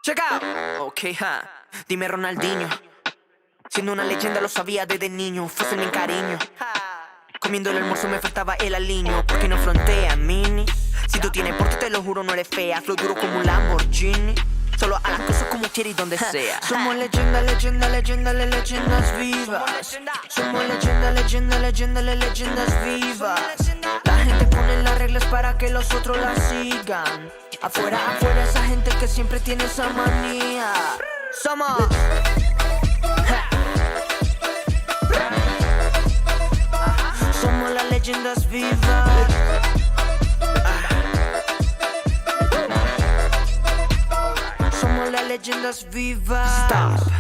Check out. Ok, ja. Dime Ronaldinho. Siendo una leyenda lo sabía desde niño. Fósil en cariño. Comiendo el almuerzo me faltaba el aliño. Porque no frontea, mini. Si tú tienes porte te lo juro no eres fea. Flow duro como un Lamborghini. Solo a las cosas como quieres y donde sea. Somos leyenda, leyenda, leyenda, leyendas vivas. Somos leyenda, leyenda, leyenda, leyendas vivas. La gente pone las reglas para que los otros las sigan. Afuera, afuera esa gente que siempre tiene esa manía. Somos somos las leyendas vivas. Somos las leyendas vivas. Stop.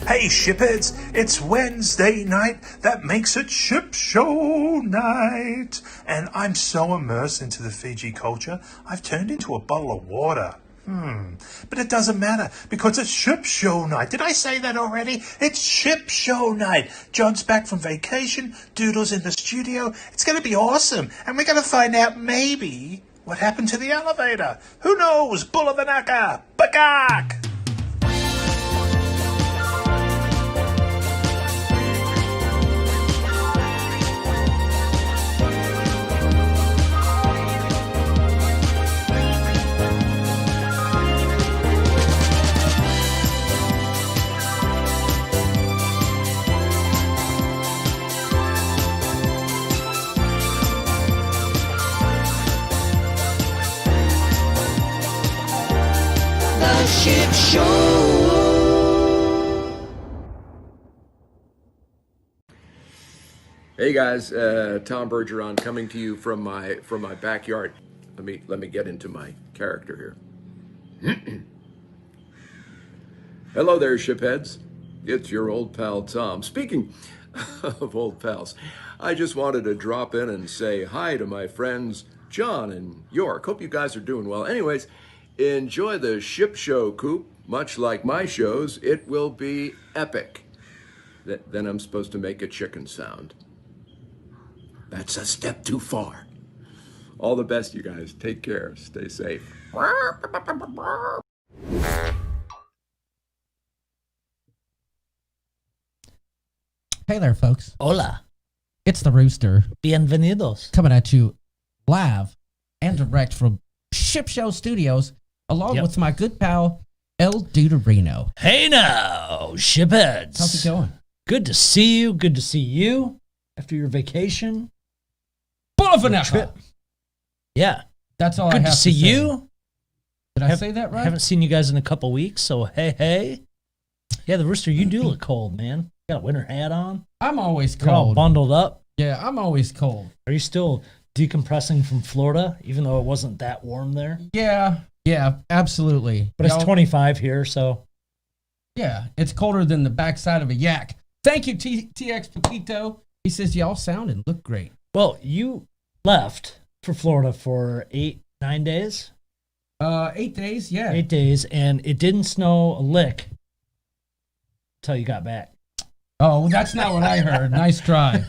Hey shipheads, it's Wednesday night. That makes it ship show night. And I'm so immersed into the Fiji culture, I've turned into a bottle of water. But it doesn't matter because it's ship show night. Did I say that already? It's ship show night. John's back from vacation. Doodle's in the studio. It's going to be awesome. And we're going to find out maybe what happened to the elevator. Who knows? Bull of the Naka. Bagak! Ship Show. Hey guys, Tom Bergeron coming to you from my backyard. Let me get into my character here. Hello there, shipheads. It's your old pal Tom. Speaking of old pals, I just wanted to drop in and say hi to my friends John and York. Hope you guys are doing well. Anyways, enjoy the ship show, Coop. Much like my shows, it will be epic. Then I'm supposed to make a chicken sound. That's a step too far. All the best, you guys. Take care. Stay safe. Hey there, folks. Hola. It's the Rooster Bienvenidos. coming at you live and direct from Ship Show Studios, along with my good pal, El Duderino. Hey now, shipheads. How's it going? Good to see you. Good to see you after your vacation. Bull of an Trip. Yeah. That's all I Good have to see say. you. Did I say that I right? haven't seen you guys in a couple weeks, so hey. Yeah, the Rooster, you do look cold, man. You got a winter hat on. I'm always You're all cold. bundled up. Yeah, I'm always cold. Are you still decompressing from Florida, even though it wasn't that warm there? Yeah, absolutely. But it's Y'all- 25 here, so. Yeah, it's colder than the backside of a yak. Thank you, TX Paquito. He says y'all sound and look great. Well, you left for Florida for 8-9 days? 8 days, yeah. 8 days, and it didn't snow a lick until you got back. Oh, that's not what I heard. Nice try.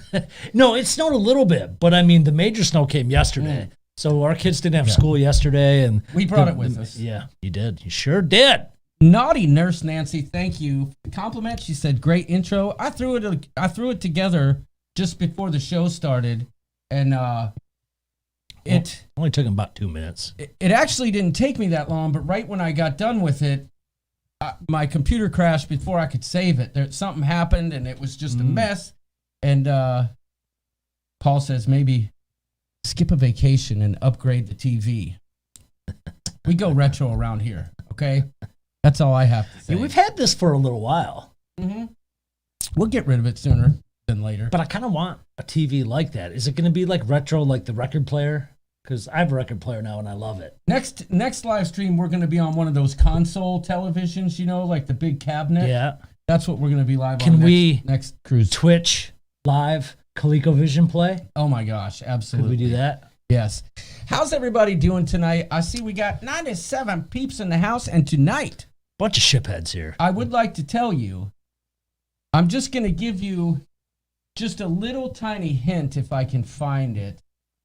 No, it snowed a little bit, but I mean, the major snow came yesterday. So our kids didn't have school yesterday, and We brought it with us. Yeah, you did. You sure did. Naughty Nurse Nancy, thank you. Compliment. She said, "Great intro." I threw it together just before the show started, and it Only took him about 2 minutes. it actually didn't take me that long. But right when I got done with it, my computer crashed before I could save it. Something happened, and it was just a mess. And Paul says maybe skip a vacation and upgrade the TV. We go retro around here, okay? That's all I have to say. Yeah, we've had this for a little while, We'll get rid of it sooner than later. but I kind of want a TV like that. Is it going to be like retro, like the record player? Because I have a record player now, and I love it. Next live stream, we're going to be on one of those console televisions, like the big cabinet. Yeah. That's what we're going to be live Can on we next cruise. Twitch live ColecoVision play? Oh my gosh, Could absolutely. we do that? Yes. How's everybody doing tonight? I see we got 97 peeps in the house, and tonight, Bunch of shipheads here. I would like to tell you, I'm just going to give you just a little tiny hint if I can find it.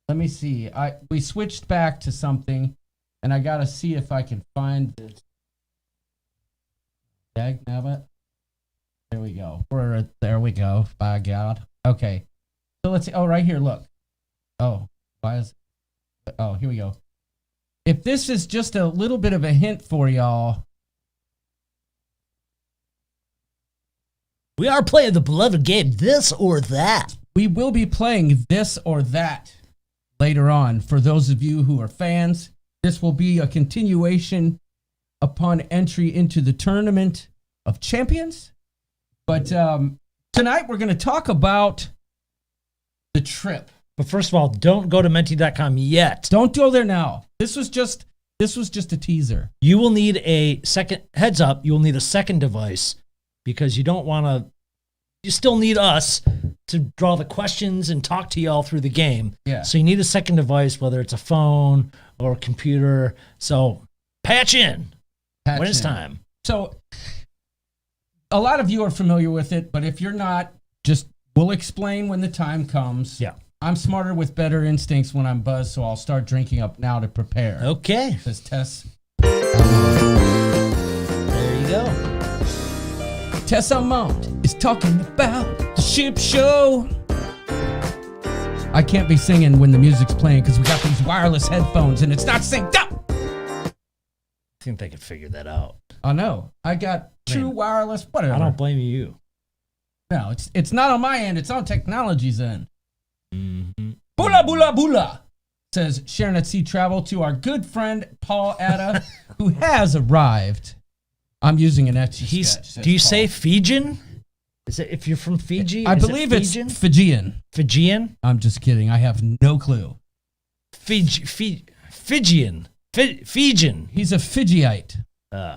Let me see. We switched back to something, and I got to see if I can find it. Dagnabbit. There we go. There we go. By God. Okay. So let's see. Oh, right here. Look. Oh, why is? Oh, here we go. If this is just a little bit of a hint for y'all. We are playing the beloved game, This or That. We will be playing This or That later on. For those of you who are fans, this will be a continuation upon entry into the Tournament of Champions. But tonight we're going to talk about the trip. But first of all, don't go to menti.com yet. Don't go there now. This was just a teaser. You will need a second, heads up, you will need a second device because you don't want to, you still need us to draw the questions and talk to y'all through the game. Yeah. So you need a second device, whether it's a phone or a computer. So patch in when it's time. So a lot of you are familiar with it, but if you're not, we'll explain when the time comes. Yeah. I'm smarter with better instincts when I'm buzzed, so I'll start drinking up now to prepare. Okay. Says Tess. There you go. Tess Almond is talking about the ship show. I can't be singing when the music's playing because we got these wireless headphones and it's not synced up. I think they could figure that out. I know. I got true wireless, whatever. I don't blame you. No, it's not on my end. It's on technology's end. Mm-hmm. Bula bula bula, says Sharon at Sea Travel to our good friend Paul Atta, who has arrived. I'm using an etchy sketch. Says Do you Paul. say Fijian? Is it if you're from Fiji? I is believe it it's Fijian? Fijian. Fijian? I'm just kidding. I have no clue. Fijian. Fijian. He's a Fijiite.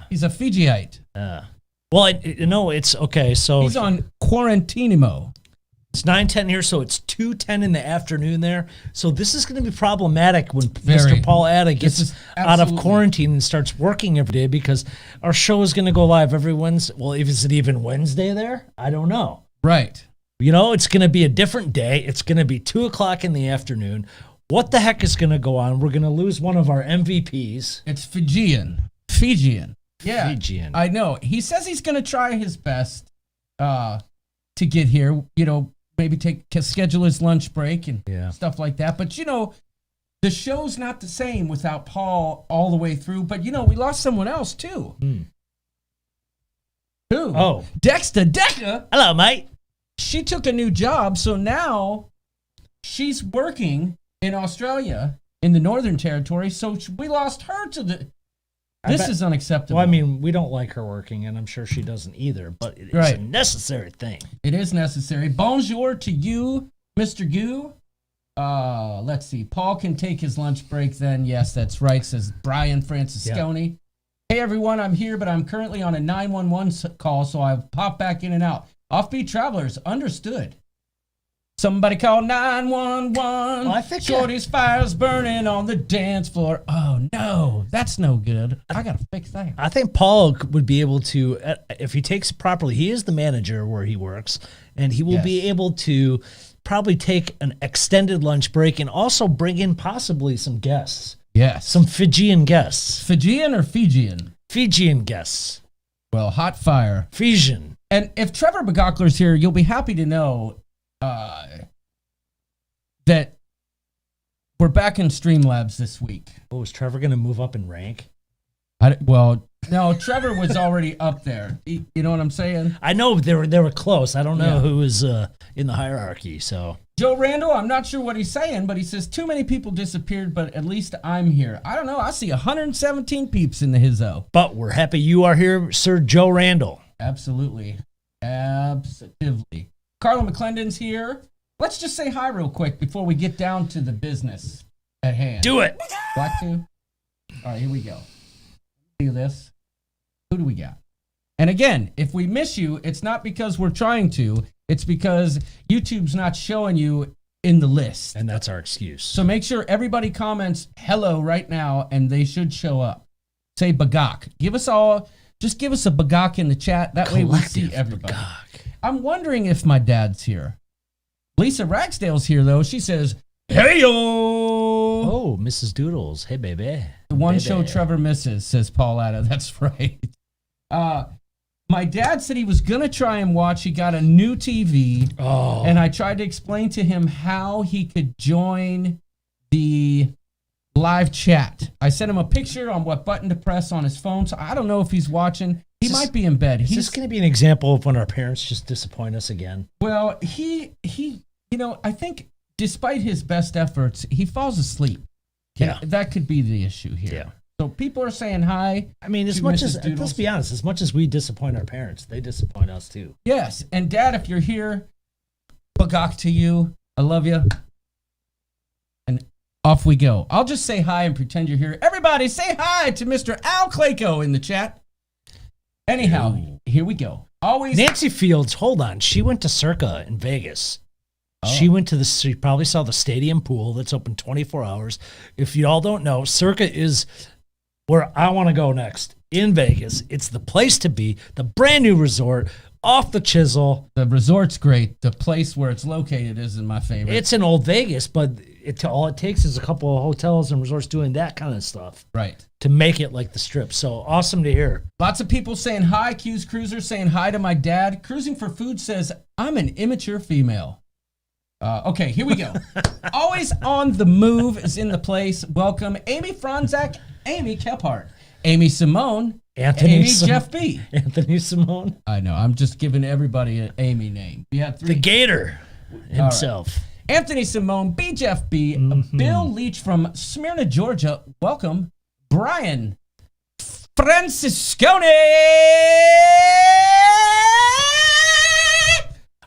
He's a Fijiite. Well, no, it's okay. So He's on Quarantinimo. it's 9:10 here, so it's 2:10 in the afternoon there. So this is going to be problematic when Very. Mr. Paul Atta gets is out of absolutely- quarantine and starts working every day because our show is going to go live every Wednesday. Well, is it even Wednesday there? I don't know. Right. You know, it's going to be a different day. It's going to be 2:00 in the afternoon. What the heck is going to go on? We're going to lose one of our MVPs. It's Fijian. Yeah. Fijian. I know. He says he's going to try his best to get here. Maybe schedule his lunch break and stuff like that. But, the show's not the same without Paul all the way through. But, we lost someone else, too. Who? Oh. Dexter Decker. Hello, mate. She took a new job, so now she's working in Australia in the Northern Territory. So we lost her to This is unacceptable. Well, I mean, we don't like her working, and I'm sure she doesn't either, but it is a necessary thing. It is necessary. Bonjour to you, Mr. Goo. Let's see. Paul can take his lunch break then. Yes, that's right, says Brian Francisconi. Yeah. Hey, everyone, I'm here, but I'm currently on a 911 call, so I've popped back in and out. Offbeat travelers, understood. Somebody call 911. Well, I think Shorty's fire's burning on the dance floor. Oh, no, that's no good. I got to fix that. I think Paul would be able to, if he takes it properly, he is the manager where he works, and he will be able to probably take an extended lunch break and also bring in possibly some guests. Yes. Some Fijian guests. Fijian or Fijian? Fijian guests. Well, hot fire. Fijian. And if Trevor Begockler's here, you'll be happy to know that we're back in Streamlabs this week. Oh, is Trevor going to move up in rank? Well, no, Trevor was already up there. You know what I'm saying? I know they were close. I don't know who was in the hierarchy. So Joe Randall, I'm not sure what he's saying, but he says too many people disappeared, but at least I'm here. I don't know. I see 117 peeps in the hizzo. But we're happy you are here, Sir Joe Randall. Absolutely. Absolutely. Carla McClendon's here. Let's just say hi real quick before we get down to the business at hand. Do it. Black 2? All right, here we go. Do this. Who do we got? And again, if we miss you, it's not because we're trying to. It's because YouTube's not showing you in the list. And that's our excuse. So make sure everybody comments hello right now, and they should show up. Say Bagak. Just give us a Bagak in the chat. That way we see everybody. Bagak. I'm wondering if my dad's here. Lisa Ragsdale's here, though. She says, hey-yo! Oh, Mrs. Doodles. Hey, baby. The one show Trevor misses, says Paul Atta. That's right. My dad said he was going to try and watch. He got a new TV. Oh. And I tried to explain to him how he could join the live chat. I sent him a picture on what button to press on his phone. So I don't know if he's watching. He might be in bed. Is this going to be an example of when our parents just disappoint us again? Well, he, I think despite his best efforts, he falls asleep. Yeah. And that could be the issue here. Yeah. So people are saying hi. I mean, let's be honest, as much as we disappoint our parents, they disappoint us too. Yes. And Dad, if you're here, Bagak to you. I love you. And off we go. I'll just say hi and pretend you're here. Everybody say hi to Mr. Al Clayco in the chat. Anyhow, here we go. Always. Nancy Fields, hold on. She went to Circa in Vegas. She went to she probably saw the stadium pool that's open 24 hours. If you all don't know, Circa is where I want to go next in Vegas. It's the place to be, the brand new resort off the chisel. The resort's great. The place where it's located isn't my favorite. It's in Old Vegas, but all it takes is a couple of hotels and resorts doing that kind of stuff. Right. To make it like the Strip. So awesome to hear. Lots of people saying hi. Q's Cruiser saying hi to my dad. Cruising for Food says, I'm an immature female. Okay, here we go. Always on the move is in the place. Welcome, Amy Franzak, Amy Kephart, Amy Simone, Amy Jeff B. Anthony Simone. I know, I'm just giving everybody an Amy name. We had 3. The Gator himself. Right. Anthony Simone, B. Jeff B. Bill Leach from Smyrna, Georgia. Welcome, Brian Francisconi.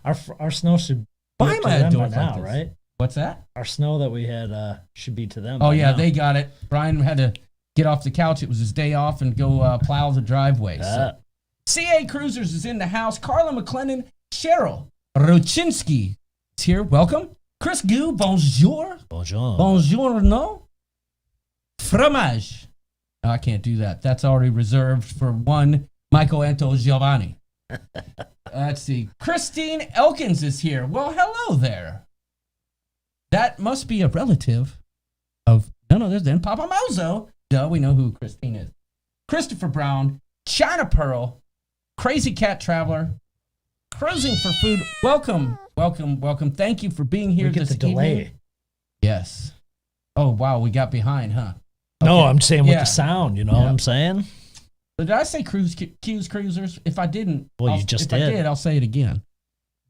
Our snow should why am I doing now, right? What's that? Our snow that we had should be to them. Oh, yeah, now. They got it. Brian had to get off the couch. It was his day off and go plow the driveway. So. CA Cruisers is in the house. Carla McClendon, Cheryl Ruchinski is here. Welcome. Chris Goo, bonjour. Bonjour. Bonjour, no? Fromage. No, I can't do that. That's already reserved for one Michael Anto Giovanni. Let's see. Christine Elkins is here. Well, hello there. That must be a relative of none other than Papa Mozo. Duh, we know who Christine is. Christopher Brown, China Pearl, Crazy Cat Traveler, Cruising for Food. Welcome, welcome, welcome. Thank you for being here this evening. Delay. Yes. Oh, wow, we got behind, huh? Okay. No, I'm saying with the sound, you know what I'm saying? Did I say Q's Cruisers? If I didn't, well, I did, I'll say it again.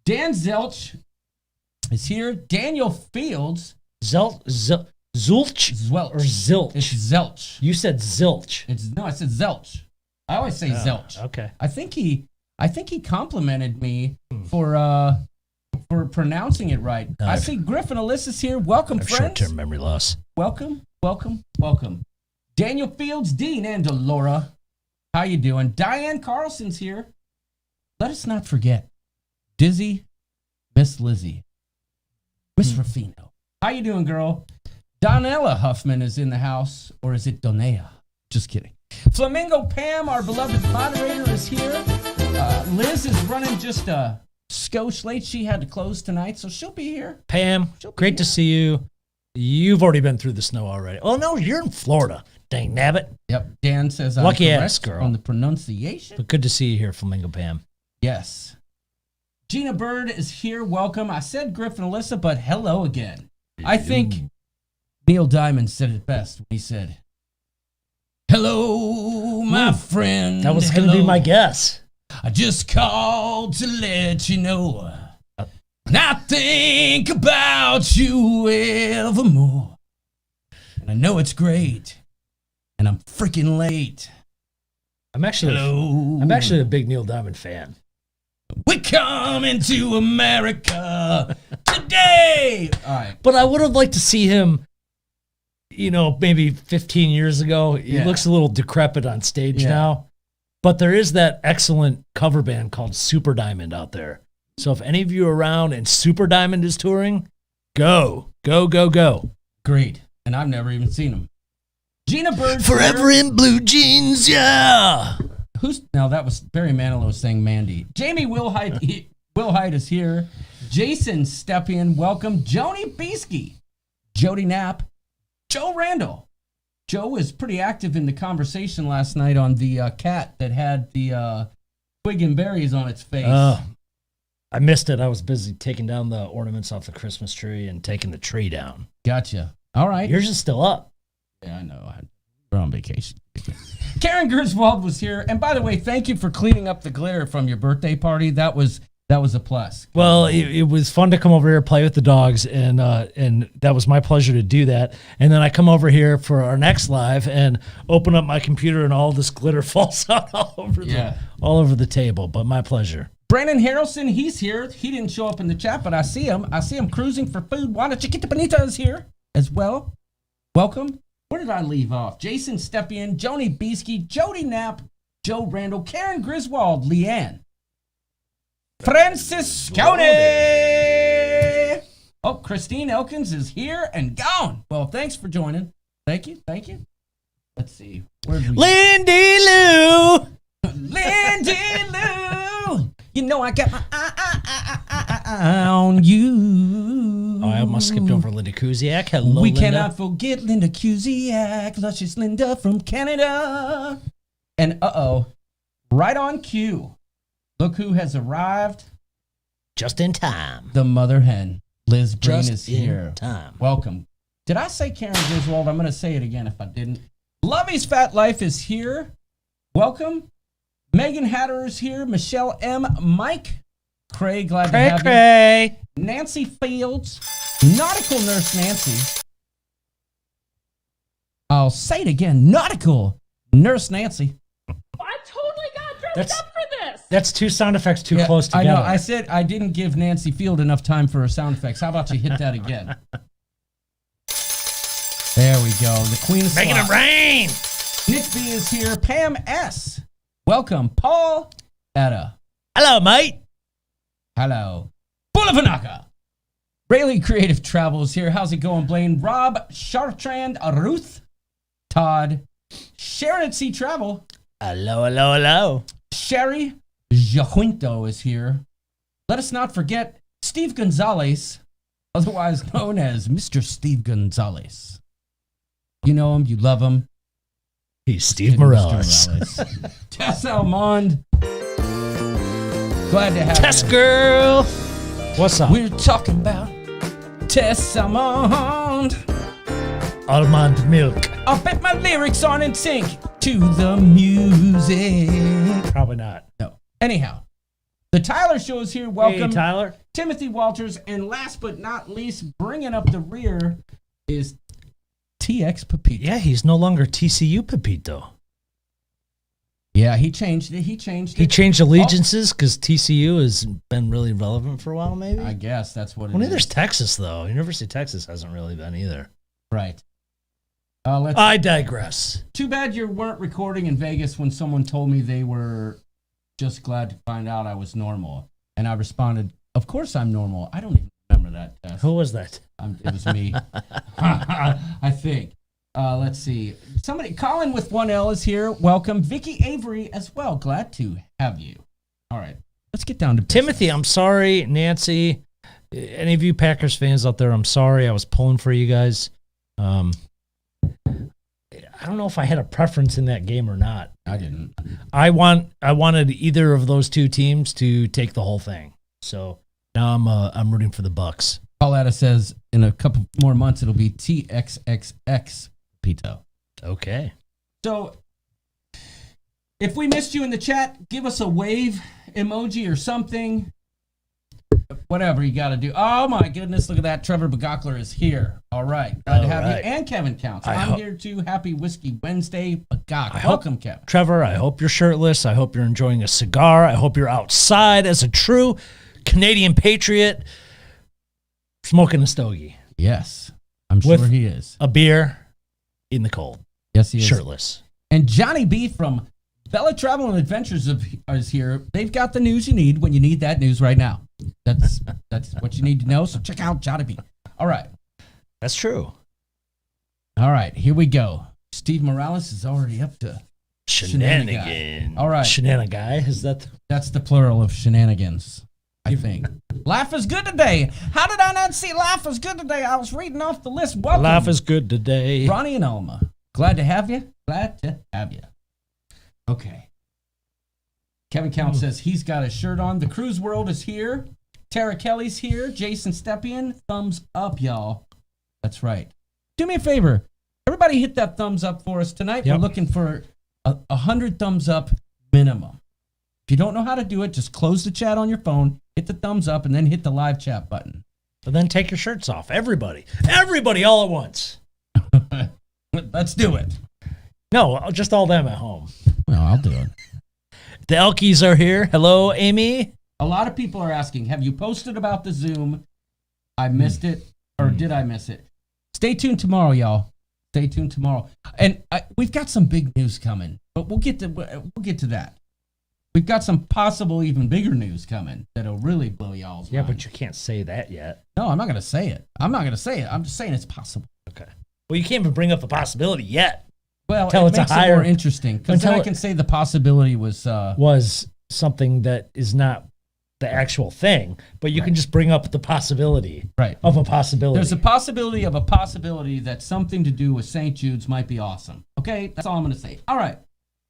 Dan Zelch is here. Daniel Fields. Zelch Zulch Zwelch. or Zilch? It's Zelch. You said Zilch. I said Zelch. I always say Zelch. Okay. I think he complimented me for pronouncing it right. I see Griffin Alyssa's here. Welcome, I have friends. short-term memory loss. Welcome. Daniel Fields, Dean, and Delora. How you doing? Diane Carlson's here. Let us not forget Dizzy, Miss Lizzie, Miss Rufino. How you doing, girl? Donella Huffman is in the house, or is it Donea? Just kidding. Flamingo Pam, our beloved moderator, is here. Liz is running just a skosh late. She had to close tonight, so she'll be here. Pam, great to see you. You've already been through the snow already. Oh, no, you're in Florida. Dang nabbit. Yep. Dan says I'm Lucky correct ass girl. on the pronunciation. But good to see you here, Flamingo Pam. Yes. Gina Bird is here. Welcome. I said Griffin Alyssa, but hello again. I think Neil Diamond said it best when he said, "Hello, my friend." That was going to be my guess. I just called to let you know. And I think about you evermore. And I know it's great. And I'm freaking late. I'm actually a big Neil Diamond fan. We're coming to America today. All right. But I would have liked to see him, maybe 15 years ago. He looks a little decrepit on stage now. But there is that excellent cover band called Super Diamond out there. So if any of you are around and Super Diamond is touring, go. Great. And I've never even seen him. Gina Bird. Forever in blue jeans, yeah. Now that was Barry Manilow saying Mandy. Jamie Wilhite is here. Jason Stepien, welcome. Joni Beesky, Jody Knapp, Joe Randall. Joe was pretty active in the conversation last night on the cat that had the twig and berries on its face. I missed it. I was busy taking down the ornaments off the Christmas tree and taking the tree down. Gotcha. All right. Yours is still up. Yeah, I know. We're on vacation. Karen Gerswald was here. And by the way, thank you for cleaning up the glitter from your birthday party. That was a plus. Well, it was fun to come over here, play with the dogs, and that was my pleasure to do that. And then I come over here for our next live and open up my computer, and all this glitter falls out all over the table. But my pleasure. Brandon Harrelson, he's here. He didn't show up in the chat, but I see him. I see him cruising for food. Juana Chiquita Bonita is here as well. Welcome. Where did I leave off? Jason Stepien, Joni Beesky, Jody Knapp, Joe Randall, Karen Griswold, Leanne, Franciscone. Oh, Christine Elkins is here and gone. Well, thanks for joining. Thank you. Let's see. Where did we Lindy Lou. Lindy Lou. You know I got my eye on you. Oh, I almost skipped over Linda Kuziak. Hello, We Linda. cannot forget Linda Kuziak, luscious Linda from Canada. And right on cue. Look who has arrived. Just in time. The mother hen, Liz Breen, Just is in here. time. Welcome. Did I say Karen Griswold? I'm going to say it again if I didn't. Lovey's Fat Life is here. Welcome. Megan Hatter is here. Michelle M. Mike. Craig, glad to have you. Nancy Fields. Nautical Nurse Nancy. I'll say it again. Nautical Nurse Nancy. I totally got dressed up for this. That's two sound effects too close I together. know. I said I didn't give Nancy Field enough time for her sound effects. How about you hit that again? There we go. The Queen of Making Slop. it rain. Nick B is here. Pam S. Welcome. Paul Etta. Hello, mate. Hello. Bulavanaka. Rayleigh Creative Travel is here. How's it going, Blaine? Rob Chartrand, Ruth, Todd, Sharon at Sea Travel. Hello. Sherry Jacinto is here. Let us not forget Steve Gonzalez, otherwise known as Mr. Steve Gonzalez. You know him, you love him. He's Steve Morales. Tess Almond. Glad to have Tess you. girl. What's up? We're talking about Tess Almond. Almond milk. I'll bet my lyrics aren't in sync to the music. Probably not. No. Anyhow, the Tyler Show is here. Welcome. Hey, Tyler. Timothy Walters. And last but not least, bringing up the rear is TX Pepito. Yeah, he's no longer TCU Pepito. Yeah, he changed it. He changed allegiances because TCU has been really relevant for a while, maybe? I guess that's what it Well, is. there's Texas, though. University of Texas hasn't really been either. Right. I digress. Too bad you weren't recording in Vegas when someone told me they were just glad to find out I was normal. And I responded, of course I'm normal. I don't even remember that test. Who was that? It was me. I think. Let's see. Colin with 1L is here. Welcome. Vicky Avery as well. Glad to have you. All right. Let's get down to business. Timothy, I'm sorry. Nancy, any of you Packers fans out there, I'm sorry. I was pulling for you guys. I don't know if I had a preference in that game or not. I didn't. I wanted either of those two teams to take the whole thing. So now I'm rooting for the Bucks. Pauletta says in a couple more months it'll be TXXX Pito. Okay. So if we missed you in the chat, give us a wave emoji or something. Whatever you got to do. Oh my goodness, look at that. Trevor Bagokler is here. All right. Glad to have you. And Kevin Counts. I'm here too. Happy Whiskey Wednesday. Bagok. Welcome, Kevin. Trevor, I hope you're shirtless. I hope you're enjoying a cigar. I hope you're outside as a true Canadian patriot smoking a stogie. Yes. I'm sure With he is. A beer in the cold. Yes, he is. Shirtless. And Johnny B from Bella Travel and Adventures is here. They've got the news you need when you need that news right now. That's what you need to know. So check out Johnny B. All right. That's true. All right. Here we go. Steve Morales is already up to Shenanigan. All right. Shenanigan. Is that? That's the plural of shenanigans, I think. Laugh is good today. How did I not see laugh is good today? I was reading off the list. Welcome. Laugh is good today. Ronnie and Alma. Glad to have you. Glad to have you. Okay. Kevin Count says he's got his shirt on. The Cruise World is here. Tara Kelly's here. Jason Stepien. Thumbs up, y'all. That's right. Do me a favor. Everybody hit that thumbs up for us tonight. Yep. We're looking for 100 thumbs up minimum. If you don't know how to do it, just close the chat on your phone, hit the thumbs up, and then hit the live chat button. But then take your shirts off. Everybody all at once. Let's do it. No, just all them at home. Well, I'll do it. The Elkies are here. Hello, Amy. A lot of people are asking, have you posted about the Zoom? I missed it, or did I miss it? Stay tuned tomorrow, y'all. Stay tuned tomorrow. And we've got some big news coming, but we'll get to that. We've got some possible even bigger news coming that'll really blow y'all's mind. But you can't say that yet. No, I'm not going to say it. I'm just saying it's possible. Okay. Well, you can't even bring up the possibility yet. Well, Until it it's makes a it higher, more interesting because then I can say the possibility was something that is not the actual thing, but you can just bring up the possibility of a possibility. There's a possibility of a possibility that something to do with St. Jude's might be awesome. Okay, that's all I'm going to say. All right.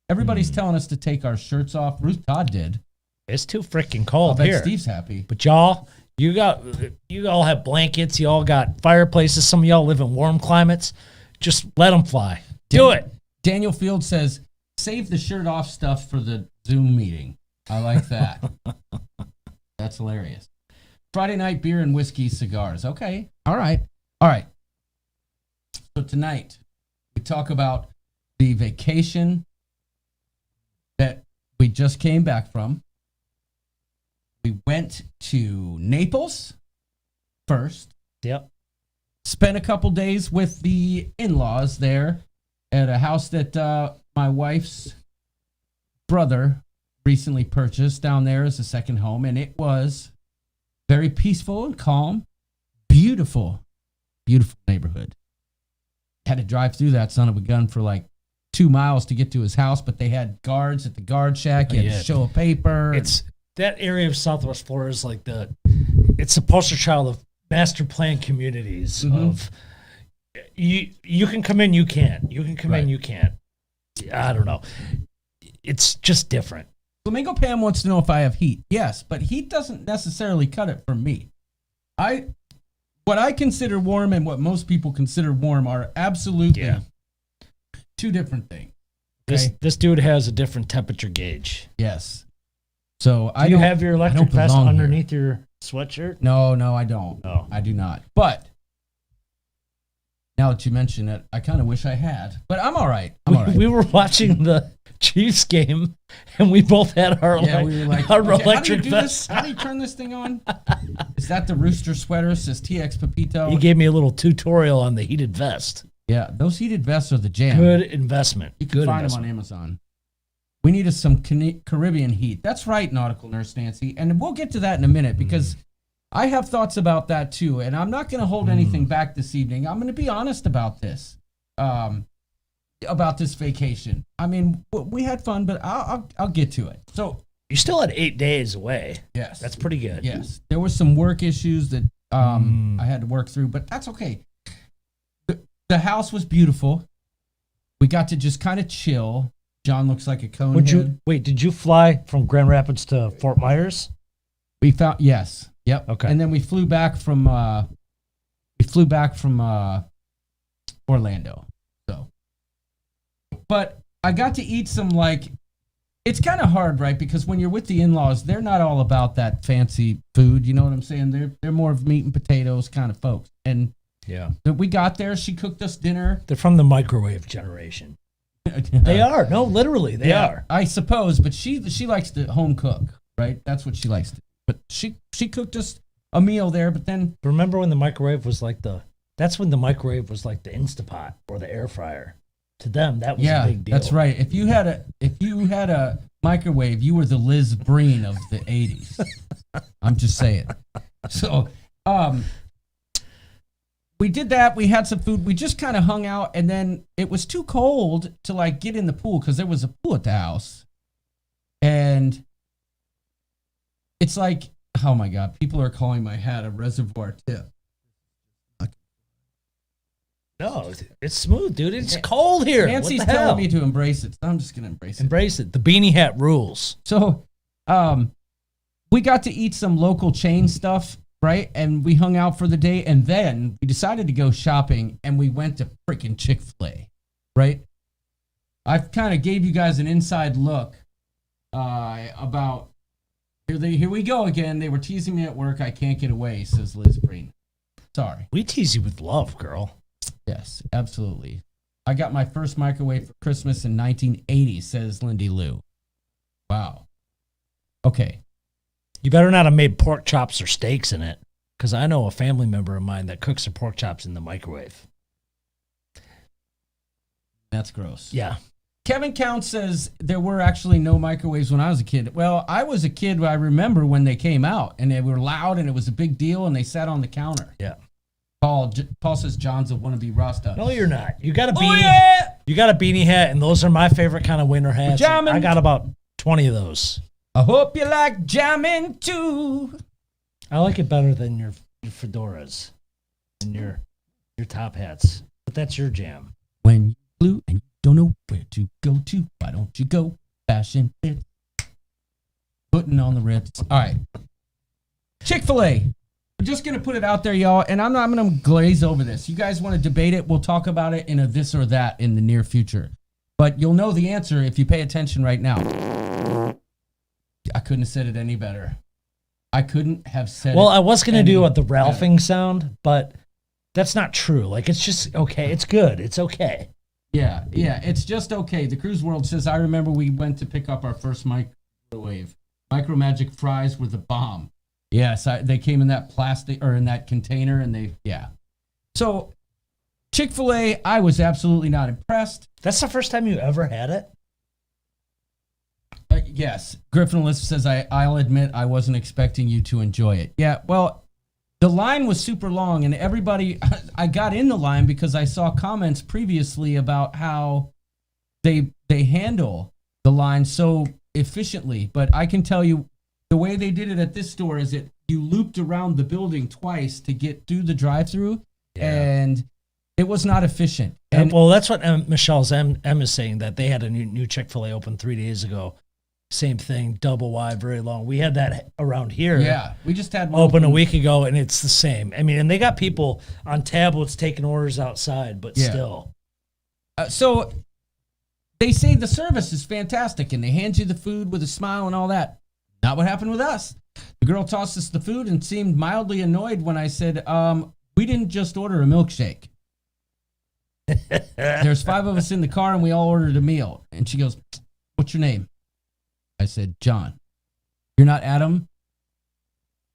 Everybody's telling us to take our shirts off. Ruth Todd did. It's too freaking cold I bet here. Steve's happy. But y'all, you all have blankets. You all got fireplaces. Some of y'all live in warm climates. Just let them fly. Do it. Daniel Field says, save the shirt off stuff for the Zoom meeting. I like that. That's hilarious. Friday night beer and whiskey cigars. Okay. All right. So tonight we talk about the vacation that we just came back from. We went to Naples first. Yep. Spent a couple days with the in-laws there at a house that my wife's brother recently purchased down there as a second home, and it was very peaceful and calm. Beautiful neighborhood. Had to drive through that son of a gun for like 2 miles to get to his house, but they had guards at the guard shack. You had to show a paper. It's that area of Southwest Florida is like it's the poster child of master plan communities of you can come in, you can't. You can come in, you can't. I don't know. It's just different. Flamingo Pam wants to know if I have heat. Yes, but heat doesn't necessarily cut it for me. What I consider warm and what most people consider warm are absolutely two different things. Okay? This dude has a different temperature gauge. Yes. So Do you have your electric vest underneath your sweatshirt? No, I don't. Oh. I do not. But Now that you mention it, I kind of wish I had, but I'm all right. We were watching the Chiefs game, and we both had our We were like, our okay, electric vests. How do you turn this thing on? Is that the Rooster sweater? It says TX Pepito. He gave me a little tutorial on the heated vest. Yeah, those heated vests are the jam. Good investment. You can find them on Amazon. We needed some Caribbean heat. That's right, Nautical Nurse Nancy. And we'll get to that in a minute because I have thoughts about that too. And I'm not going to hold anything back this evening. I'm going to be honest about this, vacation. I mean, we had fun, but I'll get to it. So you still had 8 days away. yes, That's pretty good. yes. There were some work issues that I had to work through, but that's okay. The house was beautiful. We got to just kind of chill. John looks like a cone head. Did you fly from Grand Rapids to Fort Myers? We found yes. Yep. Okay. And then we flew back from Orlando. So but I got to eat some it's kind of hard, right? Because when you're with the in-laws, they're not all about that fancy food, you know what I'm saying? They're more of meat and potatoes kind of folks. And Yeah. we got there, she cooked us dinner. They're from the microwave generation. They are. No, literally, they are. I suppose, but she likes to home cook, right? That's what she likes to do. But she cooked us a meal there, but then Remember when the microwave was that's when the microwave was like the Instapot or the air fryer. To them, that was a big deal. that's right. If you had a microwave, you were the Liz Breen of the 80s. I'm just saying. So, we did that. We had some food. We just kind of hung out, and then it was too cold to get in the pool because there was a pool at the house. And it's like, oh my God, people are calling my hat a reservoir tip. No, it's smooth, dude. It's cold here. Nancy's what the hell? telling me to embrace it. So I'm just going to embrace it. Embrace it. The beanie hat rules. So, we got to eat some local chain stuff, right? And we hung out for the day, and then we decided to go shopping, and we went to freaking Chick-fil-A, right? I kind of gave you guys an inside look about here we go again. They were teasing me at work. I can't get away, says Liz Breen. Sorry. We tease you with love, girl. Yes, absolutely. I got my first microwave for Christmas in 1980, says Lindy Lou. Wow. Okay. You better not have made pork chops or steaks in it, because I know a family member of mine that cooks their pork chops in the microwave. That's gross. Yeah. Kevin Count says there were actually no microwaves when I was a kid. Well, I was a kid, but I remember when they came out, and they were loud, and it was a big deal, and they sat on the counter. Yeah. Paul says John's a wannabe Rasta. No, you're not. You got a beanie. Oh, yeah! You got a beanie hat, and those are my favorite kind of winter hats. Jamming. I got about 20 of those. I hope you like jamming too. I like it better than your fedoras and your top hats. But that's your jam. When you blue and you don't know where to go to, why don't you go fashion fit? Putting on the Ritz. All right. Chick-fil-A. I'm just going to put it out there, y'all, and I'm going to glaze over this. You guys want to debate it? We'll talk about it in a this or that in the near future. But you'll know the answer if you pay attention right now. I couldn't have said it any better. I couldn't have said Well, it I was going to any do the better. Ralphing sound, but that's not true. Like, it's just okay. It's good. It's okay. Yeah, it's just okay. The Cruise World says, I remember we went to pick up our first microwave. Micro Magic fries were the bomb. Yes, they came in that plastic or in that container, and So, Chick-fil-A, I was absolutely not impressed. That's the first time you ever had it? Yes, Griffin Elizabeth says, I'll admit I wasn't expecting you to enjoy it. Yeah, well, the line was super long, and everybody, I got in the line because I saw comments previously about how they handle the line so efficiently. But I can tell you, the way they did it at this store is you looped around the building twice to get through the drive-through, and it was not efficient. And well, that's what Michelle's M is saying, that they had a new Chick-fil-A open 3 days ago. Same thing, double wide, very long. We had that around here. Yeah, we just had one open a week ago, and it's the same. I mean, and they got people on tablets taking orders outside, but still. So they say the service is fantastic, and they hand you the food with a smile and all that. Not what happened with us. The girl tossed us the food and seemed mildly annoyed when I said, we didn't just order a milkshake. There's 5 of us in the car, and we all ordered a meal. And she goes, "What's your name?" I said, "John." "You're not Adam?"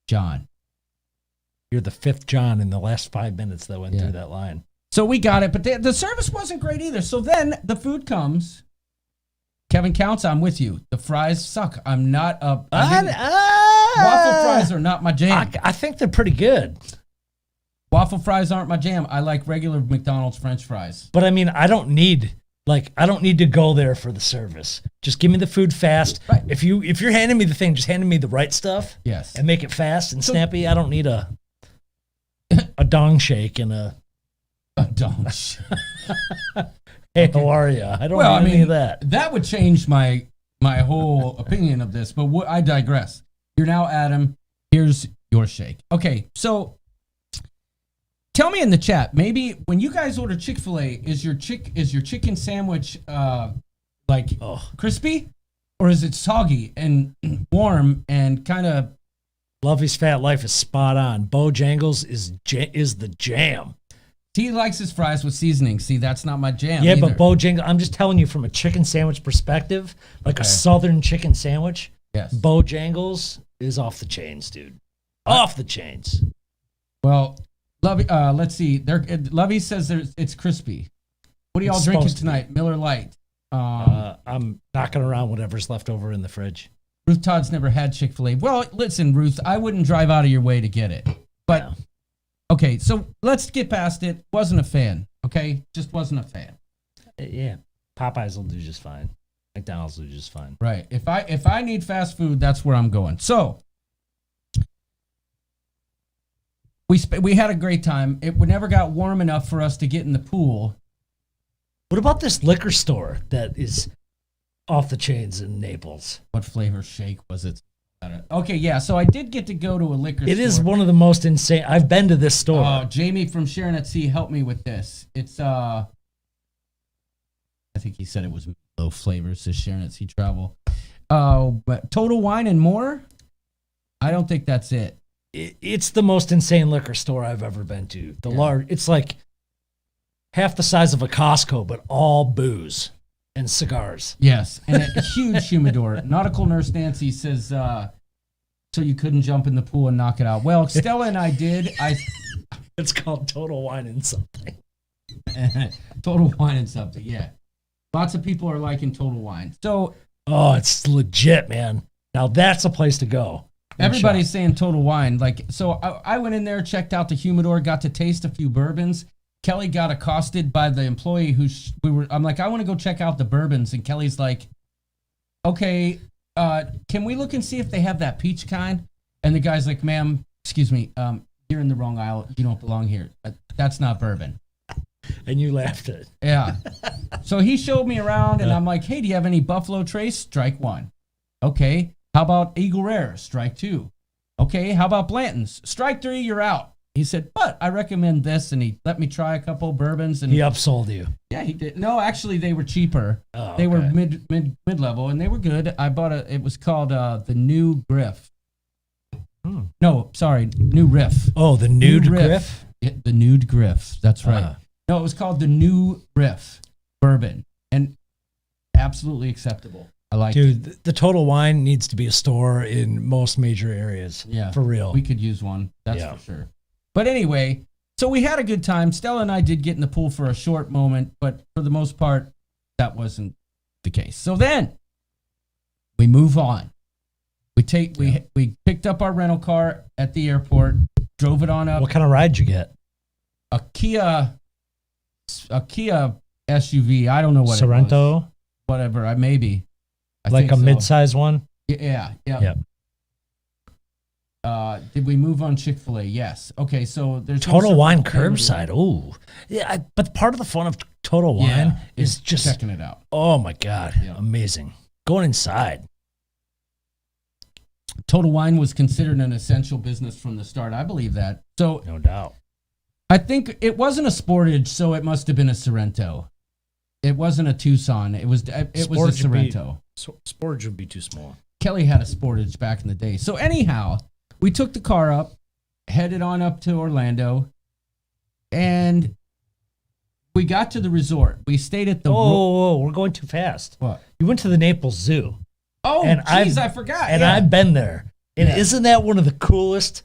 "John." You're the 5th John in the last 5 minutes that went through that line. So we got it, but the service wasn't great either. So then the food comes. Kevin counts. I'm with you. The fries suck. I'm not a. Waffle fries are not my jam. I think they're pretty good. Waffle fries aren't my jam. I like regular McDonald's French fries. But I mean, I don't need to go there for the service. Just give me the food fast. Right. If you're handing me the thing, just hand me the right stuff. Yes. And make it fast and snappy. I don't need a dong shake and a Don't. hey, how are you? I don't need any of that. That would change my whole opinion of this, but I digress. You're now Adam. Here's your shake. Okay, so tell me in the chat. Maybe when you guys order Chick-fil-A, is your chicken sandwich crispy, or is it soggy and warm and kind of? Lovey's Fat Life is spot on. Bojangles is the jam. He likes his fries with seasoning. See, that's not my jam. Yeah, either. but Bojangles, I'm just telling you from a chicken sandwich perspective, like a southern chicken sandwich. Yes. Bojangles is off the chains, dude. Off the chains. Well, Lovey, let's see. Lovey says it's crispy. What are y'all drinking tonight? Miller Lite. I'm knocking around whatever's left over in the fridge. Ruth Todd's never had Chick-fil-A. Well, listen, Ruth, I wouldn't drive out of your way to get it. But, No. Okay, so let's get past it. Wasn't a fan, okay? Just wasn't a fan. Yeah. Popeyes will do just fine. McDonald's will do just fine. Right. If I need fast food, that's where I'm going. So, we had a great time. It never got warm enough for us to get in the pool. What about this liquor store that is off the chains in Naples? What flavor shake was it? Okay, yeah, so I did get to go to a liquor store. It is one of the most insane. I've been to this store. Oh, Jamie from Sharon at Sea helped me with this. It's I think he said it was low flavors to Sharon at Sea Travel. But Total Wine and More? I don't think that's it. It's the most insane liquor store I've ever been to. It's like half the size of a Costco, but all booze and cigars. Yes, and a huge humidor. Nautical Nurse Nancy says, so you couldn't jump in the pool and knock it out. Well, Stella and I did. It's called Total Wine and Something. Total Wine and Something, yeah. Lots of people are liking Total Wine. So, it's legit, man. Now that's a place to go. Everybody's saying Total Wine. So I went in there, checked out the humidor, got to taste a few bourbons. Kelly got accosted by the employee I'm like, I want to go check out the bourbons. And Kelly's like, okay, can we look and see if they have that peach kind? And the guy's like, ma'am, excuse me, you're in the wrong aisle. You don't belong here. That's not bourbon. And you laughed at it. Yeah. So he showed me around and I'm like, hey, do you have any Buffalo Trace? Strike 1. Okay. How about Eagle Rare? Strike 2. Okay. How about Blanton's? Strike 3, you're out. He said, but I recommend this, and he let me try a couple bourbons. And he upsold you. Yeah, he did. No, actually, they were cheaper. Oh, they were mid-level, and they were good. I bought it was called the New Griff. No, sorry, New Riff. Oh, the Nude Griff? Yeah, the Nude Griff, that's right. No, it was called the New Riff Bourbon, and absolutely acceptable. I like it. Dude, the Total Wine needs to be a store in most major areas. Yeah. For real. We could use one, that's for sure. But anyway, so we had a good time. Stella and I did get in the pool for a short moment, but for the most part, that wasn't the case. So then we move on. We picked up our rental car at the airport, drove it on up. What kind of ride did you get? A Kia SUV. I don't know what Sorrento? it was. Whatever. Maybe. I like think a so. mid-size one? Yeah. Yep. Did we move on Chick-fil-A? Yes. Okay, so there's Total Wine curbside. Oh, yeah. But part of the fun of Total Wine is just checking it out. Oh my God, amazing! Going inside. Total Wine was considered an essential business from the start. I believe that. So no doubt. I think it wasn't a Sportage, so it must have been a Sorrento. It wasn't a Tucson. It was a Sorrento. Sportage would be too small. Kelly had a Sportage back in the day. So anyhow, we took the car up, headed on up to Orlando, and we got to the resort. We stayed at the. Oh, we're going too fast. What? You went to the Naples Zoo. Oh, jeez, I forgot. And yeah. I've been there. And Yeah. isn't that one of the coolest,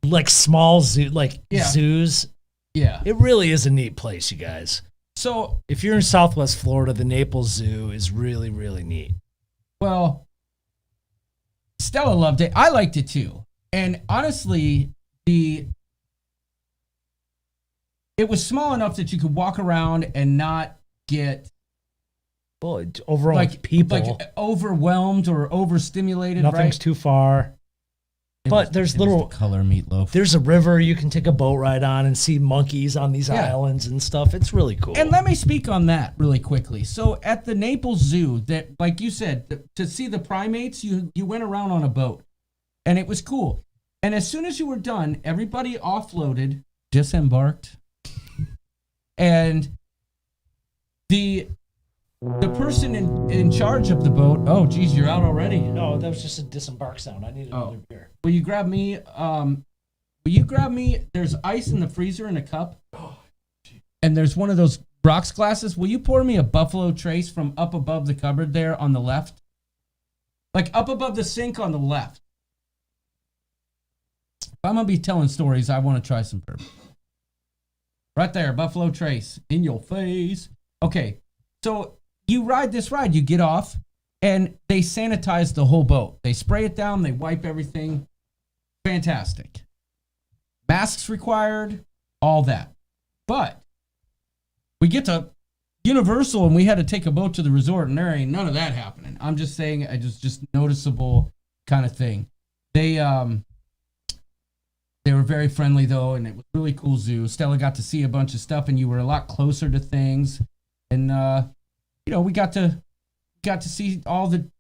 like small Yeah. zoos? Yeah. It really is a neat place, you guys. So, If you're in Southwest Florida, the Naples Zoo is really, really neat. well, Stella loved it. I liked it too. And honestly, it was small enough that you could walk around and not get Well, overall, people, overwhelmed or overstimulated. nothing's right? too far. But there's It was little the color meatloaf. There's a river you can take a boat ride on and see monkeys on these Yeah. islands and stuff. It's really cool. And let me speak on that really quickly. So at the Naples Zoo, that like you said, to see the primates, you went around on a boat, and it was cool. And as soon as you were done, everybody offloaded, disembarked, and the person in charge of the boat. Oh, geez, you're out already. No, that was just a disembark sound. I need another beer. Will you grab me? Will you grab me? There's ice in the freezer in a cup, and there's one of those rocks glasses. Will you pour me a Buffalo Trace from up above the cupboard there on the left? Like up above the sink on the left. If I'm gonna be telling stories, I want to try some bourbon. Right there, Buffalo Trace in your face. Okay, so you ride this ride, you get off, and they sanitize the whole boat. They spray it down, they wipe everything. Fantastic. Masks required, all that. But we get to Universal and we had to take a boat to the resort, and there ain't none of that happening. I'm just saying, it was just noticeable kind of thing. They were very friendly though, and it was a really cool zoo. Stella got to see a bunch of stuff, and you were a lot closer to things. And we got to see all the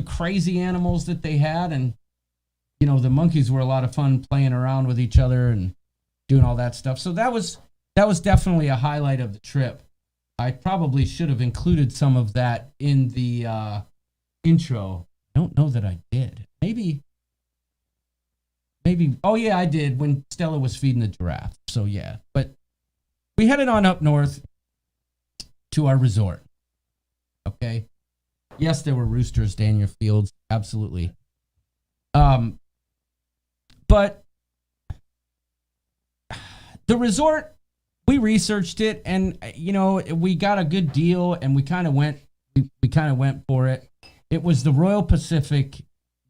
crazy animals that they had, and the monkeys were a lot of fun playing around with each other and doing all that stuff. So that was definitely a highlight of the trip. I probably should have included some of that in the intro. I don't know that I did. Maybe. Oh yeah, I did when Stella was feeding the giraffe. So yeah, but we headed on up north to our resort. Okay. Yes, there were roosters down your fields. Absolutely. But the resort, we researched it, and we got a good deal, and we kind of went for it. It was the Royal Pacific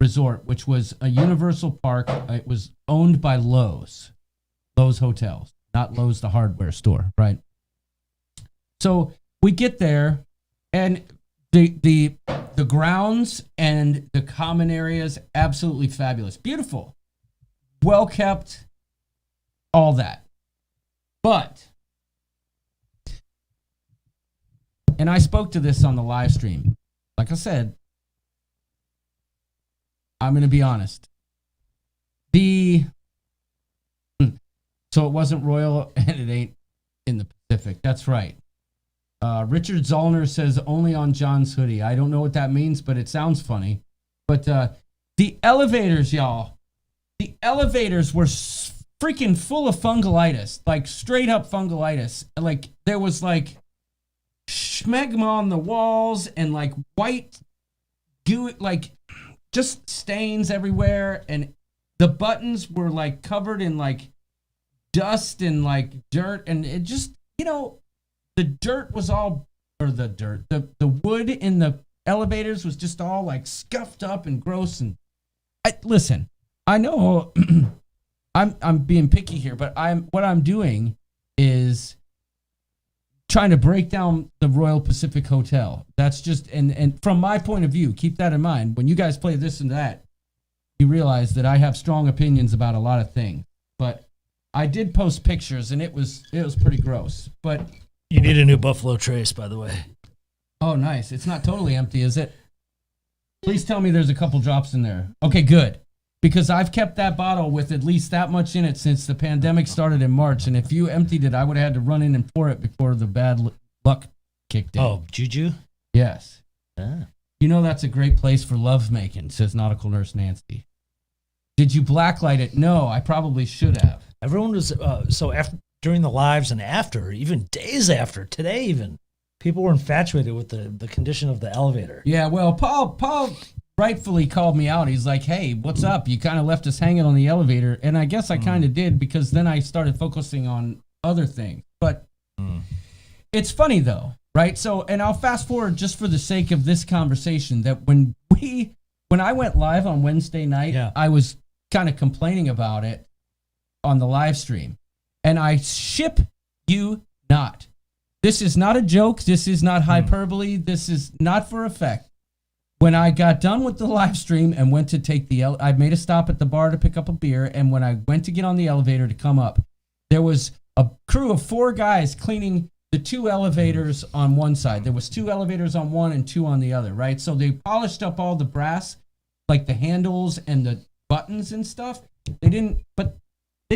Resort, which was a Universal Park. It was owned by Lowe's Hotels, not Lowe's the hardware store, right? So we get there, and the grounds and the common areas, absolutely fabulous, beautiful, well kept, all that. But, and I spoke to this on the live stream. Like I said, I'm going to be honest. So it wasn't Royal, and it ain't in the Pacific. That's right. Richard Zollner says only on John's hoodie. I don't know what that means, but it sounds funny. But the elevators, y'all, the elevators were freaking full of fungalitis, like straight up fungalitis. Like there was like schmegma on the walls and like white goo, like just stains everywhere. And the buttons were like covered in like dust and like dirt. And it just, the dirt was all, or the wood in the elevators was just all like scuffed up and gross. And listen, I know I'm being picky here, but what I'm doing is trying to break down the Royal Pacific Hotel. That's just, and from my point of view, keep that in mind. When you guys play this and that, you realize that I have strong opinions about a lot of things. But I did post pictures, and it was pretty gross. But you need a new Buffalo Trace, by the way. Oh, nice. It's not totally empty, is it? Please tell me there's a couple drops in there. Okay, good. Because I've kept that bottle with at least that much in it since the pandemic started in March. And if you emptied it, I would have had to run in and pour it before the bad luck kicked in. Oh, Juju? Yes. Ah. That's a great place for lovemaking, says Nautical Nurse Nancy. Did you blacklight it? No, I probably should have. Everyone was, so after during the lives and after, even days after, today even, people were infatuated with the condition of the elevator. Yeah, well, Paul rightfully called me out. He's like, hey, what's up? You kind of left us hanging on the elevator. And I guess I kind of did, because then I started focusing on other things. But it's funny, though, right? So, and I'll fast forward just for the sake of this conversation, that when I went live on Wednesday night, I was kind of complaining about it on the live stream. And I ship you not. This is not a joke. This is not hyperbole. This is not for effect. When I got done with the live stream and went to take I made a stop at the bar to pick up a beer. And when I went to get on the elevator to come up, there was a crew of 4 guys cleaning the 2 elevators on one side. There was 2 elevators on one and 2 on the other, right? So they polished up all the brass, like the handles and the buttons and stuff. They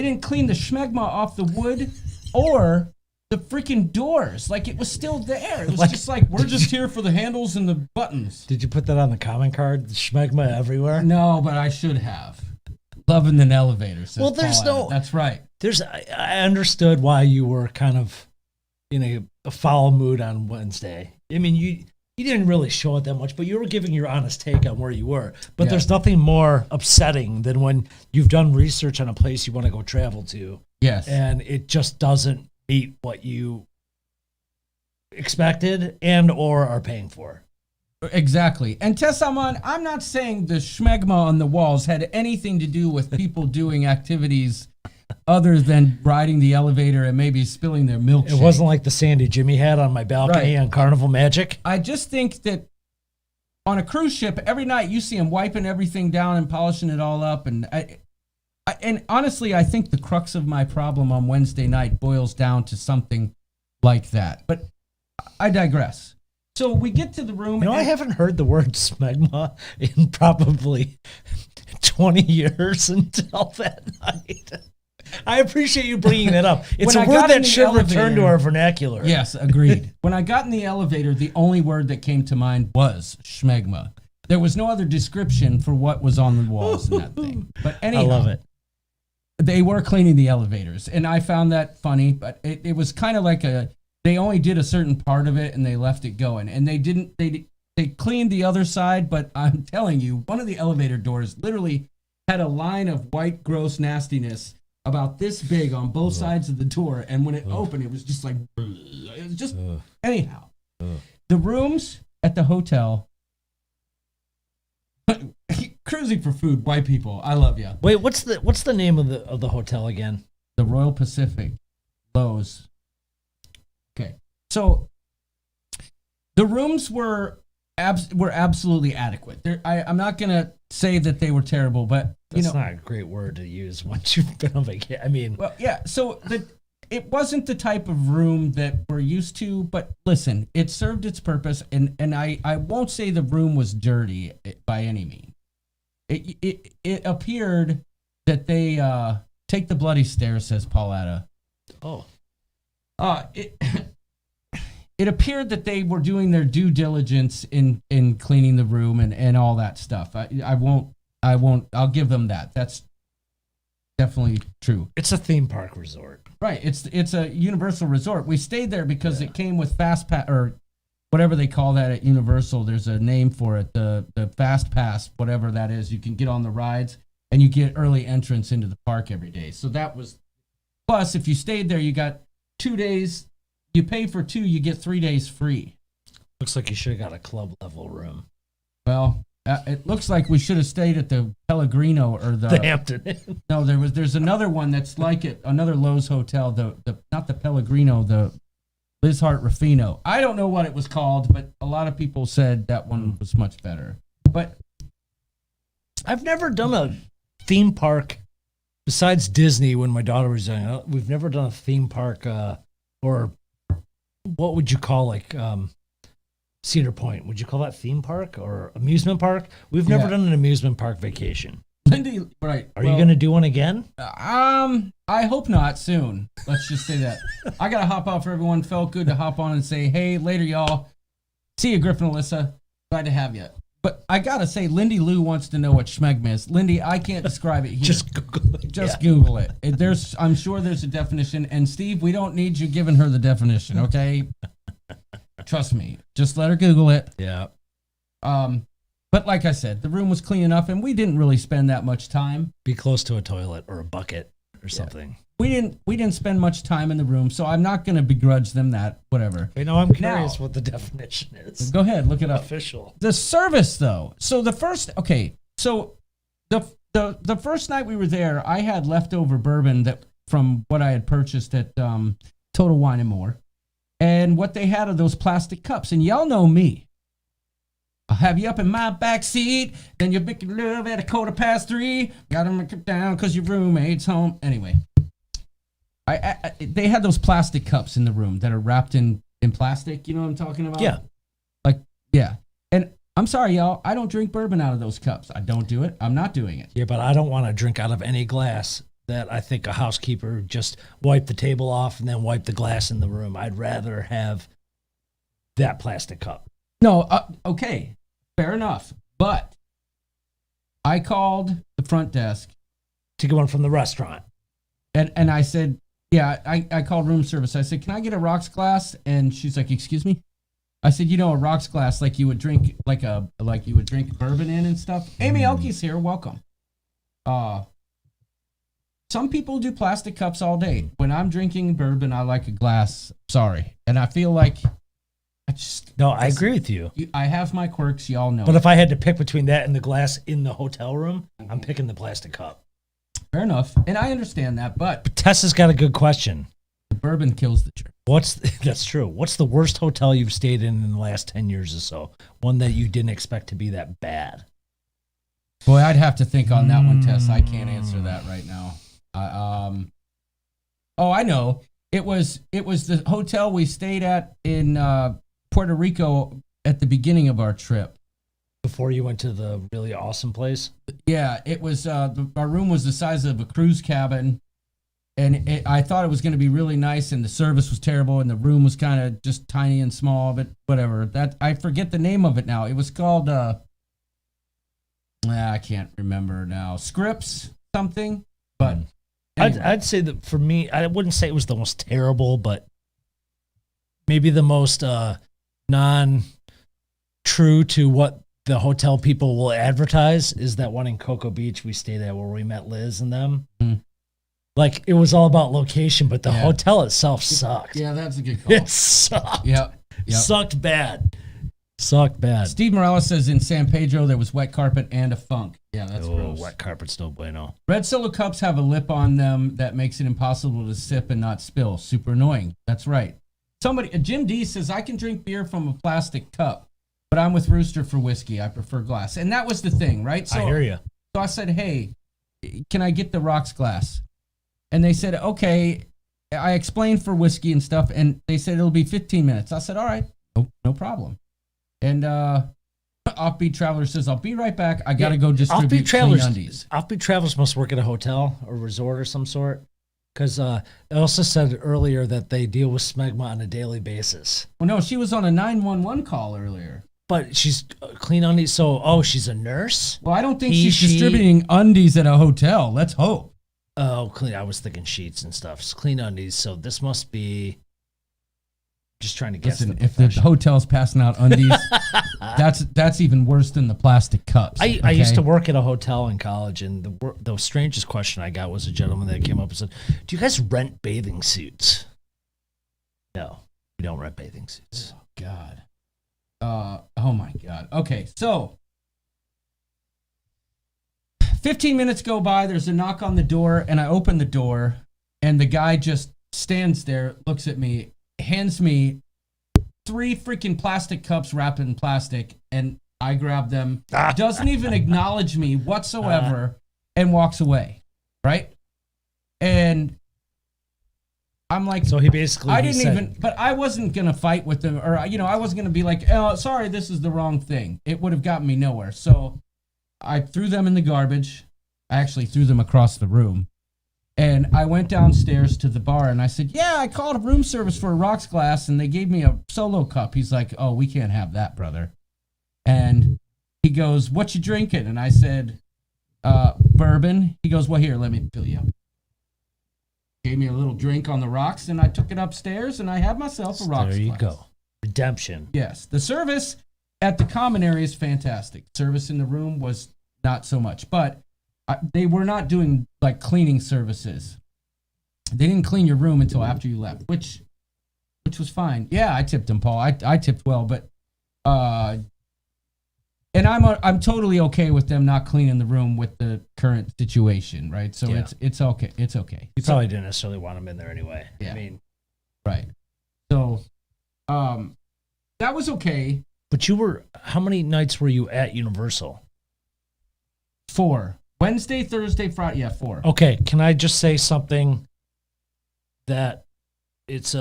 didn't clean the schmegma off the wood or the freaking doors. Like, it was still there. It was just like, we're just here for the handles and the buttons. Did you put that on the comment card? Schmegma everywhere? No, but I should have. Loving an elevator. Well, there's no. That's right. I understood why you were kind of in a foul mood on Wednesday. I mean, you didn't really show it that much, but you were giving your honest take on where you were. But there's nothing more upsetting than when you've done research on a place you want to go travel to. Yes. And it just doesn't meet what you expected and or are paying for. Exactly. And Tessaman, I'm not saying the schmegma on the walls had anything to do with people doing activities other than riding the elevator and maybe spilling their milkshake. It wasn't like the Sandy Jimmy had on my balcony on Carnival Magic. I just think that on a cruise ship, every night you see them wiping everything down and polishing it all up. And and honestly, I think the crux of my problem on Wednesday night boils down to something like that. But I digress. So we get to the room. I haven't heard the word smegma in probably 20 years until that night. I appreciate you bringing that up. It's a word that should return to our vernacular. Yes, agreed. When I got in the elevator, the only word that came to mind was schmegma. There was no other description for what was on the walls in that thing. But anyhow, I love it. They were cleaning the elevators, and I found that funny, but it was kind of like they only did a certain part of it and they left it going. And they cleaned the other side, but I'm telling you, one of the elevator doors literally had a line of white, gross nastiness about this big on both sides of the door. And when it opened, it was just like, it was just, anyhow. The rooms at the hotel, cruising for food, white people, I love you. Wait, what's the name of the hotel again? The Royal Pacific, Lowe's. Okay, so the rooms were absolutely adequate. I'm not gonna say that they were terrible, but that's not a great word to use once you've been on vacation. I mean, well, yeah. So it wasn't the type of room that we're used to, but listen, it served its purpose, and I won't say the room was dirty by any means. It appeared that they take the bloody stairs, says Pauletta. Oh. It appeared that they were doing their due diligence in cleaning the room and all that stuff. I'll give them that. That's definitely true. It's a theme park resort. Right. It's a Universal resort. We stayed there because it came with Fast Pass, or whatever they call that at Universal. There's a name for it. The Fast Pass, whatever that is. You can get on the rides and you get early entrance into the park every day. So that was, plus if you stayed there, you got 2 days. You pay for 2, you get 3 days free. Looks like you should have got a club level room. Well, it looks like we should have stayed at the Pellegrino or the Hampton. No, there's another one that's like it, another Lowe's hotel, the not the Pellegrino, the Liz Hart Ruffino. I don't know what it was called, but a lot of people said that one was much better. But I've never done a theme park besides Disney when my daughter was young. We've never done a theme park or what would you call like Cedar Point? Would you call that theme park or amusement park? We've never done an amusement park vacation. Lindy, right? Are you going to do one again? I hope not soon. Let's just say that. I gotta hop off. For everyone, felt good to hop on and say, hey, later, y'all. See you, Griffin, Alyssa. Glad to have you. But I gotta say, Lindy Lou wants to know what schmegma is. Lindy, I can't describe it here. Just Google it. Just Google it. I'm sure there's a definition. And Steve, we don't need you giving her the definition, okay? Trust me. Just let her Google it. Yeah. But like I said, the room was clean enough, and we didn't really spend that much time. Be close to a toilet or a bucket or something. We didn't spend much time in the room, so I'm not going to begrudge them that. Whatever. You know, I'm curious Now- what the definition is. Go ahead, look it up. Official. The service, though. So the first night we were there, I had leftover bourbon from what I had purchased at Total Wine and More, and what they had are those plastic cups. And y'all know me. I'll have you up in my back seat, then you're making love at 3:15. Gotta make it down because your roommate's home. Anyway, they had those plastic cups in the room that are wrapped in plastic. You know what I'm talking about? Yeah. Yeah. And I'm sorry, y'all. I don't drink bourbon out of those cups. I don't do it. I'm not doing it. Yeah, but I don't want to drink out of any glass that I think a housekeeper just wipe the table off and then wipe the glass in the room. I'd rather have that plastic cup. No, okay. Fair enough. But I called the front desk. To get one from the restaurant. And I said, yeah, I called room service. I said, can I get a rocks glass? And she's like, excuse me? I said, a rocks glass like you would drink like you would drink bourbon in and stuff. Amy Elke's here. Welcome. Some people do plastic cups all day. When I'm drinking bourbon, I like a glass. Sorry. And I feel like I agree with you. I have my quirks, y'all know. But if I had to pick between that and the glass in the hotel room, I'm picking the plastic cup. Fair enough. And I understand that, but Tessa's got a good question. the bourbon kills the jerk. That's true. What's the worst hotel you've stayed in the last 10 years or so? One that you didn't expect to be that bad. Boy, I'd have to think on that one, Tess. I can't answer that right now. I know. It was the hotel we stayed at in Puerto Rico at the beginning of our trip. Before you went to the really awesome place? Yeah, it was. Our room was the size of a cruise cabin, and I thought it was going to be really nice, and the service was terrible, and the room was kind of just tiny and small. But whatever. That I forget the name of it now. It was called. I can't remember now. Scripps something, but. Anyway. I'd say that for me, I wouldn't say it was the most terrible, but maybe the most non-true to what the hotel people will advertise is that one in Cocoa Beach we stayed at where we met Liz and them. Mm. Like, it was all about location, but the hotel itself sucked. Yeah, that's a good call. It sucked. Yep. Sucked bad. Sucked bad. Steve Morales says in San Pedro there was wet carpet and a funk. Yeah, that's gross. Wet carpet's no bueno. Red Solo cups have a lip on them that makes it impossible to sip and not spill. Super annoying. That's right. Jim D says, I can drink beer from a plastic cup, but I'm with Rooster for whiskey. I prefer glass. And that was the thing, right? So, I hear you. So I said, hey, can I get the rocks glass? And they said, okay. I explained for whiskey and stuff, and they said it'll be 15 minutes. I said, all right, no problem. And Offbeat Traveler says, I'll be right back. I got to go distribute clean undies. Offbeat Travelers must work at a hotel or resort or some sort. Because I also said earlier that they deal with smegma on a daily basis. Well, no, she was on a 911 call earlier. But she's clean undies. So, she's a nurse? Well, I don't think she's distributing undies at a hotel. Let's hope. Oh, clean. I was thinking sheets and stuff. It's clean undies. So this must be... Just trying to guess. Listen, if the hotel's passing out undies, that's even worse than the plastic cups. I used to work at a hotel in college, and the strangest question I got was a gentleman that came up and said, "Do you guys rent bathing suits?" No, we don't rent bathing suits. Oh God. Oh my God. Okay, so 15 minutes go by. There's a knock on the door, and I open the door, and the guy just stands there, looks at me, hands me 3 freaking plastic cups wrapped in plastic, and I grab them, doesn't even acknowledge me whatsoever, and walks away, right? And I'm like, so he basically, but I wasn't going to fight with them, or, I wasn't going to be like, oh, sorry, this is the wrong thing. It would have gotten me nowhere. So I threw them in the garbage. I actually threw them across the room. And I went downstairs to the bar, and I said, yeah, I called room service for a rocks glass, and they gave me a Solo cup. He's like, oh, we can't have that, brother. And he goes, "What you drinking?" And I said, "Bourbon." He goes, "Well, here, let me fill you up." Gave me a little drink on the rocks, and I took it upstairs, and I had myself a rocks. There you glass. go. Redemption. Yes, the service at the common area is fantastic. Service in the room was not so much, but they were not doing like cleaning services. They didn't clean your room until after you left, which was fine. Yeah, I tipped him, Paul. I tipped well, but and I'm totally okay with them not cleaning the room with the current situation, right? So Yeah. it's okay. It's okay. You probably didn't necessarily want them in there anyway. Yeah. I mean, Right. So that was okay. but how many nights were you at Universal? 4. Wednesday, Thursday, Friday. Yeah, 4. Okay, can I just say something that it's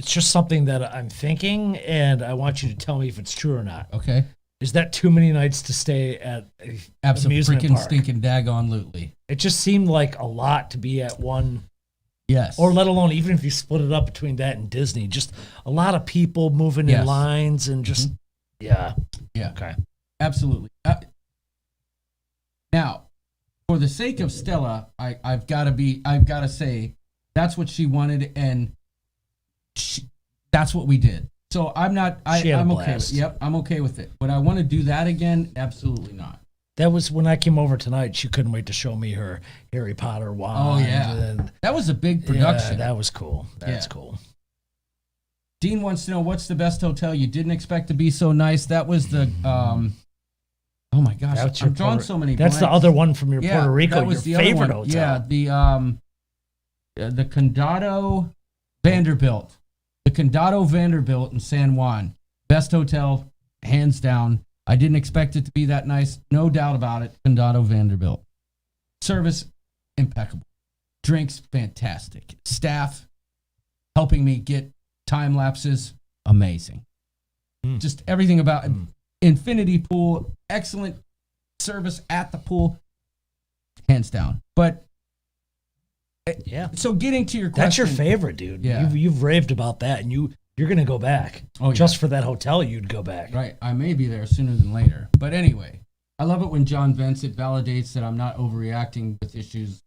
just something that I'm thinking, and I want you to tell me if it's true or not. Okay. Is that too many nights to stay at a Absolutely amusement freaking park? stinking daggone lootly. It just seemed like a lot to be at one, Yes. or let alone even if you split it up between that and Disney. Just a lot of people moving Yes. in lines and just yeah. Yeah. Okay. Absolutely. Now, for the sake of Stella, I've got to say that's what she wanted, and that's what we did. So I'm okay with blast. Yep, I'm okay with it. Would I want to do that again? Absolutely not. That was when I came over tonight. She couldn't wait to show me her Harry Potter wand. Oh yeah, and, that was a big production. Yeah, that was cool. That's Yeah. cool. Dean wants to know what's the best hotel you didn't expect to be so nice. That was the oh my gosh, That's I'm drawing so many. That's the blanks. other one from your Yeah, Puerto Rico, that was your the other favorite one. hotel. Yeah, the Condado Vanderbilt. The Condado Vanderbilt in San Juan. Best hotel, hands down. I didn't expect it to be that nice. No doubt about it. Condado Vanderbilt. Service, impeccable. Drinks, fantastic. Staff, helping me get time lapses, amazing. Just everything about it. Infinity pool, excellent service at the pool, hands down. But Yeah. so getting to your question, That's your favorite, dude. Yeah. You've raved about that, and you're gonna go back. Oh, yeah. Just for that hotel, you'd go back. right? I may be there sooner than later. But anyway, I love it when John vents. It validates that I'm not overreacting with issues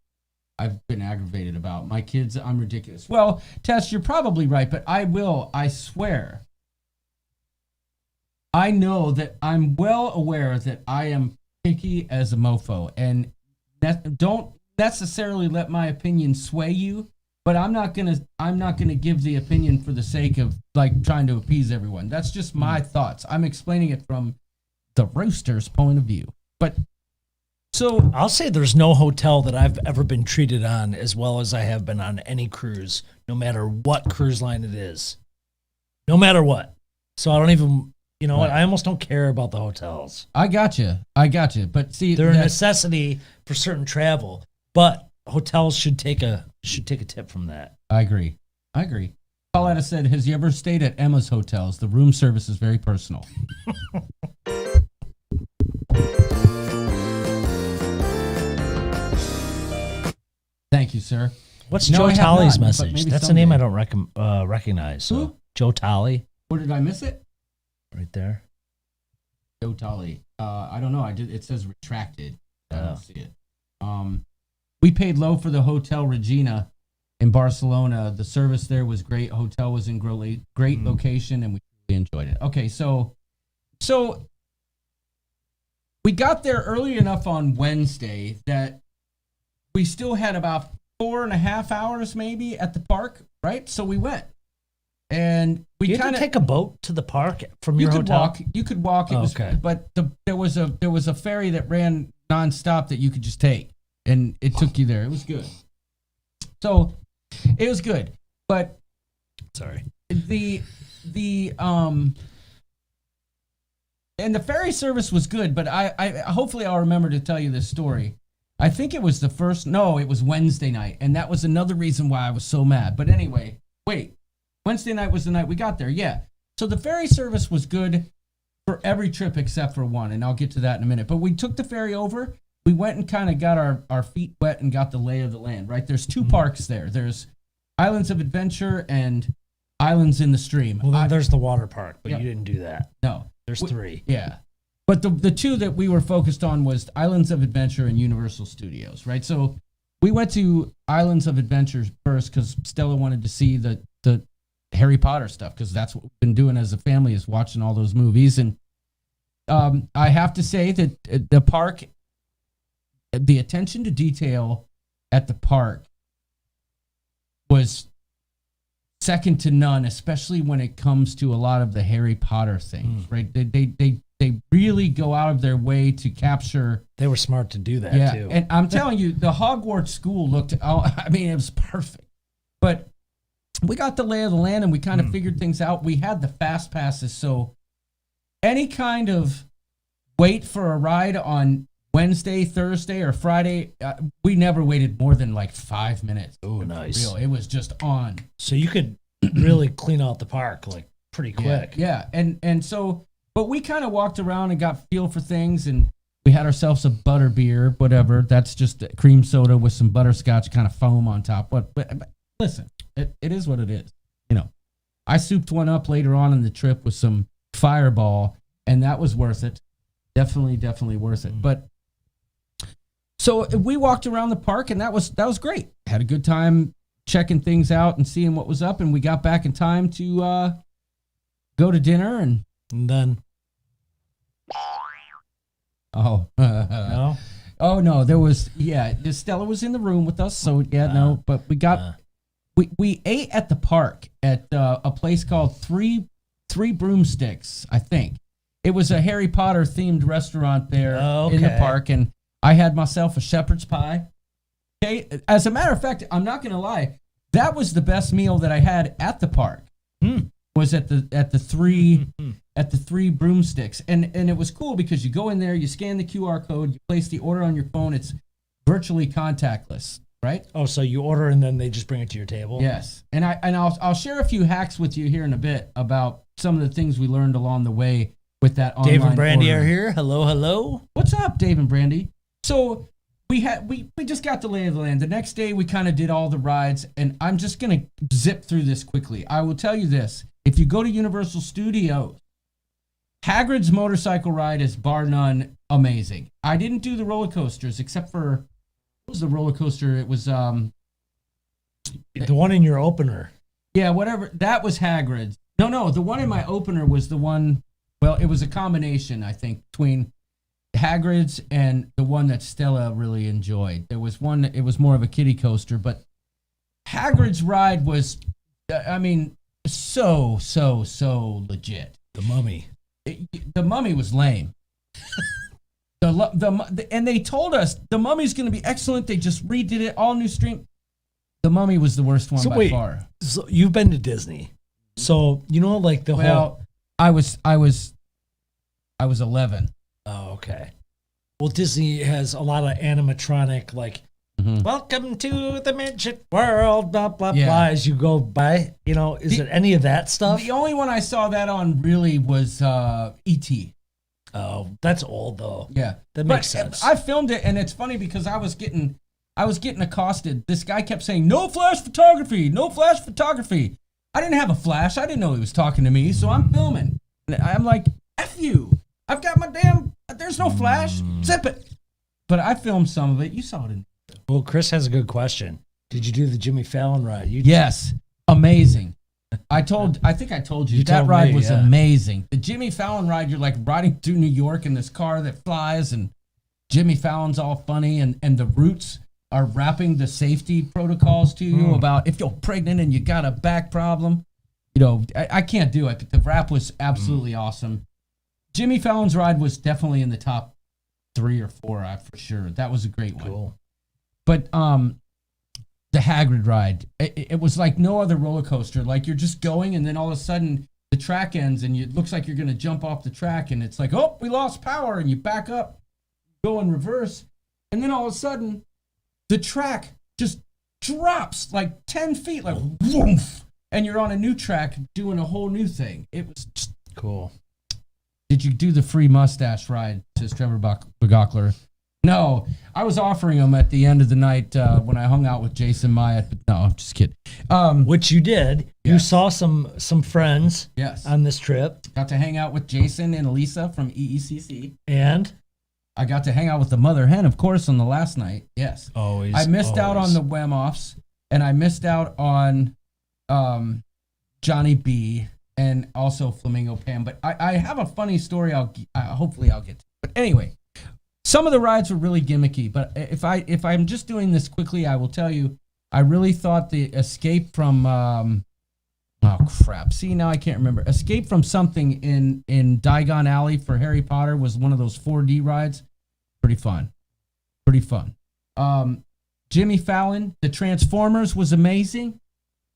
I've been aggravated about. My kids, I'm ridiculous. Well, Tess, you're probably right, but I swear, I know that I'm well aware that I am picky as a mofo, and don't necessarily let my opinion sway you, but I'm not gonna give the opinion for the sake of like trying to appease everyone. That's just my thoughts. I'm explaining it from the Rooster's point of view. But so I'll say there's no hotel that I've ever been treated on as well as I have been on any cruise, no matter what cruise line it is. No matter what. So I don't even, you know what? I almost don't care about the hotels. I got you. But see, They're a necessity for certain travel, but hotels should take a tip from that. I agree. Pauletta said, "Has you ever stayed at Emma's hotels? The room service is very personal." Thank you, sir. What's No, Joe I have Tolley's not, but message? maybe That's a name I someday. don't recognize. So Who? Joe Tolley, Or did I miss it? right there. Joe Tolley. I don't know. It says retracted. I Oh. don't see it. We paid low for the Hotel Regina in Barcelona. The service there was great. Hotel was in great location, and we really enjoyed it. Okay, so we got there early enough on Wednesday that we still had about 4.5 hours maybe at the park, right? So we went. And we You had kind to of take a boat to the park from you your could hotel. walk. You could walk. It Oh, was, okay. but there was a ferry that ran nonstop that you could just take, and it took you there. It was good. So it was good, but Sorry. the and the ferry service was good. But I hopefully I'll remember to tell you this story. I think it was it was Wednesday night, and that was another reason why I was so mad. But anyway, wait. Wednesday night was the night we got there, yeah. So the ferry service was good for every trip except for one, and I'll get to that in a minute. But we took the ferry over. We went and kind of got our feet wet and got the lay of the land, right? There's two parks there. There's Islands of Adventure and Islands in the Stream. Well, then there's the water park, but Yeah. you didn't do that. No. There's 3. Yeah. But the two that we were focused on was Islands of Adventure and Universal Studios, right? So we went to Islands of Adventure first because Stella wanted to see the Harry Potter stuff, because that's what we've been doing as a family, is watching all those movies. And I have to say that the park, the attention to detail at the park was second to none, especially when it comes to a lot of the Harry Potter things, right? They really go out of their way to capture. They were smart to do that too. And I'm telling you, the Hogwarts school looked, it was perfect. But we got the lay of the land and we kind of figured things out. We had the fast passes, so any kind of wait for a ride on Wednesday, Thursday, or Friday, we never waited more than like 5 minutes. Oh, nice. Real. It was just on. So you could really clean out the park like pretty quick. Yeah. And so, but we kind of walked around and got feel for things, and we had ourselves a butter beer, whatever. That's just cream soda with some butterscotch kind of foam on top. But listen, it is what it is. You know, I souped one up later on in the trip with some Fireball, and that was worth it. Definitely worth it. But so we walked around the park, and that was great. Had a good time checking things out and seeing what was up, and we got back in time to go to dinner. And then no, there was Stella was in the room with us, so no, but we got we ate at the park at a place called Three Broomsticks, I think. It was a Harry Potter themed restaurant there in the park, and I had myself a shepherd's pie. Okay, as a matter of fact, I'm not going to lie, that was the best meal that I had at the park. Was at the three broomsticks, and it was cool because you go in there, you scan the QR code, you place the order on your phone. It's virtually contactless, right? Oh, so you order and then they just bring it to your table? Yes, and I'll share a few hacks with you here in a bit about some of the things we learned along the way with that online Dave and Brandy ordering. are here. Hello. What's up, Dave and Brandy? So we just got the lay of the land. The next day we kind of did all the rides, and I'm just gonna zip through this quickly. I will tell you this: if you go to Universal Studios, Hagrid's motorcycle ride is bar none amazing. I didn't do the roller coasters except for, what was the roller coaster? It was The one in your opener. Yeah, whatever. That was Hagrid's. No, the one in my opener was the one. Well, it was a combination, I think, between Hagrid's and the one that Stella really enjoyed. There was one, it was more of a kiddie coaster, but Hagrid's ride was, so legit. The Mummy. The Mummy was lame. And they told us the Mummy's going to be excellent. They just redid it, all new stream. The Mummy was the worst one by far. So you've been to Disney, so you know, like the whole. I was 11. Oh, okay. Well, Disney has a lot of animatronic, like, welcome to the Magic World, blah, blah, blah, as you go by. You know, is it any of that stuff? The only one I saw that on really was E.T. Oh, that's old, though. Yeah. That makes sense. I filmed it, and it's funny because I was getting accosted. This guy kept saying, no flash photography. I didn't have a flash. I didn't know he was talking to me, so I'm filming. And I'm like, F you. I've got my there's no flash. Zip it. But I filmed some of it. You saw it. Well, Chris has a good question. Did you do the Jimmy Fallon ride? Yes. Amazing. I think I told you that ride was amazing. The Jimmy Fallon ride, you're like riding through New York in this car that flies, and Jimmy Fallon's all funny, and the Roots are wrapping the safety protocols to you about if you're pregnant and you got a back problem. You know, I can't do it, but the rap was absolutely awesome. Jimmy Fallon's ride was definitely in the top 3 or 4 for sure. That was a great one. Cool. But the Hagrid ride, it was like no other roller coaster. Like you're just going, and then all of a sudden the track ends, and it looks like you're going to jump off the track, and it's like, oh, we lost power, and you back up, go in reverse, and then all of a sudden the track just drops like 10 feet, like woof, and you're on a new track doing a whole new thing. It was just cool. Did you do the free mustache ride? Says Trevor Begockler. No, I was offering them at the end of the night when I hung out with Jason Myatt. But no, I'm just kidding. Which you did. You Yes. saw some friends Yes. on this trip. Got to hang out with Jason and Elisa from EECC. And I got to hang out with the mother hen, of course, on the last night. Yes. always. I missed out on the Wemoffs, and I missed out on Johnny B and also Flamingo Pam. But I have a funny story. Hopefully I'll get to. But anyway, some of the rides were really gimmicky. But if I'm just doing this quickly, I will tell you, I really thought the Escape from oh crap! See, now I can't remember. Escape from something in Diagon Alley for Harry Potter was one of those 4D rides. Pretty fun. Jimmy Fallon, the Transformers was amazing.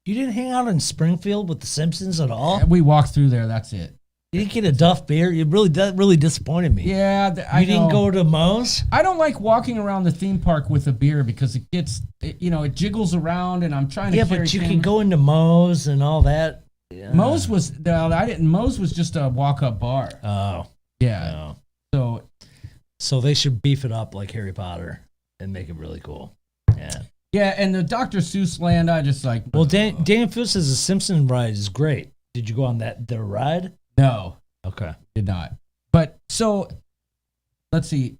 You didn't hang out in Springfield with the Simpsons at all? We walked through there. That's it. You didn't get a Duff beer? That really disappointed me. Yeah, You didn't go to Moe's? I don't like walking around the theme park with a beer because it jiggles around, and I'm trying to. Yeah, carry but you cameras. can go into Moe's and all that. Yeah. Moe's was I didn't. Moe's was just a walk-up bar. Oh, Yeah. no. So So they should beef it up like Harry Potter and make it really cool. Yeah. yeah, and the Dr. Seuss land, I just like. Well, Dan Fitz says the Simpson ride is great. Did you go on their ride? No, Okay. did not. But so, let's see.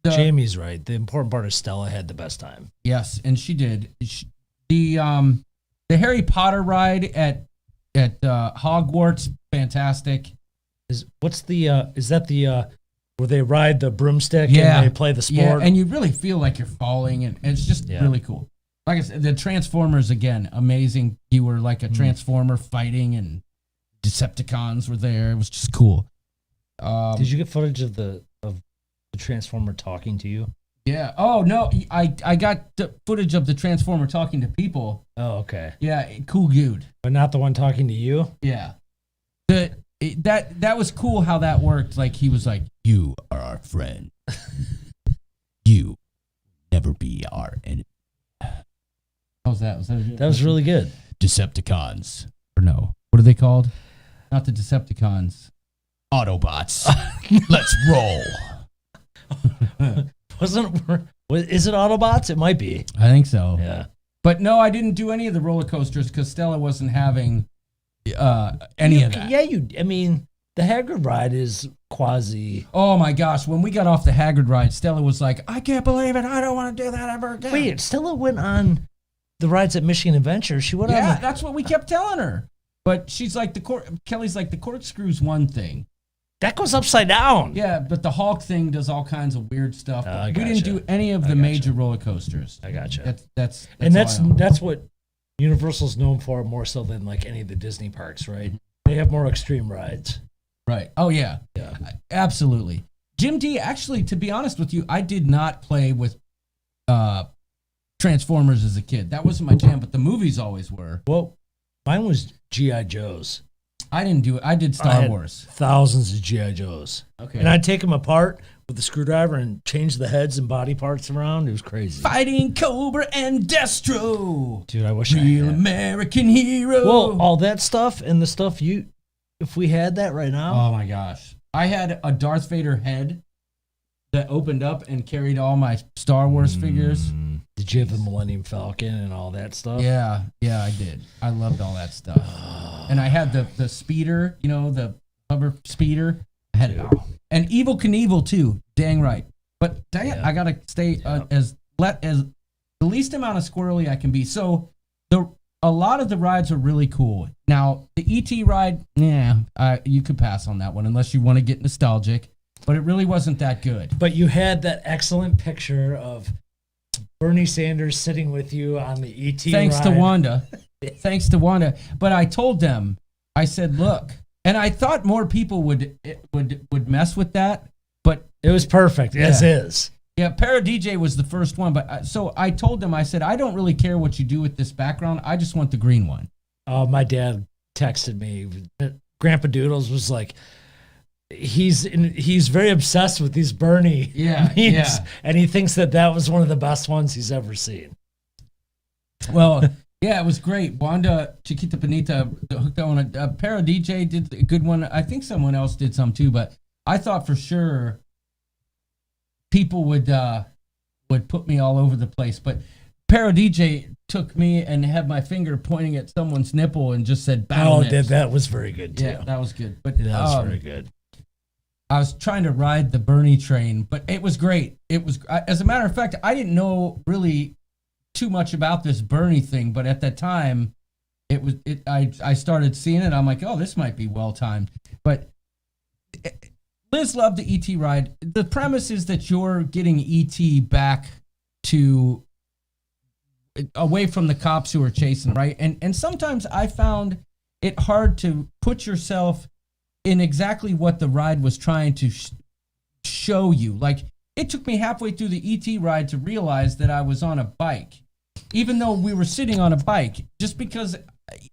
Jamie's right. The important part is Stella had the best time. Yes, and she did. The Harry Potter ride at Hogwarts, fantastic. Is that the where they ride the broomstick Yeah. and they play the Yeah, sport? and you really feel like you're falling, and it's just Yeah. really cool. Like I said, the Transformers again, amazing. You were like a Transformer fighting, and Decepticons were there. It was just cool. Did you get footage of the Transformer talking to you? Yeah. Oh no, I got the footage of the Transformer talking to people. Oh, okay. Yeah, cool dude. But not the one talking to you? Yeah. That was cool how that worked. Like he was like, "You are our friend. You never be our enemy." How's that? That was really good. Decepticons. Or no. What are they called? Not the Decepticons. Autobots. Let's roll. Is it Autobots? It might be. I think so. Yeah. But no, I didn't do any of the roller coasters because Stella wasn't having any of that. Yeah, I mean, the Hagrid ride is quasi. Oh my gosh, when we got off the Hagrid ride, Stella was like, "I can't believe it. I don't want to do that ever again." Wait, Stella went on the rides at Michigan Adventure. She went on. Yeah, that's what we kept telling her. But she's like, Kelly's like, the corkscrew's one thing. That goes upside down. Yeah, but the Hulk thing does all kinds of weird stuff. I We gotcha. didn't do any of the major roller coasters. I gotcha. That's That's what Universal's known for more so than like any of the Disney parks, right? They have more extreme rides. right. Oh yeah, Yeah. absolutely. Jim D. Actually, to be honest with you, I did not play with Transformers as a kid. That wasn't my jam, but the movies always were. Well, mine was G.I. Joe's. I didn't do it. I did I Star had Wars. Thousands of G.I. Joe's. Okay. And I'd take them apart with the screwdriver and change the heads and body parts around. It was crazy. Fighting Cobra and Destro. Dude, I wish I Real had. American hero. Well, all that stuff and the stuff if we had that right now. Oh my gosh. I had a Darth Vader head that opened up and carried all my Star Wars figures. Did you have the Millennium Falcon and all that stuff? Yeah, I did. I loved all that stuff. And I had the speeder, the hover speeder. I had it all. And Evil Knievel too. Dang right. But dang it, I gotta stay as the least amount of squirrely I can be. So a lot of the rides are really cool. Now the ET ride, you could pass on that one unless you want to get nostalgic. But it really wasn't that good. But you had that excellent picture of Bernie Sanders sitting with you on the ET Thanks ride. to Wanda. Thanks to Wanda. But I told them, I said, look, and I thought more people would mess with that. But It was perfect, as is. yeah, Para DJ was the first one. But so I told them, I said, I don't really care what you do with this background. I just want the green one. My dad texted me. Grandpa Doodles was like, he's very obsessed with these Bernie memes, and he thinks that was one of the best ones he's ever seen. Well, yeah, it was great. Wanda Chiquita Bonita hooked on a Para DJ did a good one. I think someone else did some too, but I thought for sure people would put me all over the place. But Para DJ took me and had my finger pointing at someone's nipple and just said, "Battle nips." That was very good too. Yeah, that was good. But That was very good. I was trying to ride the Bernie train, but it was great. It was, as a matter of fact, I didn't know really too much about this Bernie thing, but at that time, I started seeing it. I'm like, oh, this might be well timed. But Liz loved the ET ride. The premise is that you're getting ET back to away from the cops who are chasing, right? And sometimes I found it hard to put yourself in exactly what the ride was trying to show you. Like, it took me halfway through the ET ride to realize that I was on a bike, even though we were sitting on a bike, just because,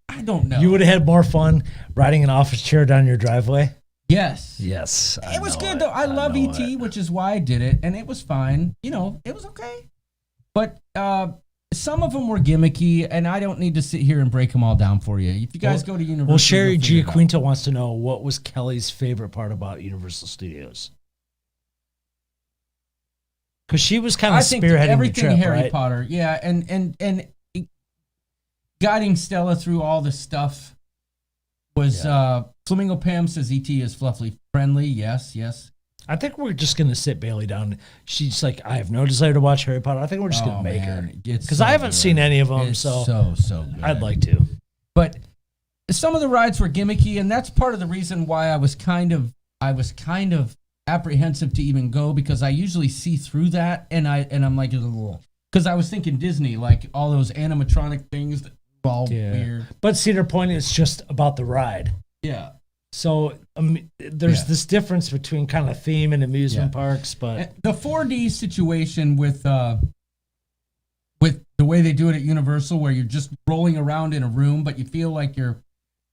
I don't know. You would have had more fun riding an office chair down your driveway. Yes. Yes. It was good, though. I love ET, which is why I did it, and it was fine. You know, it was okay. But some of them were gimmicky, and I don't need to sit here and break them all down for you. If you guys go to Universal... Well, Sherry Giaquinto wants to know, what was Kelly's favorite part about Universal Studios? Because she was kind of spearheading the trip, Harry right? Potter, yeah, and guiding Stella through all the stuff was... Flamingo Pam says E.T. is fluffy friendly. Yes. I think we're just going to sit Bailey down. She's like, I have no desire to watch Harry Potter. I think we're just going to make her. Because I haven't seen any of them, it's so good. I'd like to. But some of the rides were gimmicky, and that's part of the reason why I was kind of apprehensive to even go, because I usually see through that, and I'm like, because I was thinking Disney, like all those animatronic things that were all weird. But Cedar Point is just about the ride. Yeah. So there's this difference between kind of theme and amusement parks, but the 4D situation with the way they do it at Universal, where you're just rolling around in a room, but you feel like you're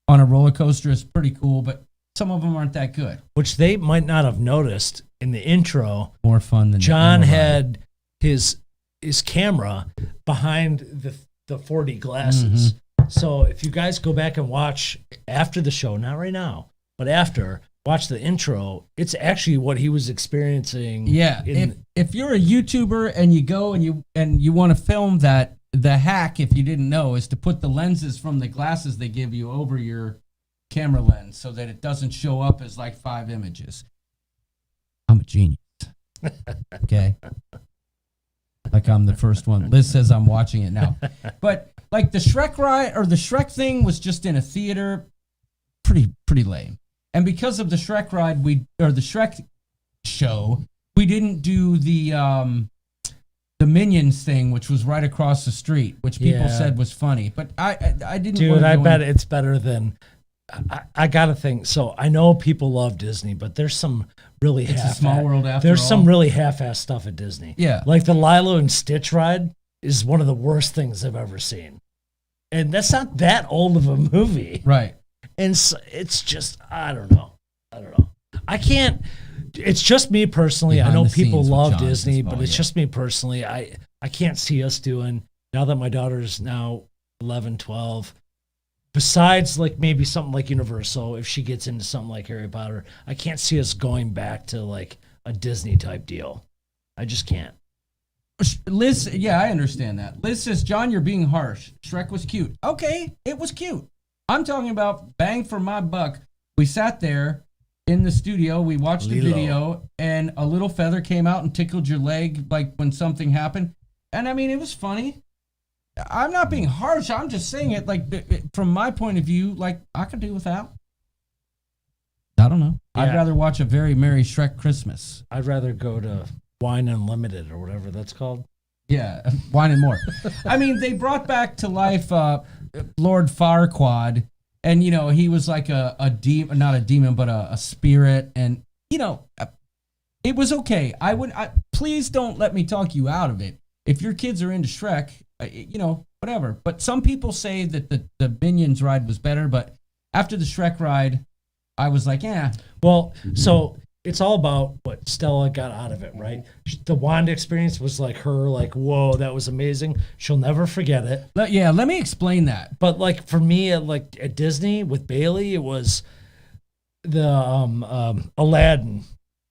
on a roller coaster, is pretty cool. But some of them aren't that good. Which they might not have noticed in the intro. More fun than John had his camera behind the 4D glasses. Mm-hmm. So if you guys go back and watch after the show, not right now, but after, watch the intro, it's actually what he was experiencing. Yeah. If you're a YouTuber and you go and you want to film that, the hack, if you didn't know, is to put the lenses from the glasses they give you over your camera lens so that it doesn't show up as like 5 images. I'm a genius. Okay. Like I'm the first one. Liz says I'm watching it now. But like the Shrek ride or the Shrek thing was just in a theater, pretty lame. And because of the Shrek ride, the Shrek show, we didn't do the Minions thing, which was right across the street, which people said was funny. But I didn't. Dude, I bet it's better than. I gotta think. So I know people love Disney, but there's some really a small world after There's all. some really half-assed stuff at Disney. Yeah, like the Lilo and Stitch ride is one of the worst things I've ever seen, and that's not that old of a movie, right? And so it's just I don't know. I can't. It's just me personally. Behind I know the people scenes with love John Disney, Dispo, but it's just me personally. I can't see us doing, now that my daughter's now 11, 12, besides like maybe something like Universal, if she gets into something like Harry Potter, I can't see us going back to like a Disney type deal. I just can't. Liz, yeah, I understand that. Liz says, John, you're being harsh. Shrek was cute. Okay, it was cute. I'm talking about bang for my buck. We sat there in the studio, we watched the video, and a little feather came out and tickled your leg like when something happened. And I mean, it was funny. I'm not being harsh. I'm just saying it like from my point of view, like I could do without. I don't know. Yeah. I'd rather watch a very Merry Shrek Christmas. I'd rather go to Wine Unlimited or whatever that's called. Yeah, Wine and More. I mean, they brought back to life Lord Farquaad, and you know he was like a demon, not a demon, but a spirit, and you know it was okay. Please don't let me talk you out of it. If your kids are into Shrek, you know whatever. But some people say that the Minions ride was better, but after the Shrek ride, I was like, yeah. Well, so it's all about what Stella got out of it, right? The Wanda experience was like her, like, whoa, that was amazing. She'll never forget it. Yeah, let me explain that. But like for me, at Disney with Bailey, it was the Aladdin,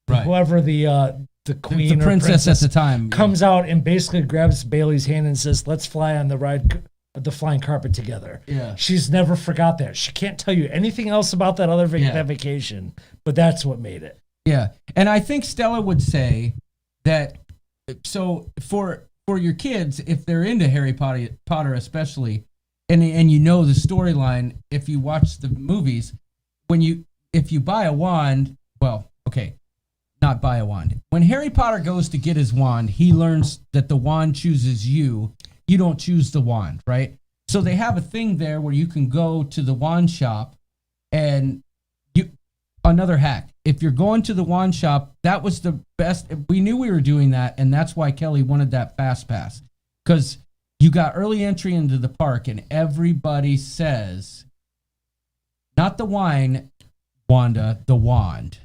right? Whoever the the queen the or princess at the time comes out and basically grabs Bailey's hand and says, "Let's fly on the flying carpet together." Yeah. She's never forgot that. She can't tell you anything else about that other that vacation, but that's what made it. Yeah. And I think Stella would say that, so for your kids, if they're into Harry Potter especially, and you know the storyline, if you watch the movies, if you buy a wand, well, okay, not buy a wand. When Harry Potter goes to get his wand, he learns that the wand chooses you. You don't choose the wand, right? So they have a thing there where you can go to the wand shop, and another hack. If you're going to the wand shop, that was the best. We knew we were doing that, and that's why Kelly wanted that fast pass, because you got early entry into the park, and everybody says, not the wine, Wanda, the wand.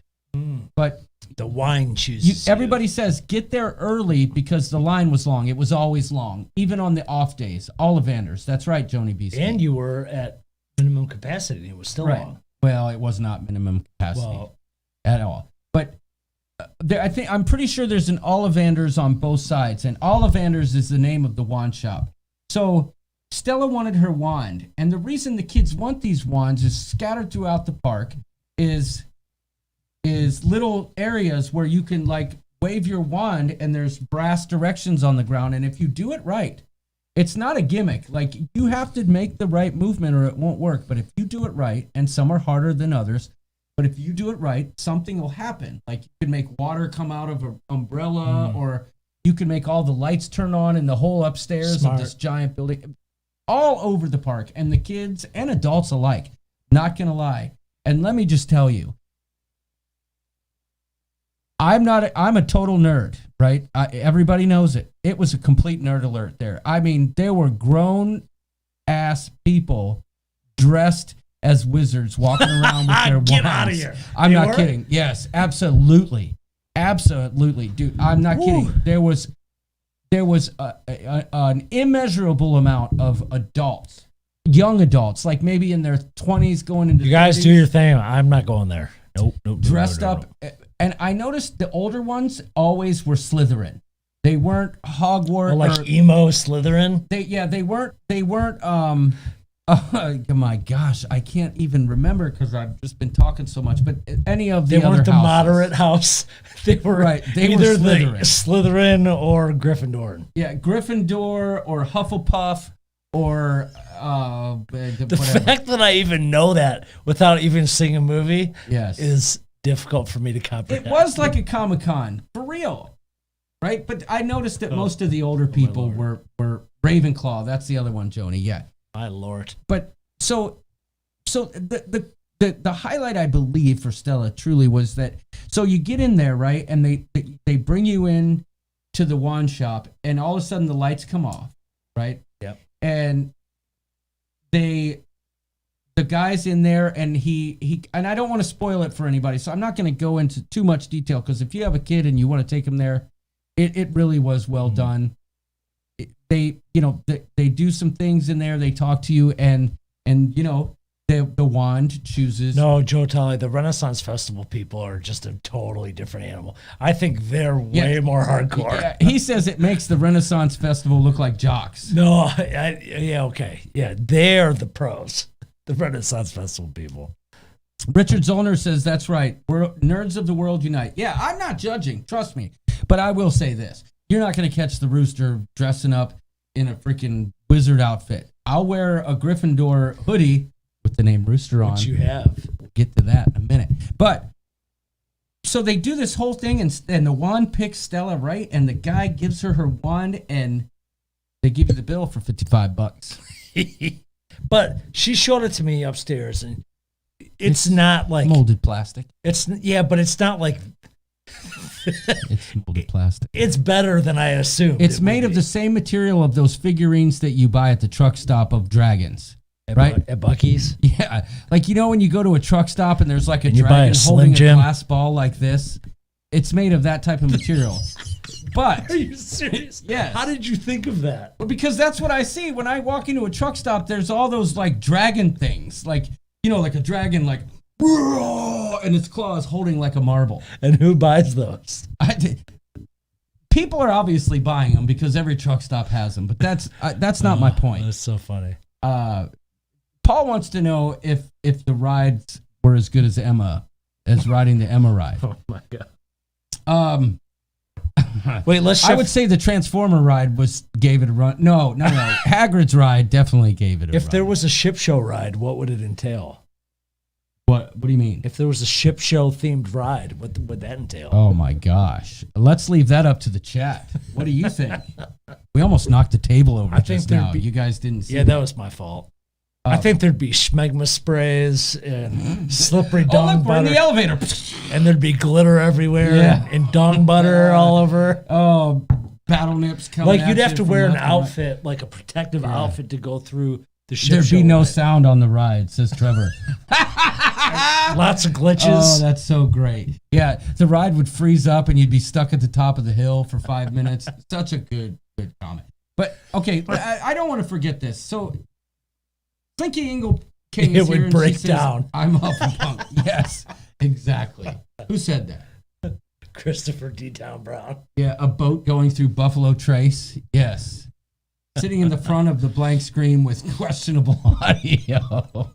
But the wine chooses. Everybody says get there early because the line was long. It was always long, even on the off days. Ollivanders, that's right, Joni B. And you were at minimum capacity. It was still long. Well, it was not minimum capacity at all. But I'm pretty sure there's an Ollivanders on both sides, and Ollivanders is the name of the wand shop. So Stella wanted her wand, and the reason the kids want these wands is scattered throughout the park is little areas where you can like wave your wand, and there's brass directions on the ground, and if you do it right, it's not a gimmick. Like, you have to make the right movement or it won't work. But if you do it right, and some are harder than others, but if you do it right, something will happen. Like, you can make water come out of an umbrella, or you can make all the lights turn on in the whole upstairs of this giant building, all over the park. And the kids and adults alike, not gonna lie. And let me just tell you, I'm a total nerd, right? Everybody knows it. It was a complete nerd alert there. I mean, there were grown ass people dressed as wizards walking around with their wands. Get out of here. I'm not kidding. Yes, absolutely. Absolutely. Dude, I'm not kidding. There was an immeasurable amount of adults, young adults, like maybe in their 20s going into You guys 30s, do your thing. I'm not going there. Nope. dressed up. And I noticed the older ones always were Slytherin. They weren't Hogwarts. Or like emo Slytherin. They weren't. Oh my gosh, I can't even remember because I've just been talking so much. But any of the They weren't other the houses. moderate house. They were Right, they were either Slytherin. Slytherin or Gryffindor. Yeah, Gryffindor or Hufflepuff or The fact that I even know that without even seeing a movie is difficult for me to comprehend. It was like a Comic-Con, for real, right? But I noticed that most of the older people were Ravenclaw. That's the other one, Joni. Yeah. My lord. But so the highlight, I believe, for Stella truly was that, so you get in there, right? And they bring you in to the wand shop, and all of a sudden the lights come off, right? Yep. And the guy's in there, and he and I don't want to spoil it for anybody, so I'm not going to go into too much detail, because if you have a kid and you want to take them there, it really was well done. They do some things in there. They talk to you, and the wand chooses. No, Joe Tully, the Renaissance Festival people are just a totally different animal. I think they're way more hardcore. Yeah, he says it makes the Renaissance Festival look like jocks. No, okay. Yeah, they're the pros. The Renaissance Festival people. Richard Zollner says that's right. We're nerds of the world unite. Yeah, I'm not judging. Trust me. But I will say this. You're not going to catch the rooster dressing up in a freaking wizard outfit. I'll wear a Gryffindor hoodie with the name Rooster on. Which you have. We'll get to that in a minute. But so they do this whole thing, and the wand picks Stella, right? And the guy gives her wand, and they give you the bill for $55. But she showed it to me upstairs, and it's not like molded plastic. But it's not like it's molded plastic. It's better than I assumed. It's made of the same material of those figurines that you buy at the truck stop of dragons. Right? At Buc-ee's? Yeah. Like, when you go to a truck stop and there's like a you buy dragon a Slim holding Jim? a glass ball like this, it's made of that type of material. But Are you serious? Yes. How did you think of that? Well, because that's what I see when I walk into a truck stop. There's all those like dragon things, like like a dragon, like, and its claws holding like a marble. And who buys those? people are obviously buying them because every truck stop has them, but that's not my point. That's so funny. Paul wants to know if the rides were as good as riding the Emma ride. Oh my god. Wait, I would say the Transformer ride gave it a run. No. Hagrid's ride definitely gave it a run. If there was a ship show ride, what would it entail? What do you mean? If there was a ship show themed ride, what would that entail? Oh my gosh. Let's leave that up to the chat. What do you think? We almost knocked the table over just now. You guys didn't see Yeah, that was my fault. I think there'd be schmegma sprays and slippery dong we're in butter. the elevator. And there'd be glitter everywhere and dong butter all over. Oh, battle nips coming Like you'd at have you to from wear an left and right. outfit, like a protective outfit to go through the ship There'd show be no ride. sound on the ride, says Trevor. Lots of glitches. Oh, that's so great. Yeah, the ride would freeze up and you'd be stuck at the top of the hill for 5 minutes. Such a good comment. But, okay, I don't want to forget this. So, Slinky Ingle King is It would here and break she says, down. I'm Hufflepuff. Yes, exactly. Who said that? Christopher D. Town Brown. Yeah, a boat going through Buffalo Trace. Yes. Sitting in the front of the blank screen with questionable audio.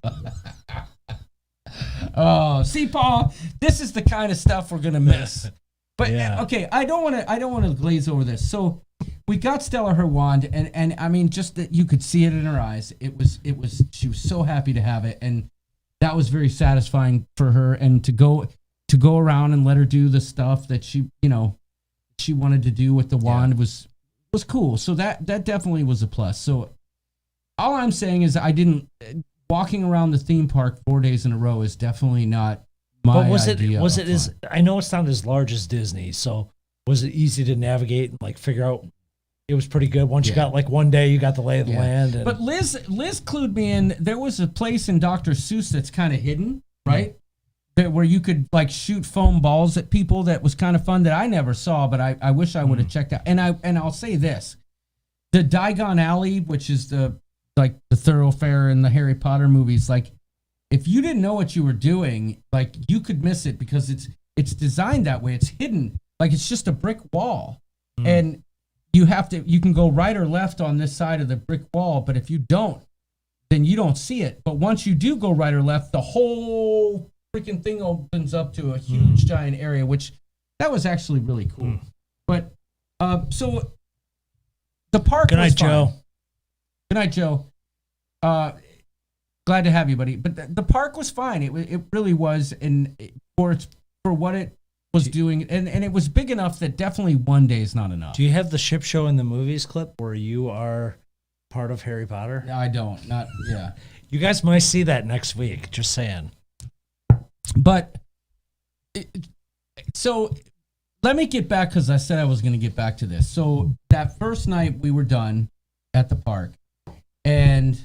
Oh, see, Paul, this is the kind of stuff we're gonna miss. But okay, I don't want to glaze over this. So we got Stella her wand, and I mean, just that you could see it in her eyes. She was so happy to have it, and that was very satisfying for her. And to go around and let her do the stuff that she wanted to do with the wand was cool. So that definitely was a plus. So all I'm saying is walking around the theme park 4 days in a row is definitely not my idea. Was it as, I know it's not as large as Disney, so was it easy to navigate and like figure out? It was pretty good. Once you got like one day, you got the lay of the land. And, but Liz clued me in. There was a place in Dr. Seuss that's kind of hidden, right? Where you could like shoot foam balls at people. That was kind of fun that I never saw, but I wish I would have checked out. And I'll say this: the Diagon Alley, which is the thoroughfare in the Harry Potter movies, like if you didn't know what you were doing, like you could miss it because it's designed that way. It's hidden, like it's just a brick wall, and you can go right or left on this side of the brick wall, but if you don't, then you don't see it. But once you do go right or left, the whole freaking thing opens up to a huge giant area, which that was actually really cool. But so the park Good was night, fine. Joe. Good night, Joe. Glad to have you, buddy. But the park was fine. It really was, and for what it was doing, and it was big enough that definitely one day is not enough. Do you have the ship show in the movies clip where you are part of Harry Potter? I don't. Not yeah. You guys might see that next week. Just saying. But so let me get back because I said I was going to get back to this. So that first night we were done at the park, and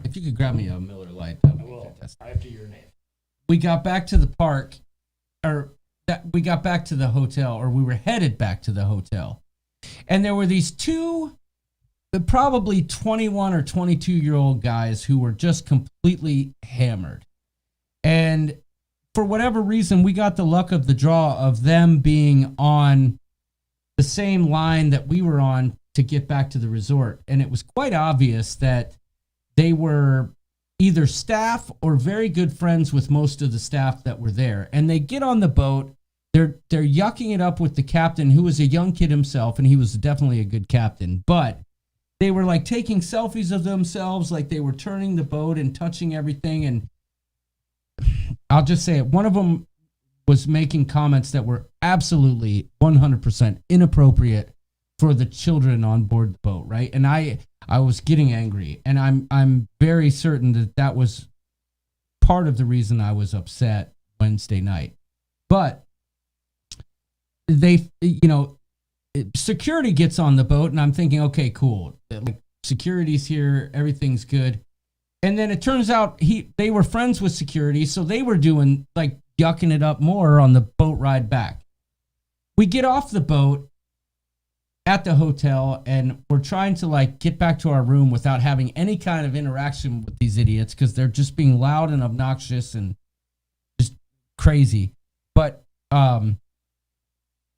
if you could grab me a Miller Lite, that would be fantastic. After your name. We got back to the park, we got back to the hotel, or we were headed back to the hotel, and there were these two, probably 21 or 22-year-old guys who were just completely hammered, and for whatever reason, we got the luck of the draw of them being on the same line that we were on to get back to the resort. And it was quite obvious that they were either staff or very good friends with most of the staff that were there. And they get on the boat. They're yucking it up with the captain, who was a young kid himself, and he was definitely a good captain. But they were like taking selfies of themselves, like they were turning the boat and touching everything. And I'll just say it. One of them was making comments that were absolutely 100% inappropriate for the children on board the boat, right? And I was getting angry, and I'm very certain that was part of the reason I was upset Wednesday night. But security gets on the boat, and I'm thinking, okay, cool. Like, security's here, everything's good. And then it turns out they were friends with security, so they were doing, like, yucking it up more on the boat ride back. We get off the boat at the hotel, and we're trying to, like, get back to our room without having any kind of interaction with these idiots because they're just being loud and obnoxious and just crazy. But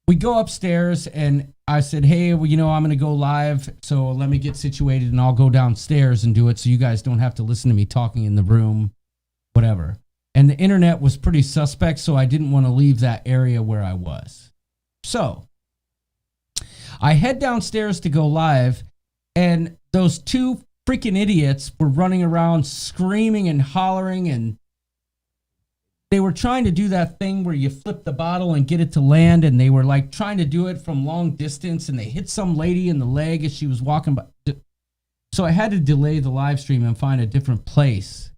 we go upstairs, and I said, hey, well, I'm going to go live, so let me get situated, and I'll go downstairs and do it so you guys don't have to listen to me talking in the room, whatever. And the internet was pretty suspect, so I didn't want to leave that area where I was. So I head downstairs to go live, and those two freaking idiots were running around screaming and hollering, and they were trying to do that thing where you flip the bottle and get it to land, and they were like trying to do it from long distance, and they hit some lady in the leg as she was walking by. So I had to delay the live stream and find a different place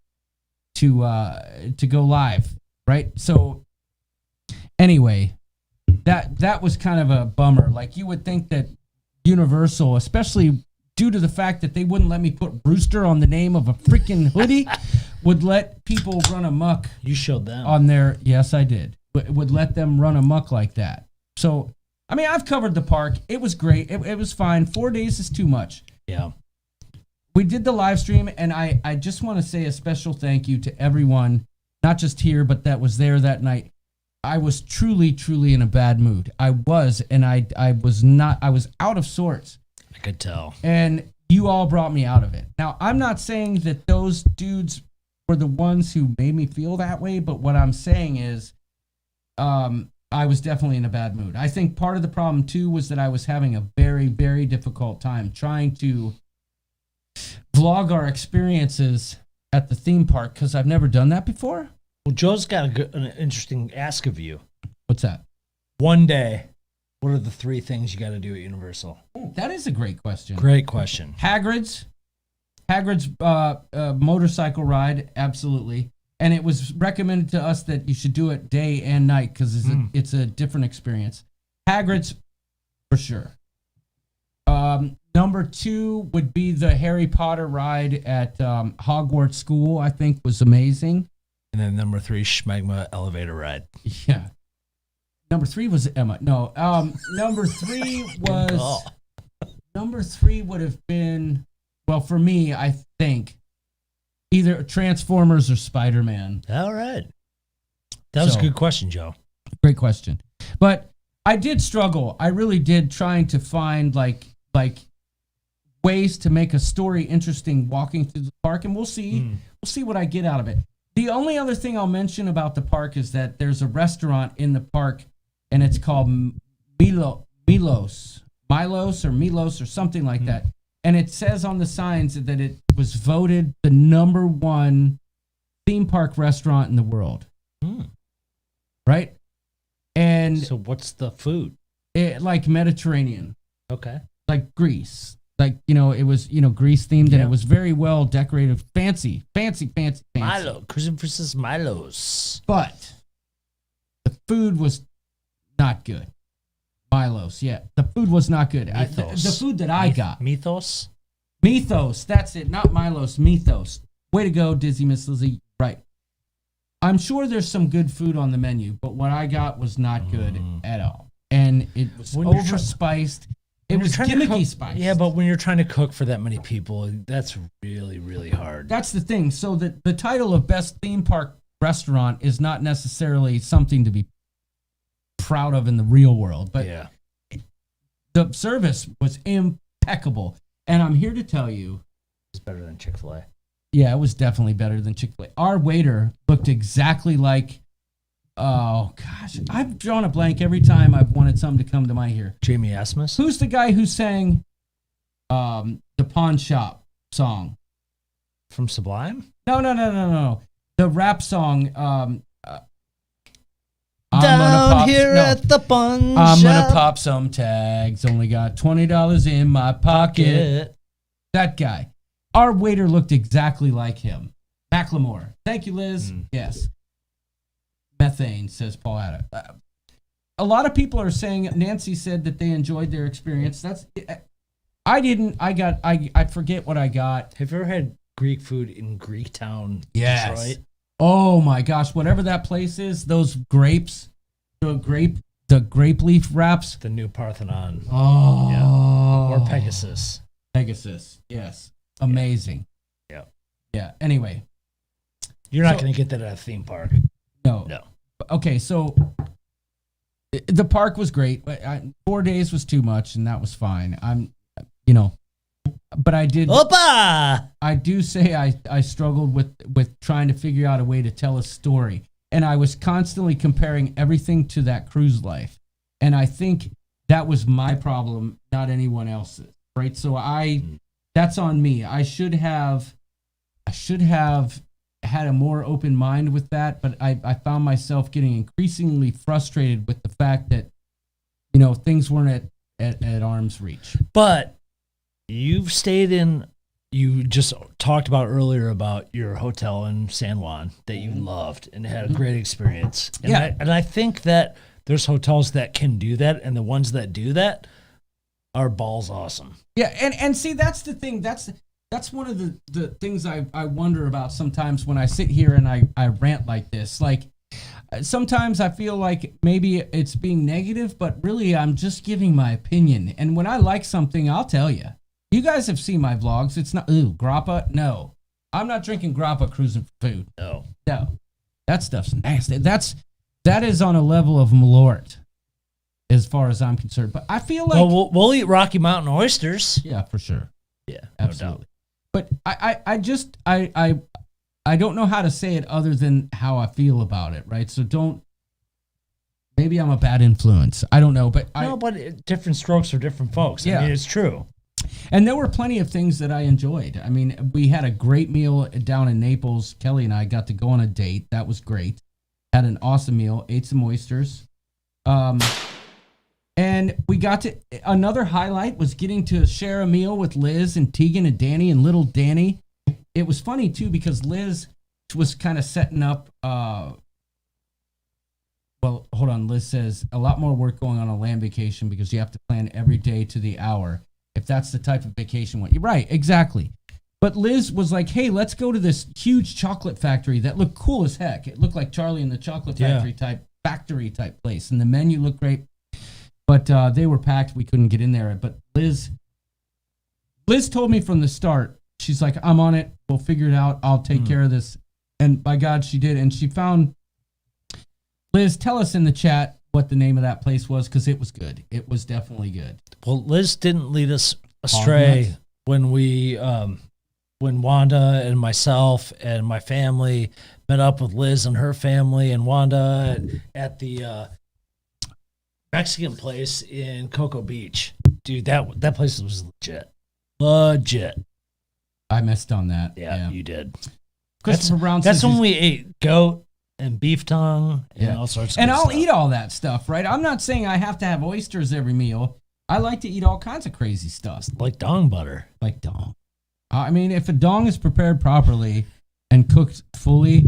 to go live, right? So anyway, that was kind of a bummer. Like, you would think that Universal, especially due to the fact that they wouldn't let me put Brewster on the name of a freaking hoodie, would let people run amok. You showed them. On their, yes, I did. Would let them run amok like that. So, I mean, I've covered the park. It was great. It was fine. 4 days is too much. Yeah. We did the live stream, and I just want to say a special thank you to everyone, not just here, but that was there that night. I was truly, truly in a bad mood. I was, and I was out of sorts. I could tell. And you all brought me out of it. Now, I'm not saying that those dudes were the ones who made me feel that way, but what I'm saying is I was definitely in a bad mood. I think part of the problem, too, was that I was having a very, very difficult time trying to vlog our experiences at the theme park, because I've never done that before. Well, Joe's got an interesting ask of you. What's that? One day, what are the 3 things you got to do at Universal? That is a great question. Great question. Hagrid's motorcycle ride, absolutely. And it was recommended to us that you should do it day and night because it's a different experience. Hagrid's, for sure. Number 2 would be the Harry Potter ride at Hogwarts School, I think was amazing. And then number 3, Schmegma elevator ride. Yeah. Number 3 was Emma. No. Number 3 was... Number 3 would have been... Well, for me, I think either Transformers or Spider-Man. All right. That was a good question, Joe. Great question. But I did struggle. I really did, trying to find like ways to make a story interesting walking through the park, and we'll see. We'll see what I get out of it. The only other thing I'll mention about the park is that there's a restaurant in the park, and it's called Milos or something like that. And it says on the signs that it was voted the number 1 theme park restaurant in the world. Right? And so what's the food? Like Mediterranean. Okay. Like Greece. Like, it was, Greece themed, and it was very well decorated. Fancy. Milo. Cruising versus Milos. But the food was not good. Milos, yeah. The food was not good. The food that I got. Mythos? Mythos, that's it. Not Milos, Mythos. Way to go, Dizzy Miss Lizzie. Right. I'm sure there's some good food on the menu, but what I got was not good at all. And it was overspiced. It was gimmicky spice. Yeah, but when you're trying to cook for that many people, that's really, really hard. That's the thing. So the title of Best Theme Park Restaurant is not necessarily something to be proud of in the real world, but the service was impeccable. And I'm here to tell you, it's better than Chick-fil-A. Yeah, it was definitely better than Chick-fil-A. Our waiter looked exactly like, oh gosh, I've drawn a blank every time I've wanted something to come to my ear. Jamie Asmus? Who's the guy who sang the Pawn Shop song? From Sublime? No. The rap song, Down here at the pawn shop. I'm gonna pop some tags. Only got $20 in my pocket. That guy. Our waiter looked exactly like him. Macklemore. Thank you, Liz. Yes. Methane, says Paul Adam. A lot of people are saying, Nancy said that they enjoyed their experience. I didn't. I forget what I got. Have you ever had Greek food in Greektown, yes. Detroit? Oh my gosh, whatever that place is, those grapes, the grape leaf wraps. The new Parthenon. Oh. Yeah. Or Pegasus. Yes. Amazing. Yeah. Anyway. You're not going to get that at a theme park. No. Okay, so The park was great. 4 days was too much, and that was fine. But I did. Opa! I do say I struggled with trying to figure out a way to tell a story, and I was constantly comparing everything to that cruise life, and I think that was my problem, not anyone else's. Right? So that's on me. I should have had a more open mind with that, but I found myself getting increasingly frustrated with the fact that, things weren't at arm's reach. But you just talked about earlier about your hotel in San Juan that you loved and had a great experience. And I think that there's hotels that can do that, and the ones that do that are balls awesome. Yeah, and see, that's the thing. That's one of the things I wonder about sometimes when I sit here and I rant like this. Like, sometimes I feel like maybe it's being negative, but really I'm just giving my opinion. And when I like something, I'll tell you. You guys have seen my vlogs. It's not, grappa? No. I'm not drinking grappa cruising for food. No. That stuff's nasty. That is on a level of Malort, as far as I'm concerned. But I feel like... Well, we'll eat Rocky Mountain oysters. Yeah, for sure. Yeah, absolutely. But I don't know how to say it other than how I feel about it, right? So maybe I'm a bad influence. I don't know, but but different strokes for different folks. Yeah. I mean, it's true. And there were plenty of things that I enjoyed. I mean, we had a great meal down in Naples. Kelly and I got to go on a date. That was great. Had an awesome meal. Ate some oysters. And we got to, another highlight was getting to share a meal with Liz and Tegan and Danny and little Danny. It was funny too because Liz was kind of setting up, well, hold on. Liz says a lot more work going on a land vacation because you have to plan every day to the hour. If that's the type of vacation, you're right, exactly. But Liz was like, hey, let's go to this huge chocolate factory that looked cool as heck. It looked like Charlie and the Chocolate Factory type place. And the menu looked great. But they were packed. We couldn't get in there. But Liz told me from the start, she's like, I'm on it. We'll figure it out. I'll take care of this. And by God, she did. And she found, Liz, tell us in the chat what the name of that place was, because it was good. It was definitely good. Well, Liz didn't lead us astray when Wanda and myself and my family met up with Liz and her family and Wanda at the Mexican place in Cocoa Beach. Dude, that place was legit. I missed on that. Yeah. You did. Christopher Brown that's says when we ate goat and beef tongue and all sorts of and good I'll stuff. eat all that stuff, right? I'm not saying I have to have oysters every meal. I like to eat all kinds of crazy stuff. Like dong butter. Like dong. I mean, if a dong is prepared properly and cooked fully,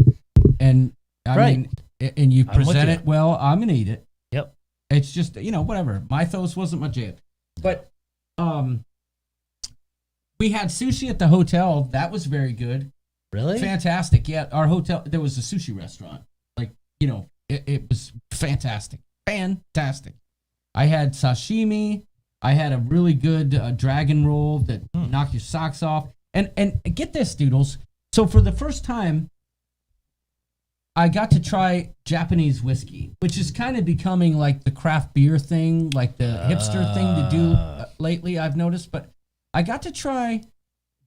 and and you present it well, I'm gonna eat it. Yep. It's just, whatever. Mythos wasn't my jam. But we had sushi at the hotel. That was very good. Really? Fantastic. Yeah, our hotel, there was a sushi restaurant. Like, it was fantastic. Fantastic. I had sashimi. I had a really good dragon roll that knocked your socks off. And get this, Doodles. So for the first time, I got to try Japanese whiskey, which is kind of becoming like the craft beer thing, like the hipster thing to do lately, I've noticed. But I got to try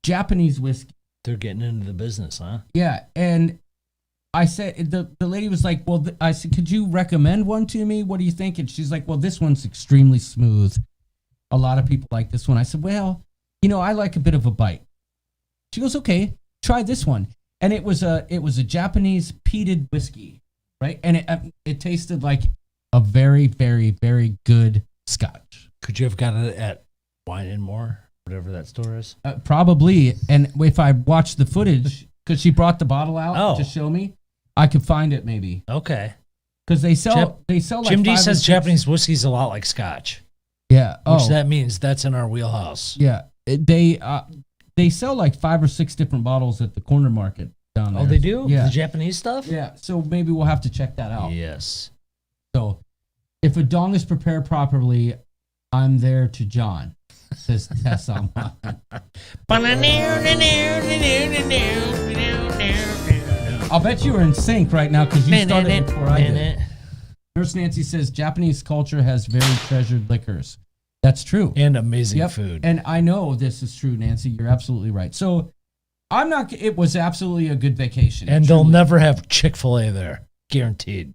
Japanese whiskey. They're getting into the business, huh? Yeah, and I said, the lady was like, well, I said, could you recommend one to me? What do you think? And she's like, well, this one's extremely smooth. A lot of people like this one. I said, well, I like a bit of a bite. She goes, okay, try this one. And it was a Japanese peated whiskey, right? And it tasted like a very, very, very good scotch. Could you have gotten it at Wine and More, whatever that store is? Probably. And if I watched the footage, because she brought the bottle out to show me, I could find it maybe. Okay. Because they sell like Jim D says Japanese whiskey's a lot like scotch. Yeah. Which that means that's in our wheelhouse. Yeah. They sell like 5 or 6 different bottles at the corner market down there. Oh, they do? Yeah. The Japanese stuff? Yeah. So maybe we'll have to check that out. Yes. So if a dong is prepared properly, I'm there to John, says Tess online. I'll bet you were in sync right now because you started before I did. Nurse Nancy says Japanese culture has very treasured liquors. That's true. And amazing Yep. food. And I know this is true, Nancy. You're absolutely right. So it was absolutely a good vacation. And truly. they'll never have Chick-fil-A there. Guaranteed.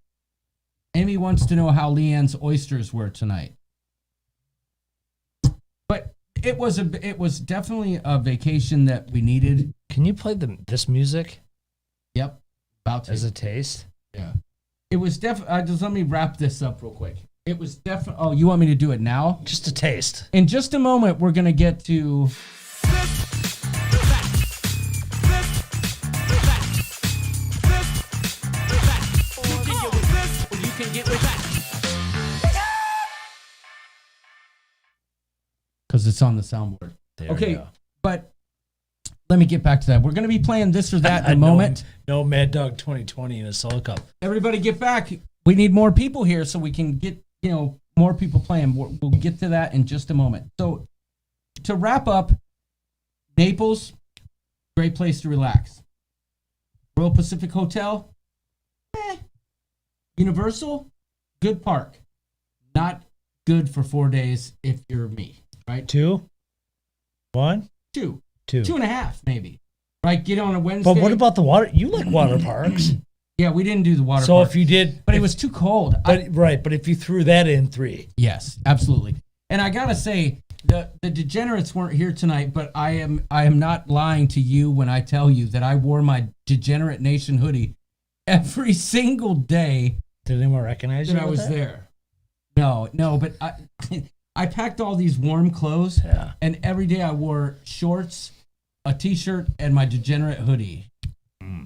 Amy wants to know how Leanne's oysters were tonight. But it was definitely a vacation that we needed. Can you play this music Yep. About to. as a taste? Yeah. It was definitely, just let me wrap this up real quick. It was definitely, oh, you want me to do it now? Just a taste. In just a moment, we're going to get to. You can get with that. Because it's on the soundboard. There we Okay, go. but let me get back to that. We're going to be playing this or that in a moment. No Mad Dog 2020 in a solo cup. Everybody get back. We need more people here so we can get, more people playing. We'll get to that in just a moment. So to wrap up, Naples, great place to relax. Royal Pacific Hotel, Universal, good park. Not good for 4 days if you're me, right? 2, 1, Two. 2. 2.5 maybe. Right, get on a Wednesday. But what about the water? You like water parks. Yeah, we didn't do the water So park. if you did. But it was too cold. But if you threw that in 3. Yes, absolutely. And I gotta say, the degenerates weren't here tonight, but I am not lying to you when I tell you that I wore my Degenerate Nation hoodie every single day Did anyone recognize you? that I with was that? there. No, but I packed all these warm clothes, Yeah. and every day I wore shorts, a t-shirt, and my Degenerate hoodie.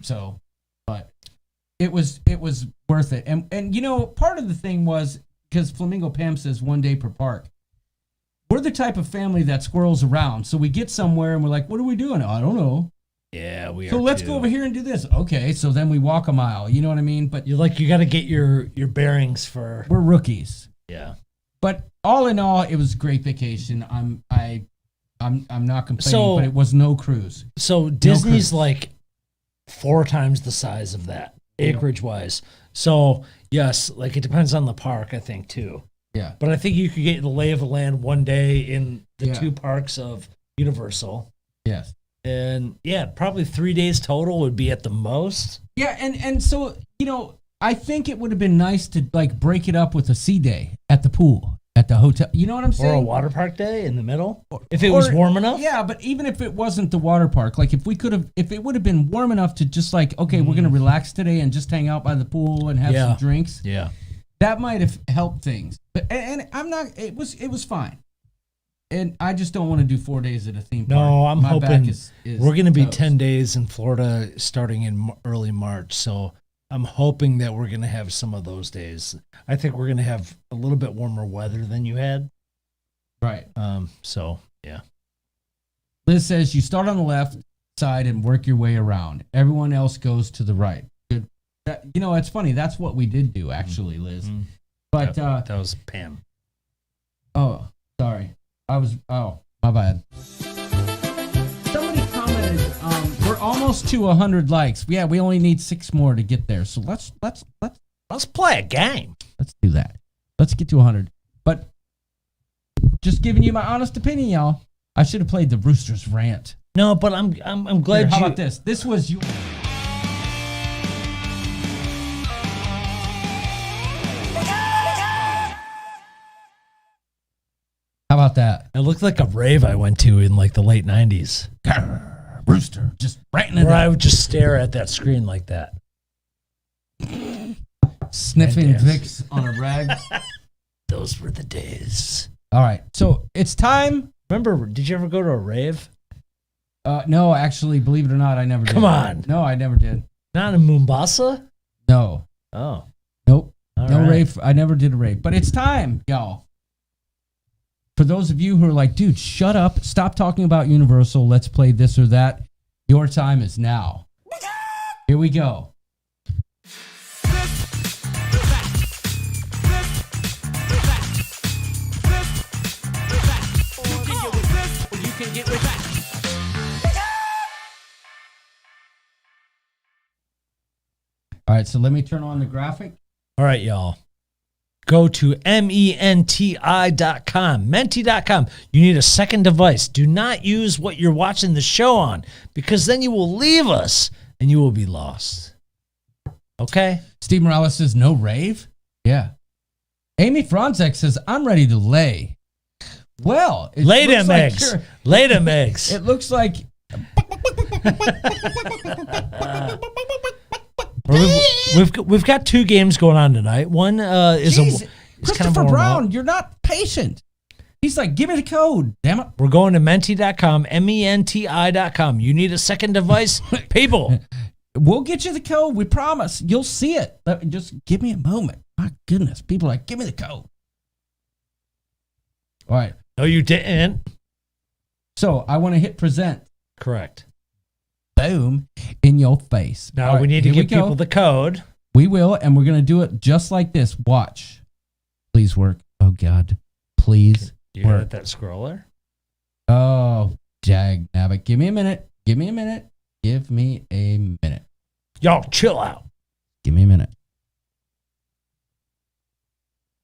So, but it was worth it. And part of the thing was, because Flamingo Pam says 1 day per park. We're the type of family that squirrels around. So we get somewhere and we're like, what are we doing? I don't know. Yeah, we are. So let's too. go over here and do this. Okay, so then we walk a mile. You know what I mean? But You got to get your bearings for. we're rookies. Yeah. But all in all, it was a great vacation. I'm not complaining, So- but it was no cruise. So Disney's cruise. like 4 times the size of that, acreage wise. So yes, like it depends on the park, I think too. Yeah. But I think you could get the lay of the land 1 day in the Yeah. 2 parks of Universal. Yes. And yeah, probably 3 days total would be at the most. Yeah, and so, I think it would have been nice to like break it up with a sea day at the pool, at the hotel. You know what I'm saying? Or a water park day in the middle. If it was warm enough. Yeah, but even if it wasn't the water park, like if it would have been warm enough to just like, okay, we're gonna relax today and just hang out by the pool and have some drinks. Yeah. That might have helped things. But and I'm not. It was fine. And I just don't want to do 4 days at a theme park. No, I'm My back hoping is we're going to be toast. 10 days in Florida starting in early March. So I'm hoping that we're going to have some of those days. I think we're going to have a little bit warmer weather than you had. Right. So yeah. Liz says you start on the left side and work your way around. Everyone else goes to the right. Good. It's funny. That's what we did do, actually, Liz. Mhm. But that was Pam. oh, sorry. My bad. Somebody commented, we're almost to 100 likes. Yeah, we only need 6 more to get there. So let's play a game. Let's do that. Let's get to 100. But just giving you my honest opinion, y'all. I should have played the Roosters rant. No, but I'm glad Here, how you. about this? This was you. How about that? It looked like a rave I went to in like the late 90s. Grr, Rooster, just ranting it Where I up. would just stare at that screen like that. Sniffing Yes. Vicks on a rag. Those were the days. All right, so it's time. Remember, did you ever go to a rave? No, actually, believe it or not, I never did. Come on. No, I never did. Not in Mombasa? No. Oh. Nope. All No right. rave. I never did a rave. But it's time, y'all. For those of you who are like, dude, shut up. Stop talking about Universal. Let's play this or that. Your time is now. Here we go. All right, so let me turn on the graphic. All right, y'all. go to menti.com. Menti.com. You need a second device. Do not use what you're watching the show on, because then you will leave us and you will be lost. Okay? Steve Morales says, no rave? Yeah. Amy Franzek says, I'm ready to lay. Well, it Lay looks them like eggs. you're- Lay them eggs. It looks like We've got 2 games going on tonight. One is Jeez, is Christopher kind of warm Brown, up. you're not patient. He's like, give me the code, damn it. We're going to menti.com, menti.com. You need a second device, people. We'll get you the code. We promise. You'll see it. Just give me a moment. My goodness. People are like, give me the code. All right. No, you didn't. So I want to hit present. Correct. Boom. In your face. Now All right, we need to here give people the code. We will, and we're going to do it just like this. Watch. Please work. Oh, God. Please You hear work. that scroller? Oh, jag nabbit. Give me a minute. Give me a minute. Give me a minute. Y'all chill out. Give me a minute.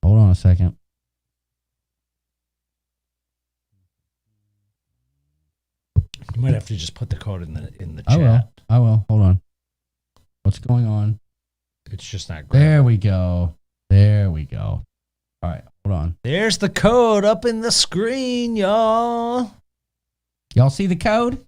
Hold on a second. You might have to just put the code in the I will. chat. I will. Hold on. What's going on? It's just not great. There we go. There we go. All right. Hold on. There's the code up in the screen, y'all. Y'all see the code?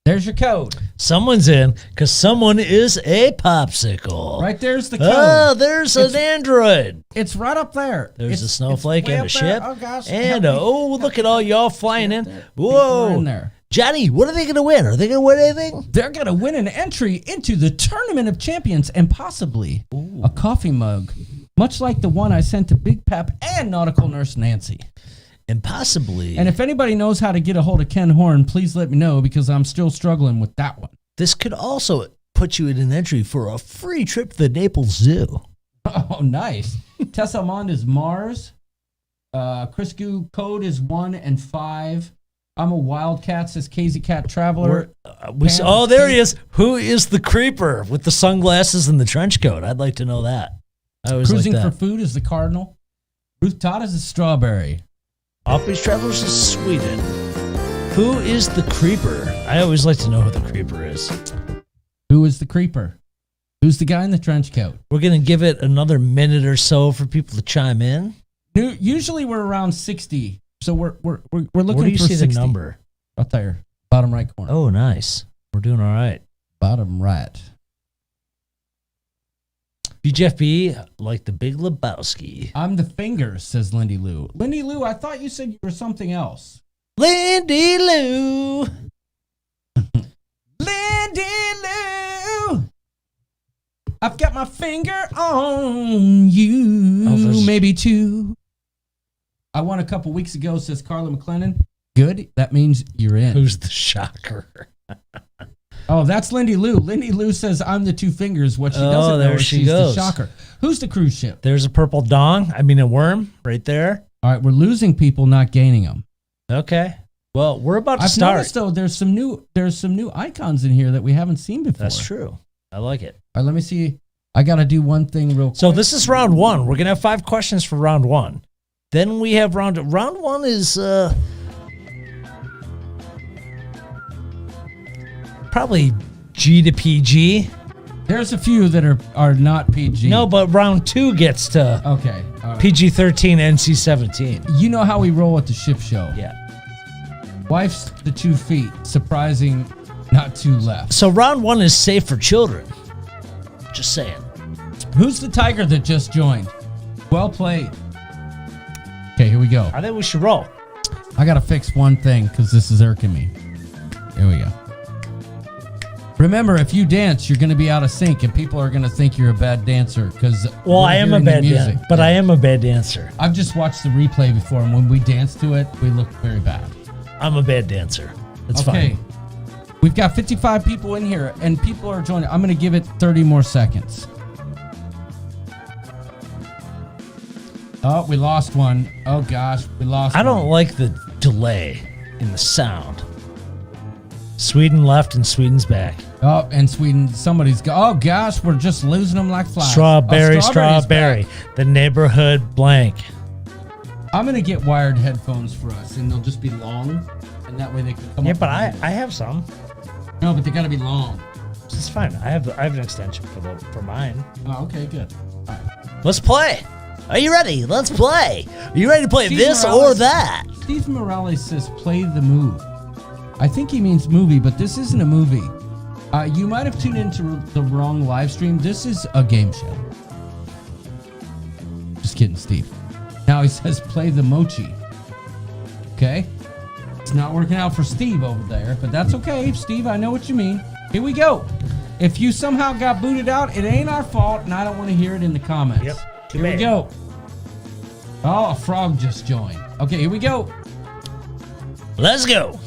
There's your code. Someone's in because someone is a popsicle. Right there's the code. Oh, there's an android. It's right up there. There's a It's snowflake way and a up there. ship. Oh, gosh. And Help me. look at all y'all flying in. People are in Whoa. there. Johnny, what are they going to win? Are they going to win anything? They're going to win an entry into the Tournament of Champions and possibly a coffee mug, much like the one I sent to Big Pep and Nautical Nurse Nancy. And possibly. And if anybody knows how to get a hold of Ken Horn, please let me know because I'm still struggling with that one. This could also put you in an entry for a free trip to the Naples Zoo. Oh, nice. Tessa Mond is Mars. Chris Goo code is 1 and 5. I'm a Wildcat, says KZ Cat Traveler. There he is. Who is the creeper with the sunglasses and the trench coat? I'd like to know that. I always Cruising like for that. Food is the Cardinal. Ruth Todd is a Strawberry. Off-Beach Travelers is Sweden. Who is the creeper? I always like to know who the creeper is. Who is the Creeper? Who's the guy in the trench coat? We're going to give it another minute or so for people to chime in. Usually we're around 60, so we're looking Where do you for see 60. the number? Right there, bottom right corner. Oh, nice. We're doing all right. Bottom right. BJFB, like the Big Lebowski. I'm the fingers, says Lindy Lou. Lindy Lou, I thought you said you were something else. Lindy Lou. Lindy Lou, I've got my finger on you, maybe two. I won a couple weeks ago, says Carla McLennan. Good, that means you're in. Who's the shocker? Oh, that's Lindy Lou. Lindy Lou says I'm the two fingers. What she doesn't there know is she she's goes. the shocker. Who's the cruise ship? There's a purple dong. A worm right there. All right, we're losing people, not gaining them. Okay. Well, we're about to I've start. noticed though there's some new icons in here that we haven't seen before. That's true. I like it. All right, let me see. I got to do one thing real quick. So this is round one. We're gonna have 5 questions for round one. Then we have round one is probably G to PG. There's a few that are not PG. No, but round 2 gets to Okay. All right. PG-13, NC-17. You know how we roll at the ship show. Yeah. Wife's the 2 feet. Surprising, not 2 left. So round 1 is safe for children. Just saying. Who's the tiger that just joined? Well played. Okay, here we go. I think we should roll. I got to fix one thing because this is irking me. Here we go. Remember, if you dance, you're going to be out of sync, and people are going to think you're a bad dancer. Because I am a bad dancer, but I am a bad dancer. I've just watched the replay before, and when we dance to it, we look very bad. I'm a bad dancer. It's Okay, fine. we've got 55 people in here, and people are joining. I'm going to give it 30 more seconds. Oh, we lost one. Oh gosh, we lost. I don't one. like the delay in the sound. Sweden left and Sweden's back. Oh, and Sweden, oh gosh, we're just losing them like flies. Strawberry, Oh, strawberry. back. The neighborhood blank. I'm going to get wired headphones for us, and they'll just be long, and that way they can come Yeah, up but with I have some. it. No, but they got to be long. It's fine. I have an extension for mine. Oh, okay, good. Let's play. Are you ready? Let's play. Are you ready to play Steve this or Morales- that? Steve Morales says play the move. I think he means movie, but this isn't a movie. You might have tuned into the wrong live stream. This is a game show. Just kidding, Steve. Now he says play the mochi. Okay? It's not working out for Steve over there, but that's okay. Steve, I know what you mean. Here we go. If you somehow got booted out, it ain't our fault, and I don't want to hear it in the comments. Yep. Here we go. Oh, a frog just joined. Okay, here we go. Let's go.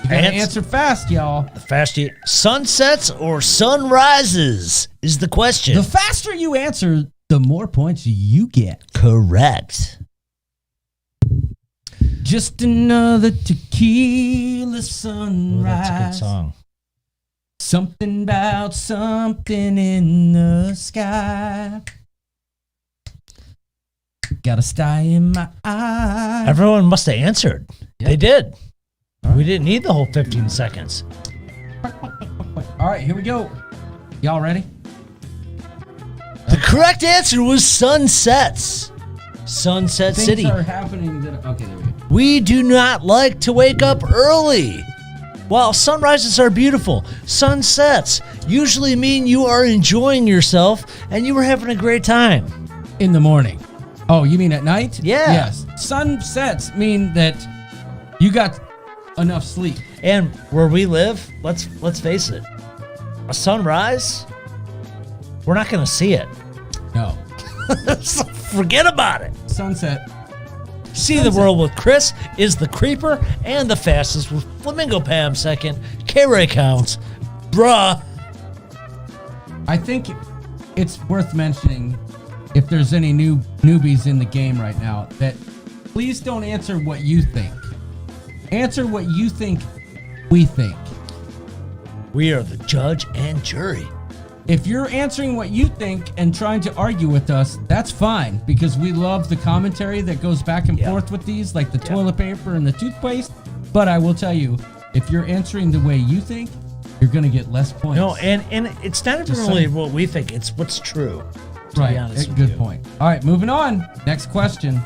You gotta answer fast, y'all. The faster you, sunsets or sunrises is the question. The faster you answer, the more points you get. Correct. Just another tequila sunrise. That's a good song. Something about something in the sky. Got a sty in my eye. Everyone must have answered. Yep. They did. We didn't need the whole 15 seconds. All right, here we go. Y'all ready? The correct answer was sunsets. Sunset Things City. are happening that. Okay, there we go. We do not like to wake up early. While sunrises are beautiful, sunsets usually mean you are enjoying yourself and you were having a great time. In the morning. Oh, you mean at night? Yeah. Yes. Sunsets mean that you got enough sleep. And where we live, let's face it, a sunrise, we're not going to see it. No. So forget about it. Sunset. See the world with Chris is the creeper and the fastest with Flamingo Pam second. K-Ray counts. Bruh. I think it's worth mentioning, if there's any new newbies in the game right now, that please don't answer what you think. Answer what you think we think. We are the judge and jury. If you're answering what you think and trying to argue with us, that's fine, because we love the commentary that goes back and forth with these, like the toilet paper and the toothpaste. But I will tell you, if you're answering the way you think, you're going to get less points. No, and it's not even really what we think, it's what's true. To Right, be honest with good you. point. All right, moving on. Next question.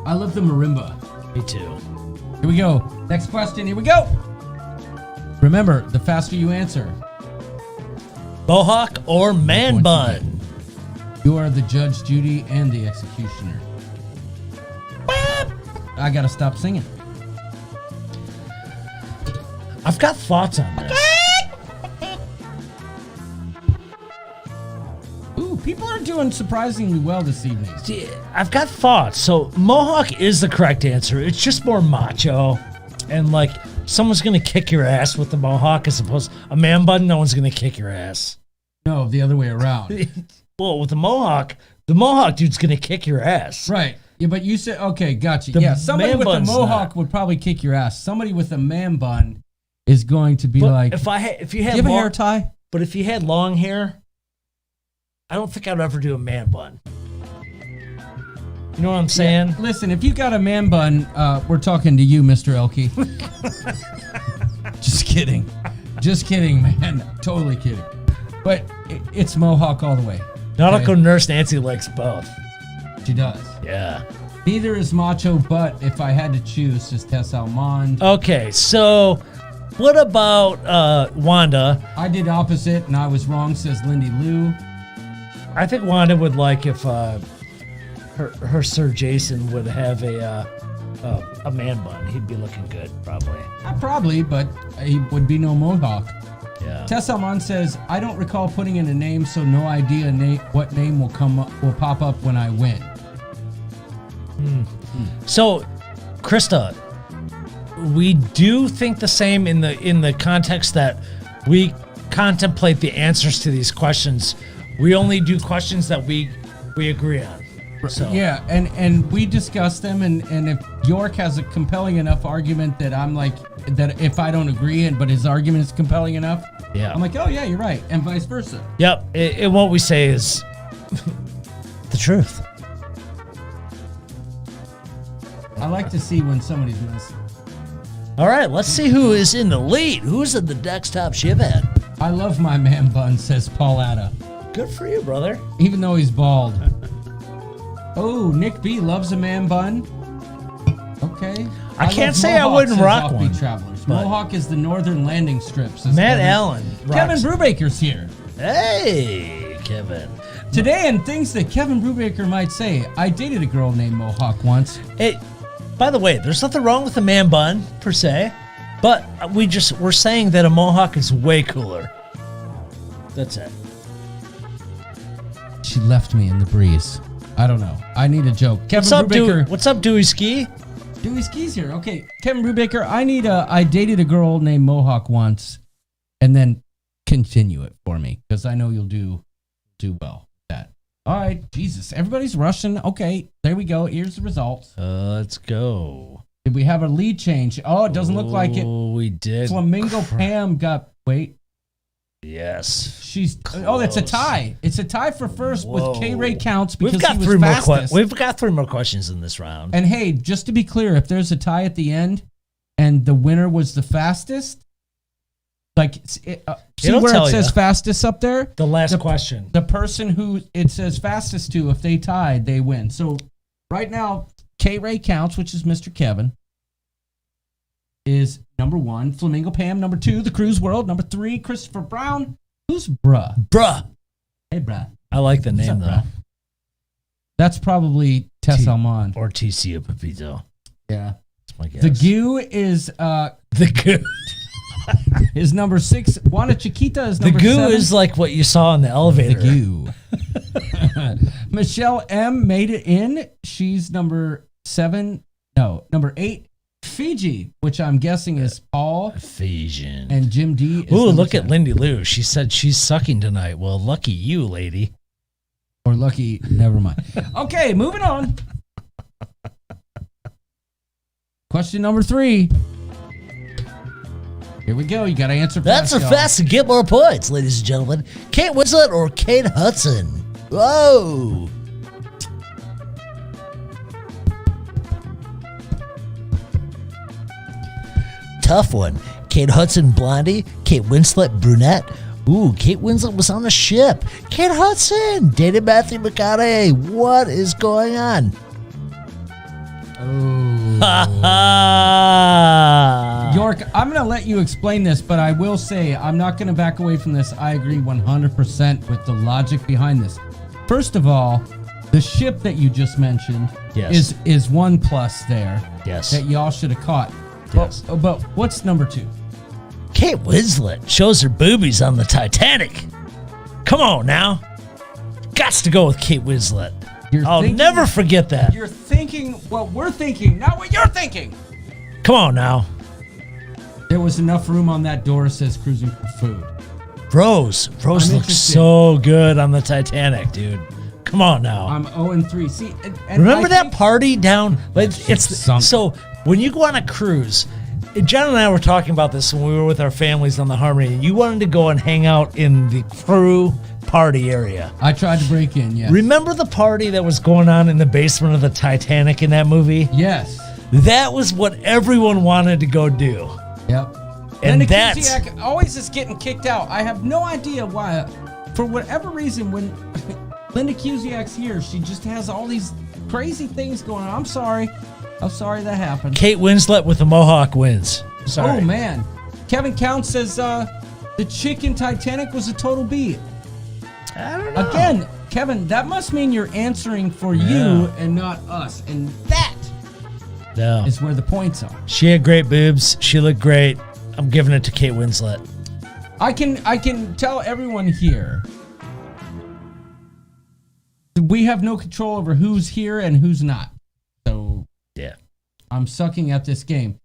I love the marimba. Me too. Here we go. Next question. Here we go. Remember, the faster you answer, Mohawk or man Points bun? you are the judge, Judy, and the executioner. I gotta stop singing. I've got thoughts on this. Ooh, people are doing surprisingly well this evening. I've got thoughts. So Mohawk is the correct answer. It's just more macho, and like someone's gonna kick your ass with the Mohawk as opposed a man bun. No one's gonna kick your ass. No, the other way around. Well, with the Mohawk dude's gonna kick your ass. Right. Yeah, but you said, okay, gotcha. The Yeah, somebody man with a bun's mohawk not. would probably kick your ass. Somebody with a man bun is going to be But like, if you do had you have a long, hair tie? but if you had long hair, I don't think I'd ever do a man bun. You know what I'm saying? Listen, if you got a man bun, we're talking to you, Mr. Elke. Just kidding. Just kidding, man. Totally kidding. But it's mohawk all the way. Nautical nurse Nancy likes both. She does. Yeah. Neither is macho, but if I had to choose, says Tess Almond. Okay, so what about Wanda? I did opposite, and I was wrong, says Lindy Lou. I think Wanda would like if her Sir Jason would have a man bun. He'd be looking good, probably. Probably, but he would be no mohawk. Yeah. Tess Almond says, I don't recall putting in a name, so no idea what name will pop up when I win. So, Krista, we do think the same in the context that we contemplate the answers to these questions. We only do questions that we agree on. So Yeah, and we discussed them, and if York has a compelling enough argument that I'm like, that if I don't agree, but his argument is compelling enough, yeah. I'm like, oh yeah, you're right, and vice versa. Yep. And what we say is the truth. I like to see when somebody's missing. All right, let's see who is in the lead. Who's in the desktop shithead? I love my man bun, says Paul Atta, Good for you, brother. even though he's bald. Oh, Nick B loves a man bun. Okay. I can't love say I Mohawk, wouldn't says rock Offbeat one, Travelers. but- Mohawk is the northern landing strip, says Matt Kevin. Allen. Kevin rocks- Brubaker's here. Hey, Kevin. Today, and things that Kevin Brubaker might say, I dated a girl named Mohawk once. Hey, by the way, there's nothing wrong with a man bun per se, but we're saying that a mohawk is way cooler. That's it. She left me in the breeze. I don't know. I need a joke. Kevin What's up, Brubaker. What's up, Dewey Ski? Dewey Ski's here. Okay, Kevin Brubaker, I dated a girl named Mohawk once, and then continue it for me, because I know you'll do well with that. All right, Jesus, everybody's rushing. Okay, there we go. Here's the results. Let's go. Did we have a lead change? Oh, it doesn't look like it. Oh, we did. Flamingo Pam got, wait. Yes. She's oh, it's a Close. tie. It's a tie for first Whoa. with K Ray counts because We've got he was three more. fastest. We've got 3 more questions in this round. And hey, just to be clear, if there's a tie at the end and the winner was the fastest, like see It'll where tell it says ya. fastest up there, The last question. the person who it says fastest to, if they tied, they win. So right now, K Ray counts, which is Mr. Kevin, is number 1. Flamingo Pam, number 2. The Cruise World, number 3. Christopher Brown. Who's bruh? Bruh. Hey, bruh. I like the What's name, up, though. bruh? That's probably Tess Almond. Or TC Pepito. Yeah. That's my guess. The Goo is The goo. is number 6. Juana Chiquita is The number goo 7. is like what you saw in the elevator. The Goo. Michelle M made it in. She's number 7. No, number 8. Fiji, which I'm guessing is Paul. Ephesian. And Jim D. Is Ooh, number look 10. at Lindy Lou. She said she's sucking tonight. Well, lucky you, lady. Or lucky, never mind. Okay, moving on. Question number 3. Here we go. You got to answer That's fast, a y'all. fast to get more points, ladies and gentlemen. Kate Winslet or Kate Hudson? Whoa. Tough one. Kate Hudson, blondie. Kate Winslet, brunette. Ooh, Kate Winslet was on a ship. Kate Hudson dated Matthew McConaughey. What is going on? Oh. York, I'm going to let you explain this, but I will say I'm not going to back away from this. I agree 100% with the logic behind this. First of all, the ship that you just mentioned Yes. is 1 plus there Yes. that y'all should have caught. Yes. But what's number 2? Kate Winslet shows her boobies on the Titanic. Come on now. Gots to go with Kate Winslet. I'll never forget that. You're thinking what we're thinking, not what you're thinking. Come on now. There was enough room on that door, says Cruising for Food. Rose I'm looks interested. so good on the Titanic, dude. Come on now. I'm 0-3. See, and Remember I that think- party down? Like, ship it's sunk. so when you go on a cruise. John and I were talking about this when we were with our families on the Harmony. You wanted to go and hang out in the crew party area. I tried to break in, yes. Remember the party that was going on in the basement of the Titanic in that movie? Yes. That was what everyone wanted to go do. Yep. And Linda that's Cusick always is getting kicked out. I have no idea why. For whatever reason, when Linda Cusick's here, she just has all these crazy things going on. I'm sorry that happened. Kate Winslet with the Mohawk wins. Sorry. Oh, man. Kevin Count says the chick in Titanic was a total B. I don't know. Again, Kevin, that must mean you're answering for you and not us. And that No. is where the points are. She had great boobs. She looked great. I'm giving it to Kate Winslet. I can tell everyone here we have no control over who's here and who's not. So Yeah. I'm sucking at this game.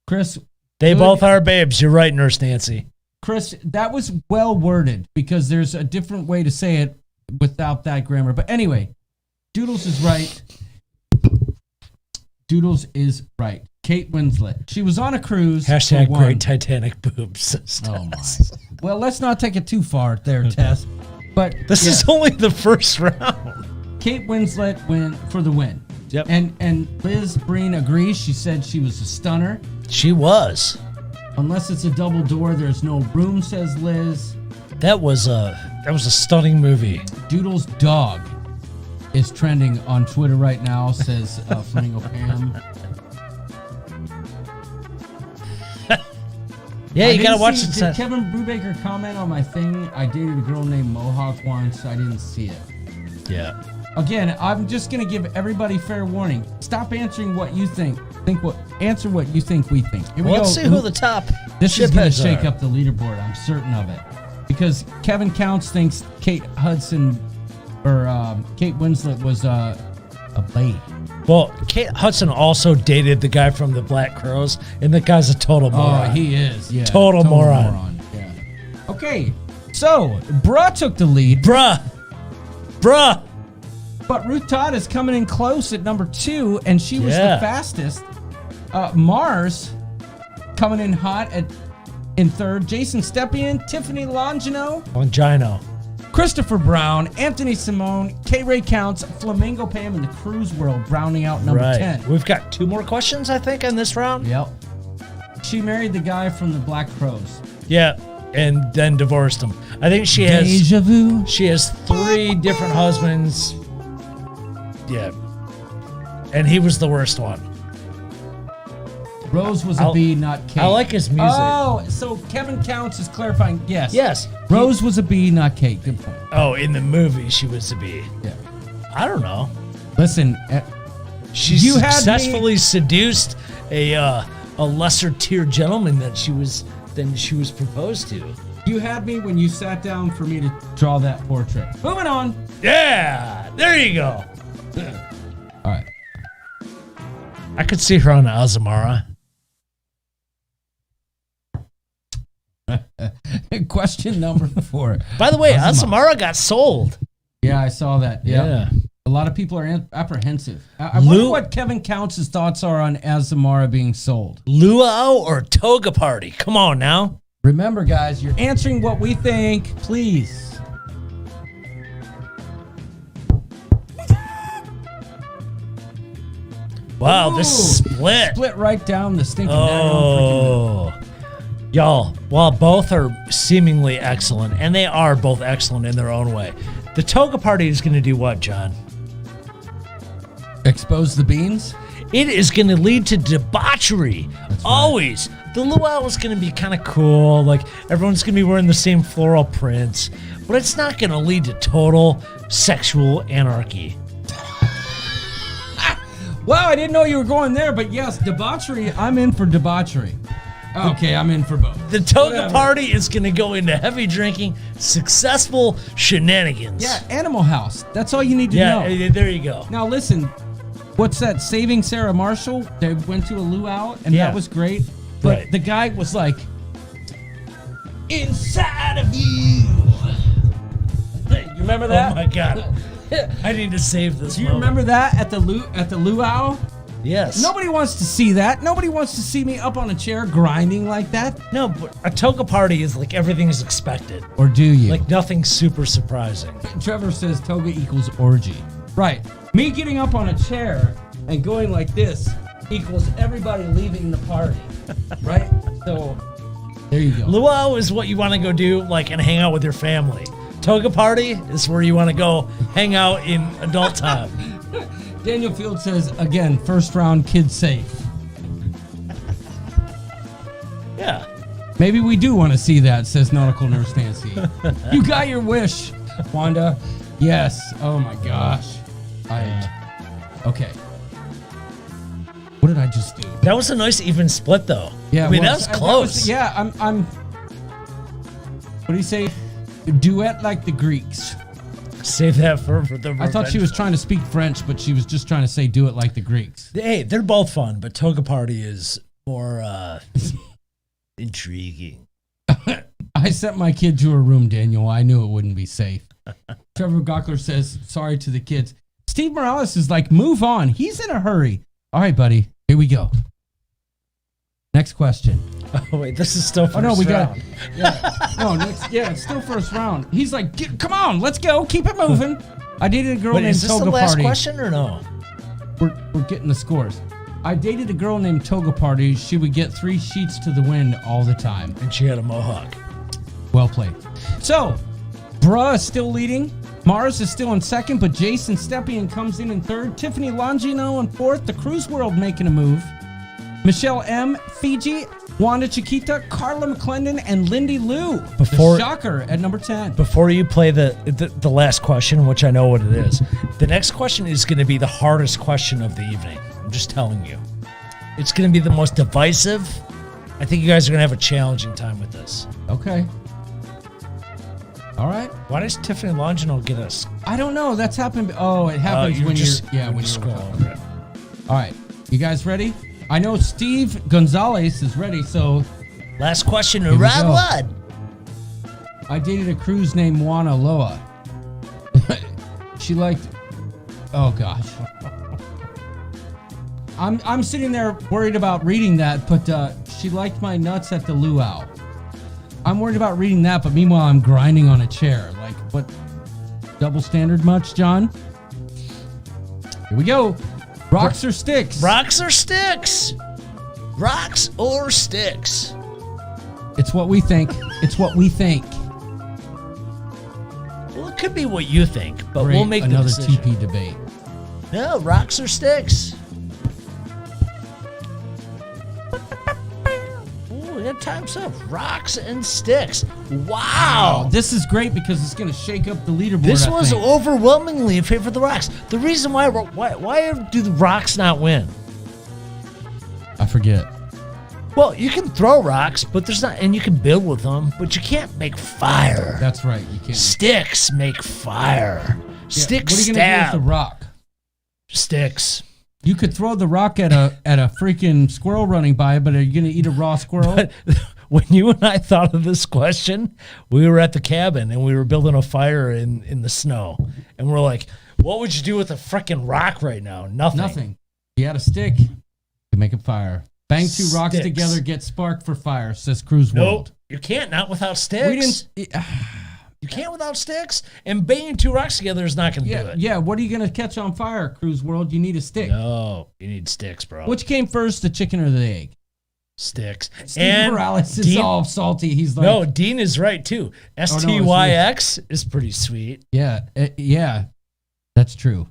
Chris, They good- both are babes. You're right, Nurse Nancy. Chris, that was well worded because there's a different way to say it without that grammar. But anyway, Doodles is right. Doodles is right. Kate Winslet. She was on a cruise. Hashtag for one. great Titanic boobs. Oh my. Well, let's not take it too far there, Tess. But This is only the first round. Kate Winslet win for the win. Yep. And Liz Breen agrees. She said she was a stunner. She was. Unless it's a double door, there's no room, says Liz. That was a stunning movie. Doodle's dog is trending on Twitter right now, says Flamingo Pam. Yeah, you gotta watch it. it. Did Kevin Brubaker comment on my thing? I dated a girl named Mohawk once. I didn't see it. Yeah. Again, I'm just gonna give everybody fair warning. Stop answering what you think. Answer what you think we think. Here we Well, go. let's see who the top This is gonna shitheads shake are. up the leaderboard. I'm certain of it, because Kevin Counts thinks Kate Winslet was a bae. Well, Kate Hudson also dated the guy from the Black Crows, and that guy's a total moron. Oh, he is. Yeah. Total moron. Yeah. Okay. So, Bruh took the lead, Bruh. but Ruth Todd is coming in close at number 2, and she was Yeah. the fastest. Mars coming in hot in 3rd. Jason Stepien, Tiffany Longino, Longino. Christopher Brown, Anthony Simone, K-Ray Counts, Flamingo Pam, and the Cruise World rounding out number Right. 10. We've got 2 more questions, I think, in this round. Yep. She married the guy from the Black Crows. Yeah, and then divorced him. I think she has Deja vu. 3 different husbands. Yeah. And he was the worst one. Rose was a B, not Kate. I like his music. Oh, so Kevin Counts is clarifying. Yes. Yes. Rose was a B, not Kate. Good point. Oh, in the movie, she was a B. Yeah. I don't know. Listen, She You had me- successfully seduced a lesser tier gentleman than she was proposed to. you had me when you sat down for me to draw that portrait. Moving on. Yeah, there you go. All right. I could see her on Azamara. Question number 4. By the way, Azamara. Azamara got sold. Yeah, I saw that. Yeah. A lot of people are apprehensive. I wonder what Kevin Counts' thoughts are on Azamara being sold. Luau or Toga Party? Come on now. Remember, guys, you're answering what we think. Please. Wow, Ooh, this split. Split right down the stinking daggone freaking Oh. Y'all, while both are seemingly excellent, and they are both excellent in their own way, the Toga Party is going to do what, John? expose the beans. It is going to lead to debauchery. Always. The luau is going to be kind of cool. Like, everyone's going to be wearing the same floral prints. But it's not going to lead to total sexual anarchy. Wow, I didn't know you were going there, but yes, debauchery. I'm in for debauchery. Okay, I'm in for both. The Toga Whatever. Party is going to go into heavy drinking, successful shenanigans. Yeah, Animal House. That's all you need to know. Yeah, there you go. Now listen, what's that? Saving Sarah Marshall. They went to a luau, and Yeah. that was great. But Right. the guy was like, inside of you. You remember that? Oh my God. I need to save this. Do you moment. remember that at the luau? Yes. Nobody wants to see that. Nobody wants to see me up on a chair grinding like that. No, but a Toga Party is like everything is expected. Or do you? Like nothing super surprising. Trevor says toga equals orgy. Right. Me getting up on a chair and going like this equals everybody leaving the party. Right? So, there you go. Luau is what you want to go do, like, and hang out with your family. Toga Party is where you want to go hang out in adult time. Daniel Field says, again, first round, kid safe. Yeah. Maybe we do want to see that, says Nautical Nurse Nancy. You got your wish, Wanda. Yes. Oh my gosh. Okay. What did I just do? That was a nice even split, though. Yeah, I mean, well, that was close. I'm. What do you say? Duet like the Greeks. Save that for the. I thought she was trying to speak French, but she was just trying to say "do it like the Greeks." Hey, they're both fun, but Toga Party is more intriguing. I sent my kid to her room, Daniel. I knew it wouldn't be safe. Trevor Gockler says, "Sorry to the kids." Steve Morales is like, move on. He's in a hurry. All right, buddy. Here we go. Next question. Oh, wait, this is still first Oh, no, we got round. it's still first round. He's like, come on, let's go. Keep it moving. I dated a girl Wait, named is this Toga the last Party. question or no? We're getting the scores. I dated a girl named Toga Party. She would get 3 sheets to the wind all the time. And she had a mohawk. Well played. So, Bruh is still leading. Mars is still in second, but Jason Stepien comes in third. Tiffany Longino in fourth. The Cruise World making a move. Michelle M, Fiji, Wanda Chiquita, Carla McClendon, and Lindy Lou. The Shocker at number 10. Before you play the last question, which I know what it is, the next question is going to be the hardest question of the evening. I'm just telling you. It's going to be the most divisive. I think you guys are going to have a challenging time with this. Okay. All right. Why does Tiffany Longino get us? I don't know. That's happened. Oh, it happens when when you scroll over it. All right. You guys ready? I know Steve Gonzalez is ready, so Last question, we round go. one. I dated a cruise named Juana Loa. She liked. Oh gosh. I'm sitting there worried about reading that, but she liked my nuts at the luau. I'm worried about reading that, but meanwhile I'm grinding on a chair. Like, what? Double standard much, John? Here we go. Rocks or sticks? Rocks or sticks? Rocks or sticks? It's what we think. It's what we think. Well, it could be what you think, but Great, we'll make the another decision. TP debate. No, rocks or sticks? Ooh, we got time's up. Rocks and sticks. Wow. This is great because it's going to shake up the leaderboard. This I was think. overwhelmingly in favor of the rocks. The reason why do the rocks not win? I forget. Well, you can throw rocks, but there's not, and you can build with them, but you can't make fire. That's right. You can't. Sticks make fire. Yeah, Sticks what are you stab. gonna do with the rock? Sticks. You could throw the rock at a freaking squirrel running by, but are you gonna eat a raw squirrel? But when you and I thought of this question, we were at the cabin and we were building a fire in the snow, and we're like, "What would you do with a freaking rock right now? Nothing. Nothing. You had a stick. You could make a fire. Bang 2 rocks Sticks. together, get spark for fire. Says Cruise Nope, World. you can't. Not without sticks. We didn't. You can't without sticks. And banging 2 rocks together is not going to do Yeah, it. yeah. What are you gonna catch on fire, Cruise World? You need a stick. No, you need sticks, bro. Which came first, the chicken or the egg? Sticks. Steve And Morales is Dean- all salty. He's like, No, Dean is right too. STYX is pretty sweet. yeah, that's true.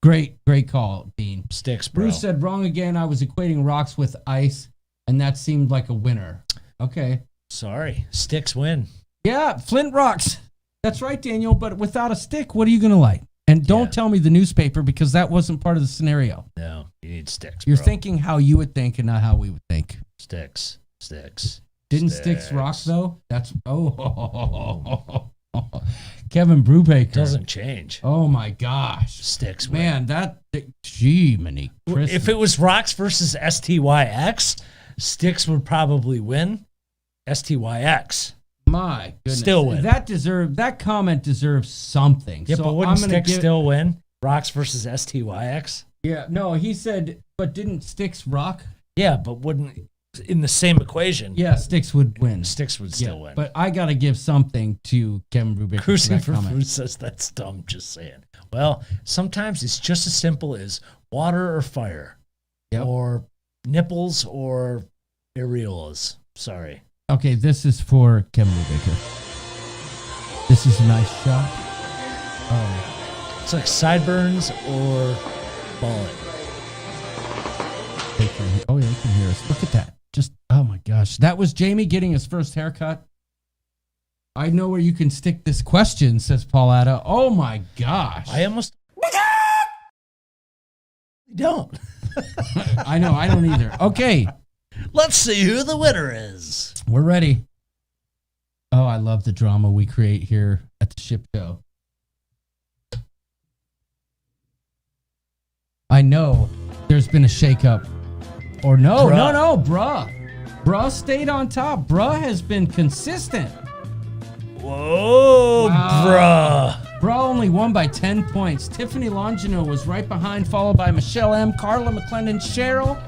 Great call, Dean. Sticks, bro. Bruce said wrong again. I was equating rocks with ice, and that seemed like a winner. Okay. Sorry, sticks win. Yeah, flint rocks. That's right, Daniel. But without a stick, what are you gonna like? And don't tell me the newspaper because that wasn't part of the scenario. No, you need sticks. You're bro. thinking how you would think and not how we would think. Sticks. Didn't sticks rock though? That's Kevin Brubaker Doesn't change. Oh my gosh, Sticks win. man, that gee, many. If it was rocks versus STYX, sticks would probably win. STYX. My goodness, Still win. That comment deserves something. Yeah, so but wouldn't I'm gonna sticks give, still win? Rocks versus STYX? Yeah, no, he said, but didn't sticks rock? Yeah, but wouldn't in the same equation? Yeah, sticks would win. Sticks would still win. But I gotta give something to Kevin Brubaker. Cruising for for that comment. Food says that's dumb, just saying. Well, sometimes it's just as simple as water or fire. Yep. Or nipples or areolas. Sorry. Okay, this is for Kevin Brubaker. This is a nice shot. Oh, It's like sideburns or bullet. they can hear us. Look at that. Just, oh my gosh. That was Jamie getting his first haircut. I know where you can stick this question, says Pauletta. Oh my gosh. I almost don't. I know, I don't either. Okay, Let's see who the winner is. we're ready. Oh, I love the drama we create here at the ship show. I know there's been a shakeup. Or no, Bruh. bruh. Bruh stayed on top. Bruh has been consistent. Whoa, Wow. bruh. Bra only won by 10 points. Tiffany Longino was right behind, followed by Michelle M., Carla McClendon, Cheryl,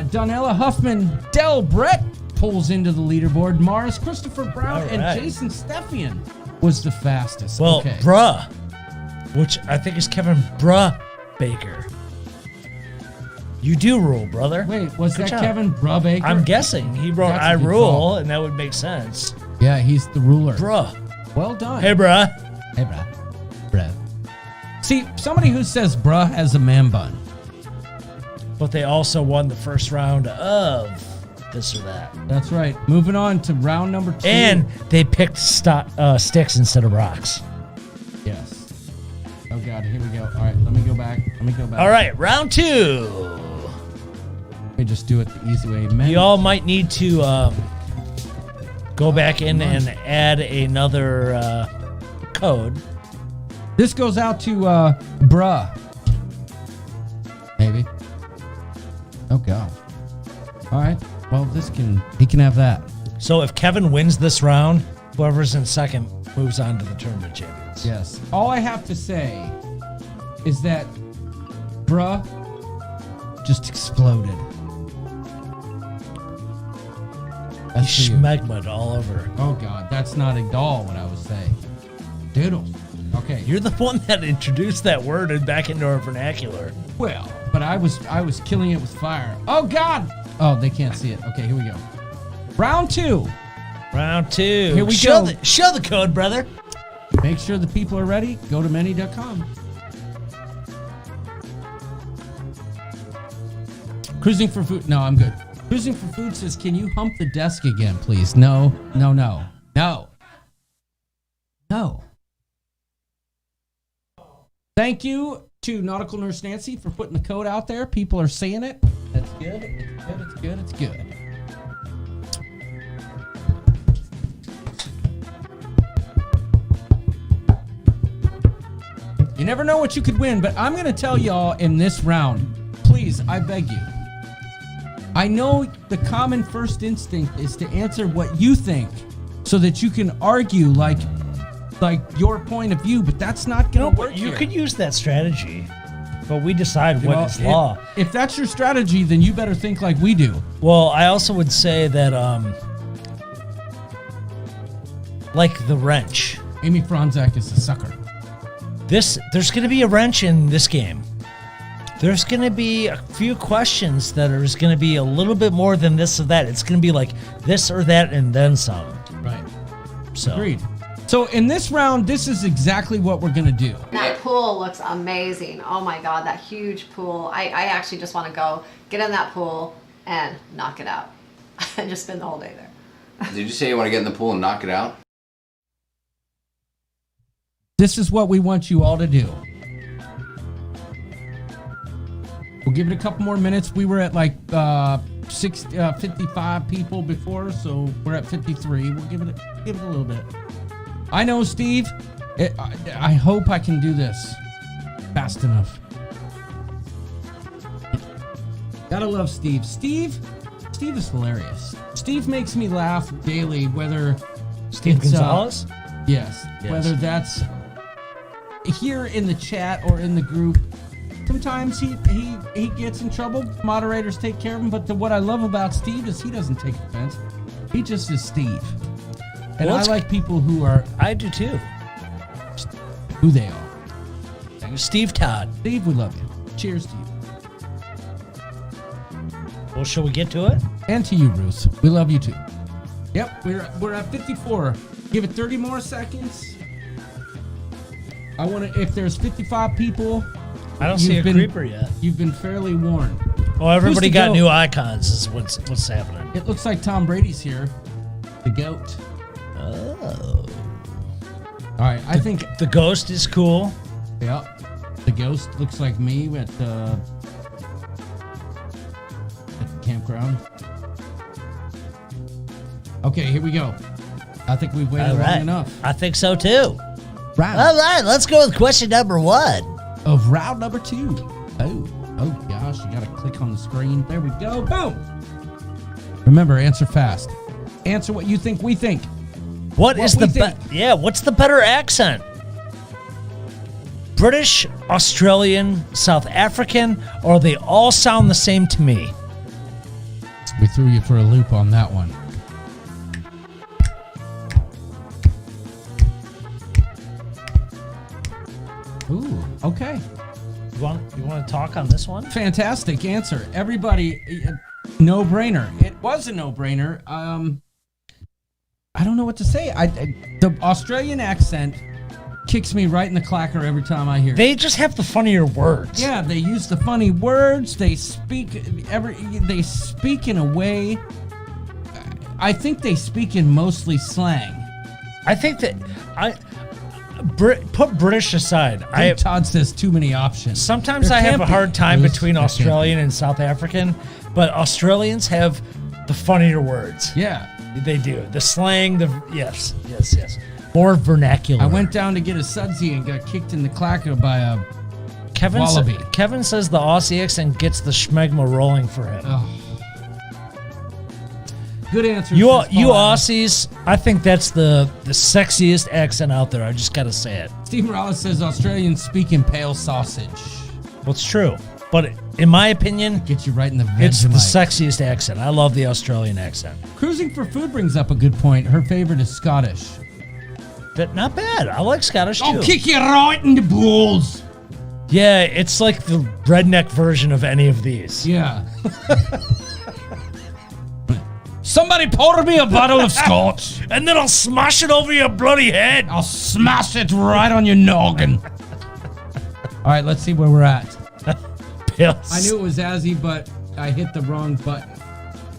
Donella Huffman, Del Brett pulls into the leaderboard. Mars, Christopher Brown, All and right. Jason Steffian was the fastest. Well, okay. bruh, which I think is Kevin Bruh Baker. You do rule, brother. Wait, was Good that job. Kevin Brubaker? I'm guessing he wrote That's a I good rule, call. and that would make sense. Yeah, he's the ruler. Bruh. Well done. Hey, bruh. Hey, bruh. Bruh. See, somebody who says bruh has a man bun. But they also won the first round of this or that. That's right. Moving on to round number 2. And they picked sticks instead of rocks. Yes. Oh, God. Here we go. All right. Let me go back. All right, round 2. Let me just do it the easy way. Men. Y'all might need to go back in and add another code. This goes out to bruh. Maybe. Oh, God. All right. Well, he can have that. So if Kevin wins this round, whoever's in second moves on to the tournament champions. Yes. All I have to say is that bruh just exploded. He That's for you. schmegma'd all over. Oh, God. That's not at all what I was saying. Doodles. Okay. You're the one that introduced that word back into our vernacular. Well, but I was killing it with fire. Oh, God. Oh, they can't see it. Okay, here we go. Round 2. Round 2. Here we show go. Show the code, brother. Make sure the people are ready. Go to many.com. Cruising for food. No, I'm good. Cruising for food says, can you hump the desk again, please? No. Thank you to Nautical Nurse Nancy for putting the code out there. People are saying it. That's good. It's good. You never know what you could win, but I'm going to tell y'all in this round, please, I beg you. I know the common first instinct is to answer what you think so that you can argue like your point of view, but that's not going to work You here. could use that strategy, but we decide what is law. If that's your strategy, then you better think like we do. Well, I also would say that, like the wrench. Amy Franzak is a sucker. There's going to be a wrench in this game. There's going to be a few questions that are going to be a little bit more than this or that. It's going to be like this or that and then some. Right. So. Agreed. So in this round, this is exactly what we're going to do. That pool looks amazing. Oh my God, that huge pool. I actually just want to go get in that pool and knock it out and just spend the whole day there. Did you say you want to get in the pool and knock it out? This is what we want you all to do. We'll give it a couple more minutes. We were at like 55 people before, so we're at 53. We'll give it a little bit. I know, Steve. I hope I can do this fast enough. Gotta love Steve. Steve is hilarious. Steve makes me laugh daily, whether Steve it's, Gonzalez? Yes. Whether that's here in the chat or in the group. Sometimes he gets in trouble. Moderators take care of him. But what I love about Steve is he doesn't take offense. He just is Steve. And Well, I like people who are I do too. who they are. Steve Todd. Steve, we love you. Cheers to you. Well, shall we get to it? And to you, Bruce. We love you too. Yep, we're at 54. Give it 30 more seconds. I want to, if there's 55 people, I don't see a you've been- creeper yet. You've been fairly warned. Oh, everybody Who's the got goat? new icons is what's happening. It looks like Tom Brady's here. The GOAT. Oh. All right, I think, The ghost is cool. yeah, the ghost looks like me at the campground. Okay, here we go. I think we've waited All long right. enough. I think so too. Round All right, let's go with question number 1. of round number 2. Oh gosh, you gotta click on the screen. There we go. Boom. Remember, answer fast. Answer what you think we think. What is we the think. what's the better accent? British, Australian, South African, or they all sound the same to me? We threw you for a loop on that one. Ooh, okay. You want to talk on this one? Fantastic answer. Everybody, no-brainer. It was a no-brainer. I don't know what to say. The Australian accent kicks me right in the clacker every time I hear it. They just have the funnier words. Yeah, they use the funny words. They speak in a way. I think they speak in mostly slang. I think that put British aside. Todd says too many options. Sometimes There I have can't a be. hard time There between can't Australian and South African, but Australians have the funnier words. Yeah. They do. The slang, yes. More vernacular. I went down to get a sudsy and got kicked in the clacker by a wallaby. Kevin says the Aussie accent gets the schmegma rolling for him. Oh. Good answer. You Aussies, I think that's the sexiest accent out there. I just got to say it. Steve Morales says Australians speak in pale sausage. Well, it's true. But in my opinion, Get you right in the it's the Vegemite. sexiest accent. I love the Australian accent. Cruising for Food brings up a good point. Her favorite is Scottish. Not bad. I like Scottish too. I'll kick you right in the balls. Yeah, it's like the redneck version of any of these. Yeah. Somebody pour me a bottle of scotch. And then I'll smash it over your bloody head. I'll smash it right on your noggin. All right, let's see where we're at. I knew it was Azzy, but I hit the wrong button.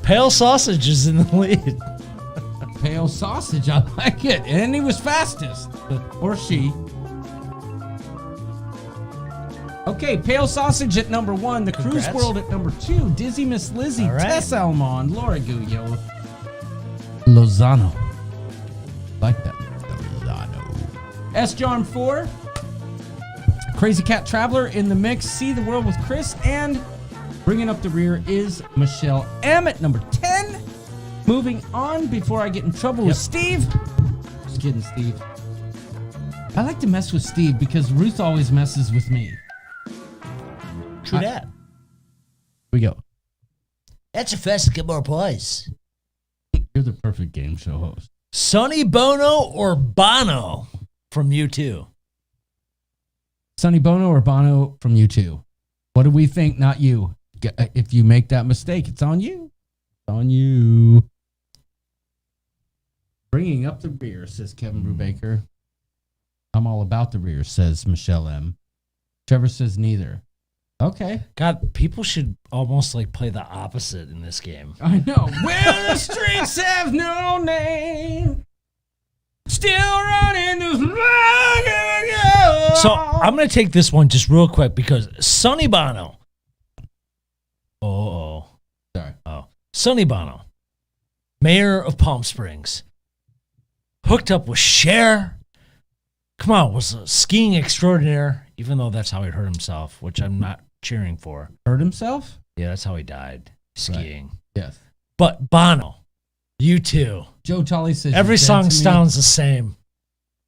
Pale Sausage is in the lead. Pale sausage, I like it. And he was fastest. Or she. Okay, Pale Sausage at number 1. The Congrats. Cruise World at number 2. Dizzy Miss Lizzie. All right. Tess Almond. Laura Guyot. Lozano. Like that. Lozano. S. John 4. Crazy Cat Traveler in the mix. See the World with Chris. And bringing up the rear is Michelle M. at number 10. Moving on before I get in trouble with Steve. Just kidding, Steve. I like to mess with Steve because Ruth always messes with me. True that. Here we go. That's a fast to get more points. You're the perfect game show host. Sonny Bono or Bono from U2? Sonny Bono or Bono from U2? What do we think? Not you. If you make that mistake, it's on you. It's on you. Bringing up the rear, says Kevin Brubaker. I'm all about the rear, says Michelle M. Trevor says neither. Okay. God, people should almost like play the opposite in this game. I know. Where the streets have no name. Still running this So I'm going to take this one just real quick because Sonny Bono. Sorry. Sonny Bono, mayor of Palm Springs, hooked up with Cher. Come on, was a skiing extraordinaire, even though that's how he hurt himself, which I'm not cheering for. Hurt himself? Yeah, that's how he died, skiing. Right. Yes. But Bono, U2. Joe Tolley says Every you're dead song to me. sounds the same.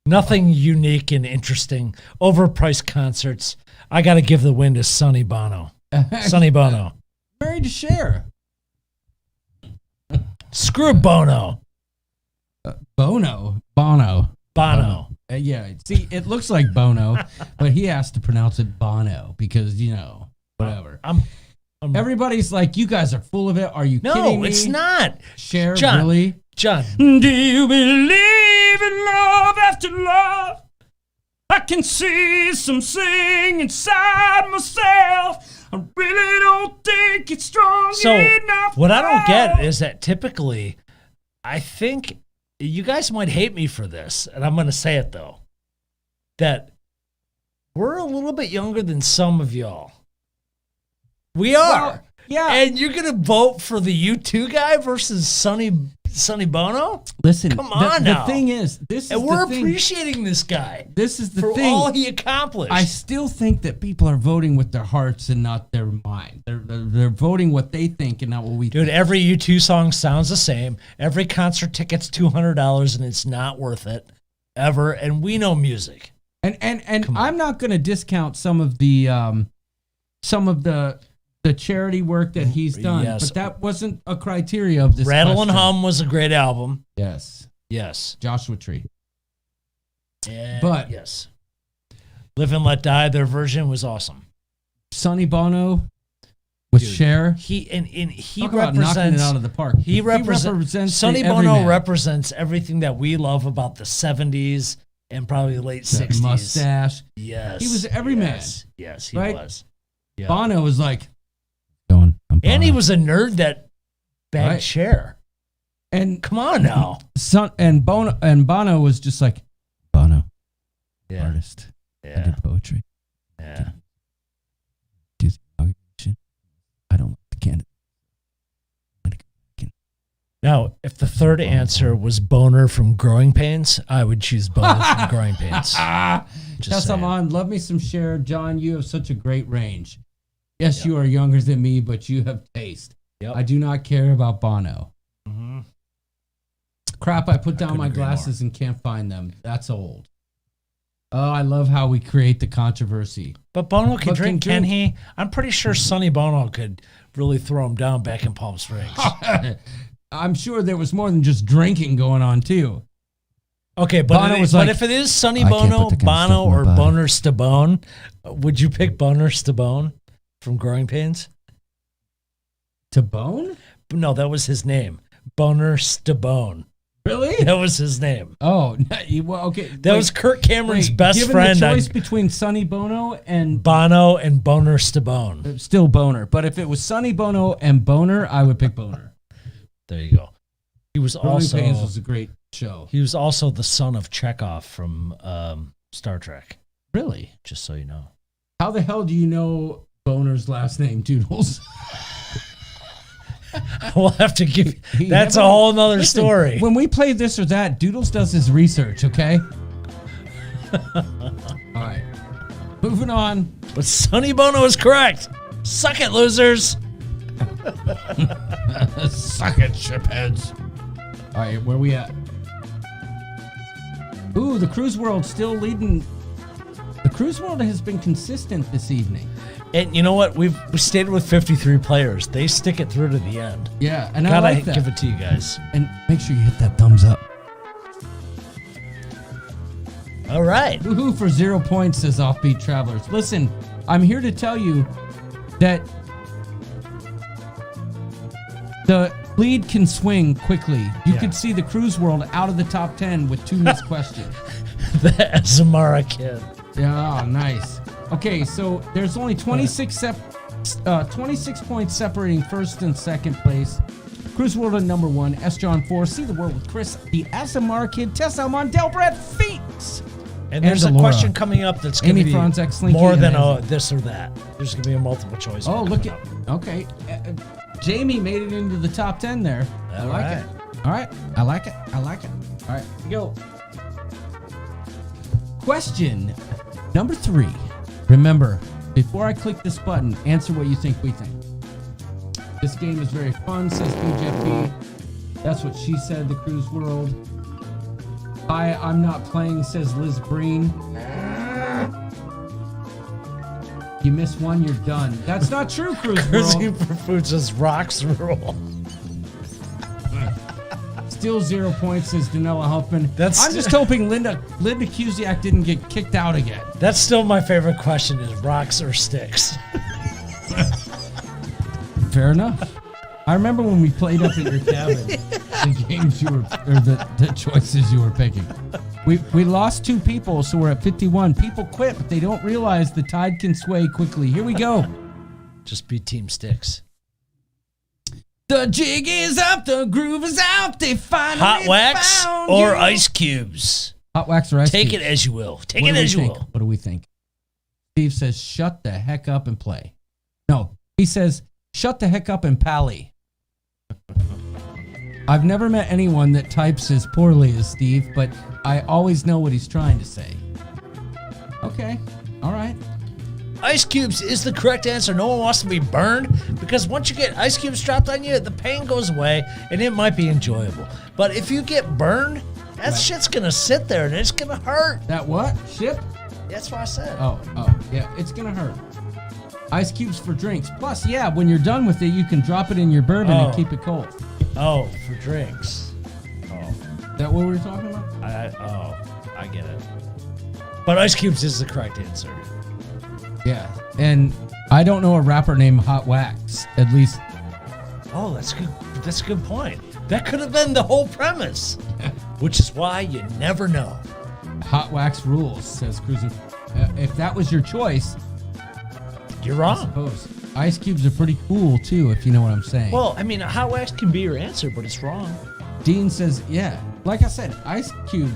Nothing unique and interesting. Overpriced concerts. I got to give the win to Sonny Bono. Sonny Bono. Married to Cher. Screw Bono. Bono. Yeah, see, it looks like Bono, but he has to pronounce it Bono because, whatever. Everybody's like, you guys are full of it. Are you kidding me? No, it's not. Cher, John, really? John. Do you believe in love after love? I can see some sing inside myself. I really don't think it's strong enough. What I don't get is that typically, I think you guys might hate me for this, and I'm going to say it though, that we're a little bit younger than some of y'all. We are. Well, yeah. And you're going to vote for the U2 guy versus Sonny Bono? Listen, Come on now. The thing is, this is And we're the thing. appreciating this guy. This is the for thing. all he accomplished. I still think that people are voting with their hearts and not their mind. They're voting what they think and not what we Dude, think. every U2 song sounds the same. Every concert ticket's $200 and it's not worth it ever. And we know music. And I'm not going to discount some of the charity work that he's done, but that wasn't a criteria of this. Rattle question. and Hum was a great album. Yes. Joshua Tree. But yes, Live and Let Die, their version was awesome. Sonny Bono with Cher. He Talk about knocking it out of the park. He represents Sonny Bono represents everything that we love about the 70s and probably late 60s. Mustache. Yes. He was every man. Yes, he right? was. Yeah. Bono was like, and he was a nerd that bagged Cher. And come on now. Bono was just like, Bono, artist. Yeah. I do poetry. Yeah. Do the inauguration. I don't like the candidate. Now, if the third answer was Boner from Growing Pains, I would choose Boner from Growing Pains. Yes, I'm on. Love me some Cher. John, you have such a great range. Yes, you are younger than me, but you have taste. Yep. I do not care about Bono. Mm-hmm. Crap, I put down my glasses and can't find them. That's old. Oh, I love how we create the controversy. But Bono can drink, can he? I'm pretty sure Sonny Bono could really throw him down back in Palm Springs. I'm sure there was more than just drinking going on, too. Okay, but if it is Sonny Bono, Bono, or Boner Stabone, would you pick Boner Stabone from Growing Pains? Tabone? No, that was his name. Boner Stabone. Really? That was his name. Oh, well, okay. That was Kirk Cameron's best friend. Given the choice between Sonny Bono and Bono and Boner Stabone. Still Boner. But if it was Sonny Bono and Boner, I would pick Boner. There you go. He was Growing Pains was a great show. He was also the son of Chekhov from Star Trek. Really? Just so you know. How the hell do you know Boner's last name, Doodles? We'll have to give you. That's a whole nother story. When we play this or that, Doodles does his research, okay? All right. Moving on. But Sonny Bono is correct. Suck it, losers. Suck it, shipheads. All right, where we at? Ooh, the Cruise World still leading. The Cruise World has been consistent this evening. And you know what? We stayed with 53 players. They stick it through to the end. Yeah, and I like that. Give it to you guys. And make sure you hit that thumbs up. All right. Woohoo for 0 points, says Offbeat Travelers. Listen, I'm here to tell you that the lead can swing quickly. You could see the Cruise World out of the top 10 with 2 missed questions. The Azamara kid. Yeah, nice. Okay, so there's only 26 points separating first and second place. Cruise World at number 1, S. John 4, See the World with Chris, the Azamara Kid, Tessa Mondel, Brett Feats. And there's a question coming up that's going to be more than this or that. There's going to be a multiple choice. Oh, look at. Okay. Jamie made it into the top 10 there. I like it. All right. I like it. All right. Here we go. Question number 3. Remember, before I click this button, answer what you think we think. This game is very fun, says BJP. That's what she said, the Cruise World. I'm not playing, says Liz Breen. You miss one, you're done. That's not true, Cruise World. Cruising for Food says rocks rule. Still 0 points, says Danella Huffman. I'm just hoping Linda Cusiak didn't get kicked out again. That's still my favorite question: is rocks or sticks? Fair enough. I remember when we played up at your cabin, the games you were, or the choices you were picking. We lost 2 people, so we're at 51. People quit, but they don't realize the tide can sway quickly. Here we go. Just be Team Sticks. The jig is up, the groove is out. They finally Hot wax found or you. ice cubes? Hot wax or ice Take cubes? it as you will. Take What it do we as you think? will. What do we think? Steve says, shut the heck up and play. No, he says, shut the heck up and pally. I've never met anyone that types as poorly as Steve, but I always know what he's trying to say. Okay, all right. Ice cubes is the correct answer. No one wants to be burned because once you get ice cubes dropped on you, the pain goes away and it might be enjoyable. But if you get burned, that shit's going to sit there and it's going to hurt. That what? Ship? That's what I said. Oh, yeah, it's gonna hurt. Ice cubes for drinks. Plus, yeah, when you're done with it, you can drop it in your bourbon and keep it cold. Oh, for drinks. Oh, Is that what we were talking about? I get it. But ice cubes is the correct answer. Yeah, and I don't know a rapper named Hot Wax. At least, Oh, that's good. That's a good point. That could have been the whole premise, which is why you never know. Hot Wax rules, says Cruising. If that was your choice, You're I wrong. suppose. Ice cubes are pretty cool too, if you know what I'm saying. Well, I mean, hot wax can be your answer, but it's wrong. Dean says, yeah. Like I said, Ice Cube.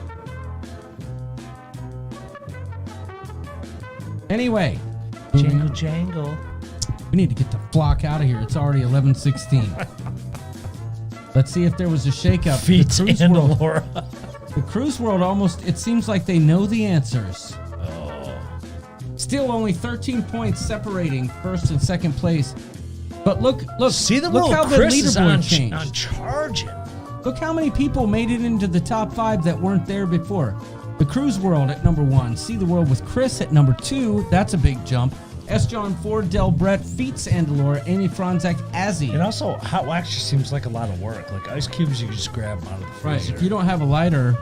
Anyway. Jangle, jangle. We need to get the flock out of here. It's already 11:16. Let's see if there was a shakeup. Feet The Cruise and World- Laura. The Cruise World almost, it seems like they know the answers. Oh. Still only 13 points separating first and second place. But look, See the look world. how the Chris is leaderboard on changed. charging. Look how many people made it into the top 5 that weren't there before. The Cruise World at number 1. See the World with Chris at number 2. That's a big jump. S. John Ford, Del Brett, Feats Andalore, Amy Franzak, Azzy. And also, hot wax just seems like a lot of work. Like ice cubes, you can just grab them out of the freezer. Right, if you don't have a lighter.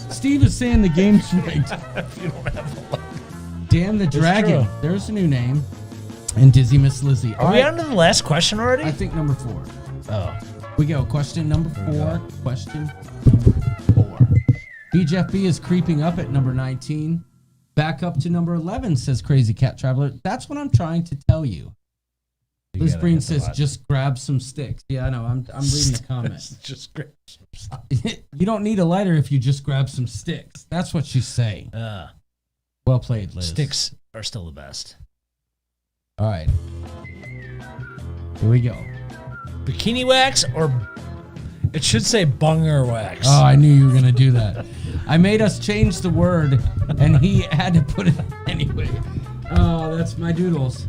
Steve is saying the game's rigged. If you don't have a lighter. Damn the Dragon. true. There's a new name. And Dizzy Miss Lizzie. Are we on to the last question already? I think number 4. Oh. We go. Question number 4. Question number 4. BJFB is creeping up at number 19. Back up to number 11, says Crazy Cat Traveler. That's what I'm trying to tell you. Liz gotta Breen hit the says, button. just grab some sticks. Yeah, I know. I'm reading the comments. Just grab some. You don't need a lighter if you just grab some sticks. That's what she's saying. Well played, Liz. Sticks are still the best. All right. Here we go. Bikini wax or it should say bunger wax. Oh, I knew you were going to do that. I made us change the word, and he had to put it anyway. Oh, that's my doodles.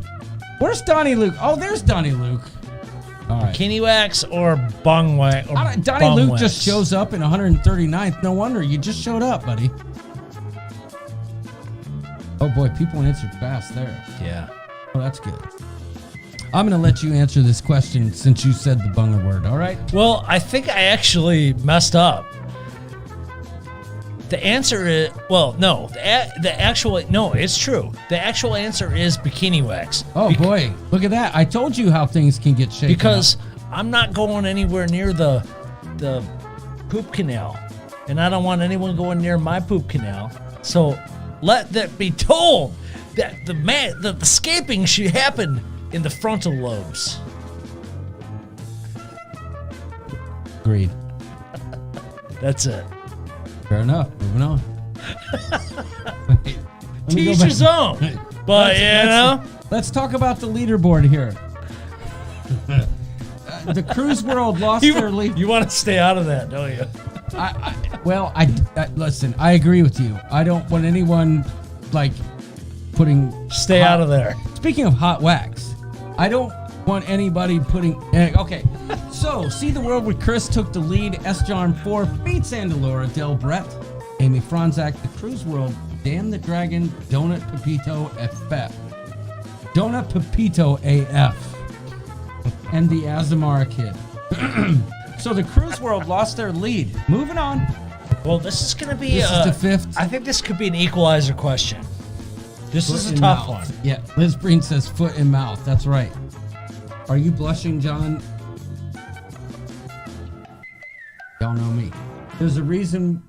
Where's Donnie Luke? Oh, there's Donnie Luke. All right. Bikini wax or bung wax. Or Donnie bum Luke wax. just shows up in 139th. No wonder. You just showed up, buddy. Oh, boy. People answered fast there. Yeah. Oh, that's good. I'm going to let you answer this question since you said the bunger word, all right? Well, I think I actually messed up. The answer is, well, no. The actual, no, it's true. The actual answer is bikini wax. Oh, boy. Look at that. I told you how things can get shaken Because up. I'm not going anywhere near the poop canal. And I don't want anyone going near my poop canal. So let that be told that the escaping should happen in the frontal lobes. Agreed. That's it. Fair enough. Moving on. Wait, let me go Teach back. his own. But, Let's talk about the leaderboard here. The Cruise World lost their lead. You want to stay out of that, don't you? Listen, I agree with you. I don't want anyone, like, putting... Stay out of there. Speaking of hot wax, I don't want anybody putting... Okay, so, See the World with Chris took the lead. S. John 4, Feats Andalora, Del Brett, Amy Franzak, The Cruise World, Damn the Dragon, Donut Pepito FF. Donut Pepito AF. And the Azamara Kid. So the Cruise World lost their lead. Moving on. Well, this is going to be... This is the fifth. I think this could be an equalizer question. This is a Foot tough and one. mouth. Yeah, Liz Breen says foot and mouth. That's right. Are you blushing, John? Y'all know me. There's a reason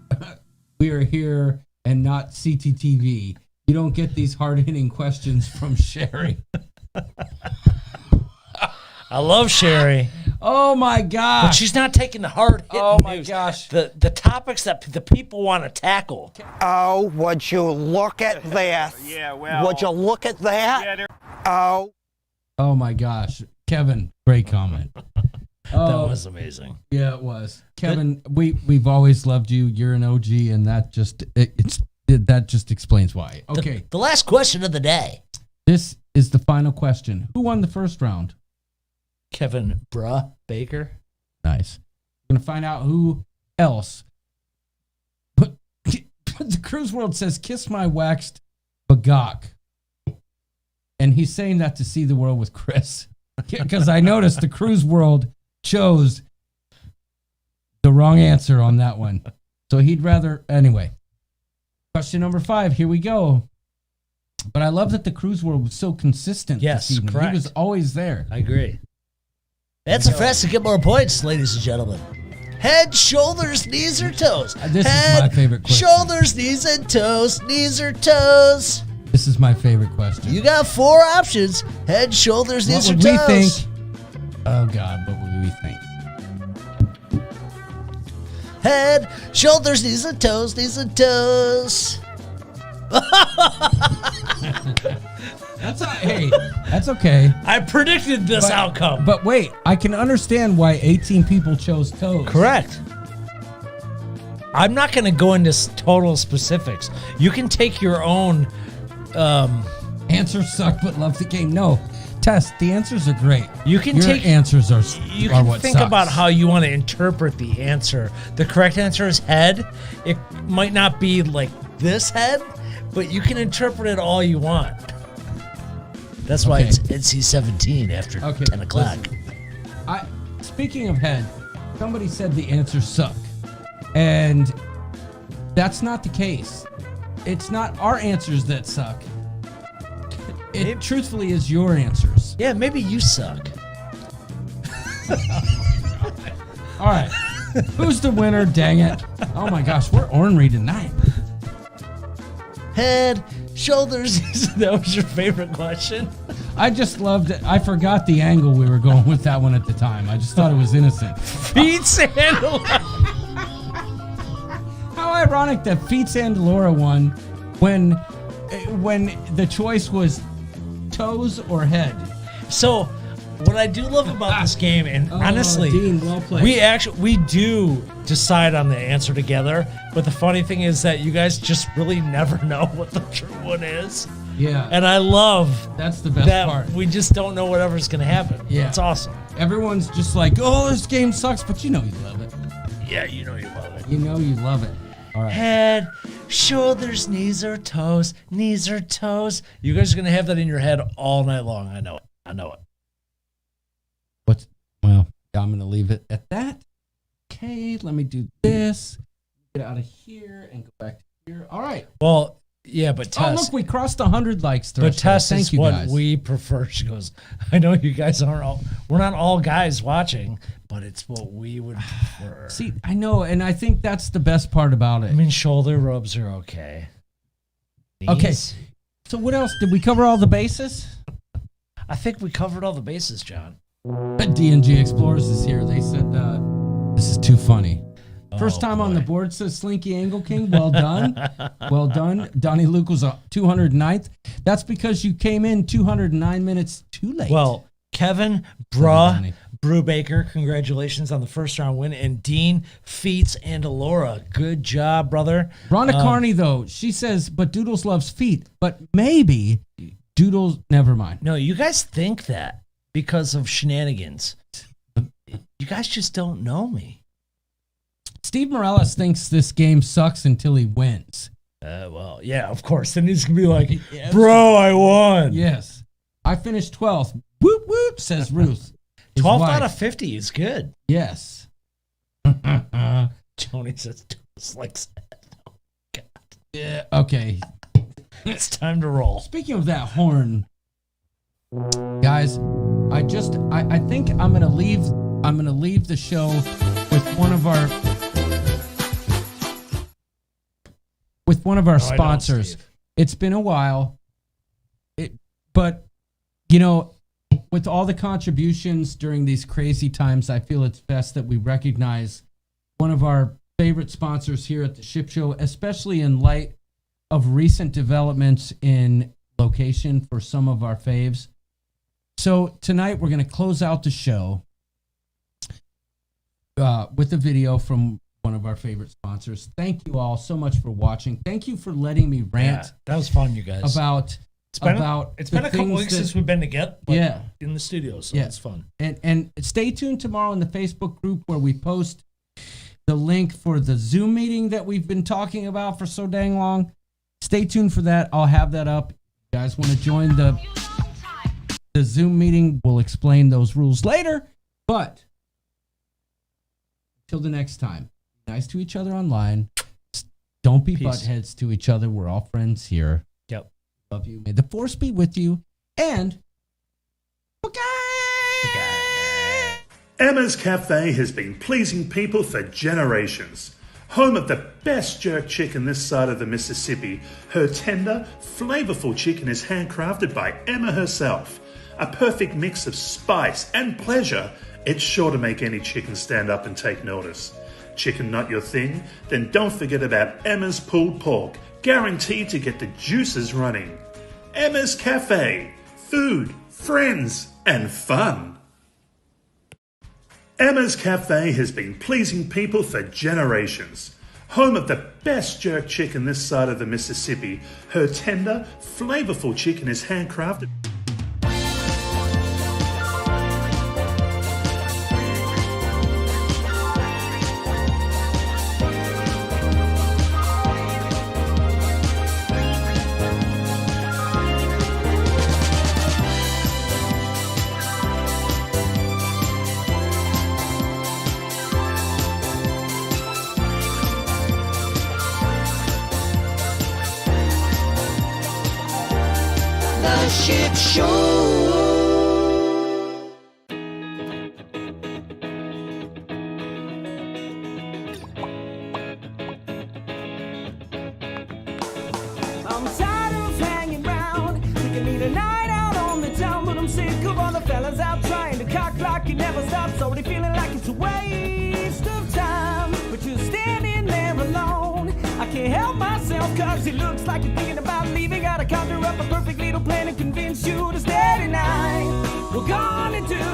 we are here and not CTTV. You don't get these hard-hitting questions from Sherry. I love Sherry, Oh my gosh. but she's not taking the hard hitting Oh my news. gosh. The topics that the people want to tackle. Oh, would you look at this? Yeah, well. Would you look at that? Oh. Oh my gosh. Kevin, great comment. That was amazing. Yeah, it was. Kevin, we've always loved you. You're an OG, and that just that just explains why. Okay. The last question of the day. This is the final question. Who won the first round? Kevin Bruh Baker. Nice. We're going to find out who else. The Cruise World says, kiss my waxed bagok. And he's saying that to see the world with Chris. Because I noticed the Cruise World chose the wrong answer on that one. So he'd rather, anyway. Question number 5, here we go. But I love that the Cruise World was so consistent Yes, this evening. correct. He was always there. I agree. That's a fast to get more points, ladies and gentlemen. Head, shoulders, knees, or toes. This Head, is my favorite question. Shoulders, knees, and toes. Knees or toes. This is my favorite question. You got 4 options. Head, shoulders, What knees, or would we toes. think? Oh, God, what would we think? Head, shoulders, knees, and toes. Knees and toes. Hey, that's okay. I predicted this outcome. But wait, I can understand why 18 people chose toes. Correct. I'm not going to go into total specifics. You can take your own. Answers suck, but love the game. No, Tess, the answers are great. You can Your take answers are. You are can what think sucks. about how you want to interpret the answer. The correct answer is head. It might not be like this head, but you can interpret it all you want. That's why Okay. it's NC-17 after 10 o'clock. listen. Speaking of head, somebody said the answers suck, and that's not the case. It's not our answers that suck. It truthfully is your answers. Yeah, maybe you suck. All right. Who's the winner? Dang it. Oh my gosh, we're ornery tonight. Head, shoulders. That was your favorite question? I just loved it. I forgot the angle we were going with that one at the time. I just thought it was innocent. Feet sandal. How ironic that Feet Sandalora won when the choice was toes or head. So, what I do love about this game, and honestly, Dean, well played. we do decide on the answer together. But the funny thing is that you guys just really never know what the true one is. Yeah. And I love That's the best that part. we just don't know whatever's going to happen. Yeah. It's awesome. Everyone's just like, oh, this game sucks, but you know you love it. Yeah, you know you love it. You know you love it. All right. Head, shoulders, knees or toes, knees or toes. You guys are going to have that in your head all night long. I know it. I know it. Well, I'm going to leave it at that. Okay, let me do this. Get out of here and go back to here. All right. Well, yeah, but Oh, Tess. look, we crossed 100 likes. But Tess Thank is you, what guys. we prefer. She goes, I know you guys aren't all, we're not all guys watching, but it's what we would prefer. See, I know, and I think that's the best part about it. I mean, shoulder rubs are okay. Okay. Knees? So what else? Did we cover all the bases? I think we covered all the bases, John. D&G Explorers is here. They said, this is too funny. First time on the boy. board, says Slinky Angle King. Well done. Well done. Donnie Luke was 209th. That's because you came in 209 minutes too late. Well, Kevin Donnie. Brubaker, congratulations on the first round win. And Dean Feets and Alora, good job, brother. Rhonda Carney, though, she says, but Doodles loves feet. But maybe Doodles, never mind. No, you guys think that because of shenanigans. You guys just don't know me. Steve Morales thinks this game sucks until he wins. Well, yeah, of course. Then he's going to be like, bro, I won. Yes. I finished 12th. Whoop, whoop, says Ruth. His 12 wife. out of 50 is good. Yes. Tony says, just like that. Yeah, okay. It's time to roll. Speaking of that horn, guys, I think I'm gonna leave the show with one of our sponsors. It's been a while. But you know, with all the contributions during these crazy times, I feel it's best that we recognize one of our favorite sponsors here at the Ship Show, especially in light of recent developments in location for some of our faves. So tonight we're going to close out the show with a video from one of our favorite sponsors. Thank you all so much for watching. Thank you for letting me rant. Yeah, that was fun, you guys. It's been a couple weeks since we've been together. Yeah. In the studio, so Yeah. it's fun. And stay tuned tomorrow in the Facebook group where we post the link for the Zoom meeting that we've been talking about for so dang long. Stay tuned for that. I'll have that up. You guys want to join the Zoom meeting? We'll explain those rules later. But till the next time, be nice to each other online. Don't be buttheads to each other. We're all friends here. Yep. Love you. May the force be with you. And Emma's Cafe has been pleasing people for generations. Home of the best jerk chicken this side of the Mississippi, her tender, flavorful chicken is handcrafted by Emma herself. A perfect mix of spice and pleasure, it's sure to make any chicken stand up and take notice. Chicken not your thing? Then don't forget about Emma's pulled pork, guaranteed to get the juices running. Emma's Cafe, food, friends, and fun. Emma's Cafe has been pleasing people for generations. Home of the best jerk chicken this side of the Mississippi, her tender, flavorful chicken is handcrafted. Ship Show. I'm tired of hanging round. We can need a night out on the town, but I'm sick of all the fellas out trying to cock block and never stop. Already feeling like it's a waste of time, but you're standing there alone. I can't help myself, cause it looks like you're thinking about leaving. Gotta conjure up a perfect little plan and convince you to stay tonight. We're gonna do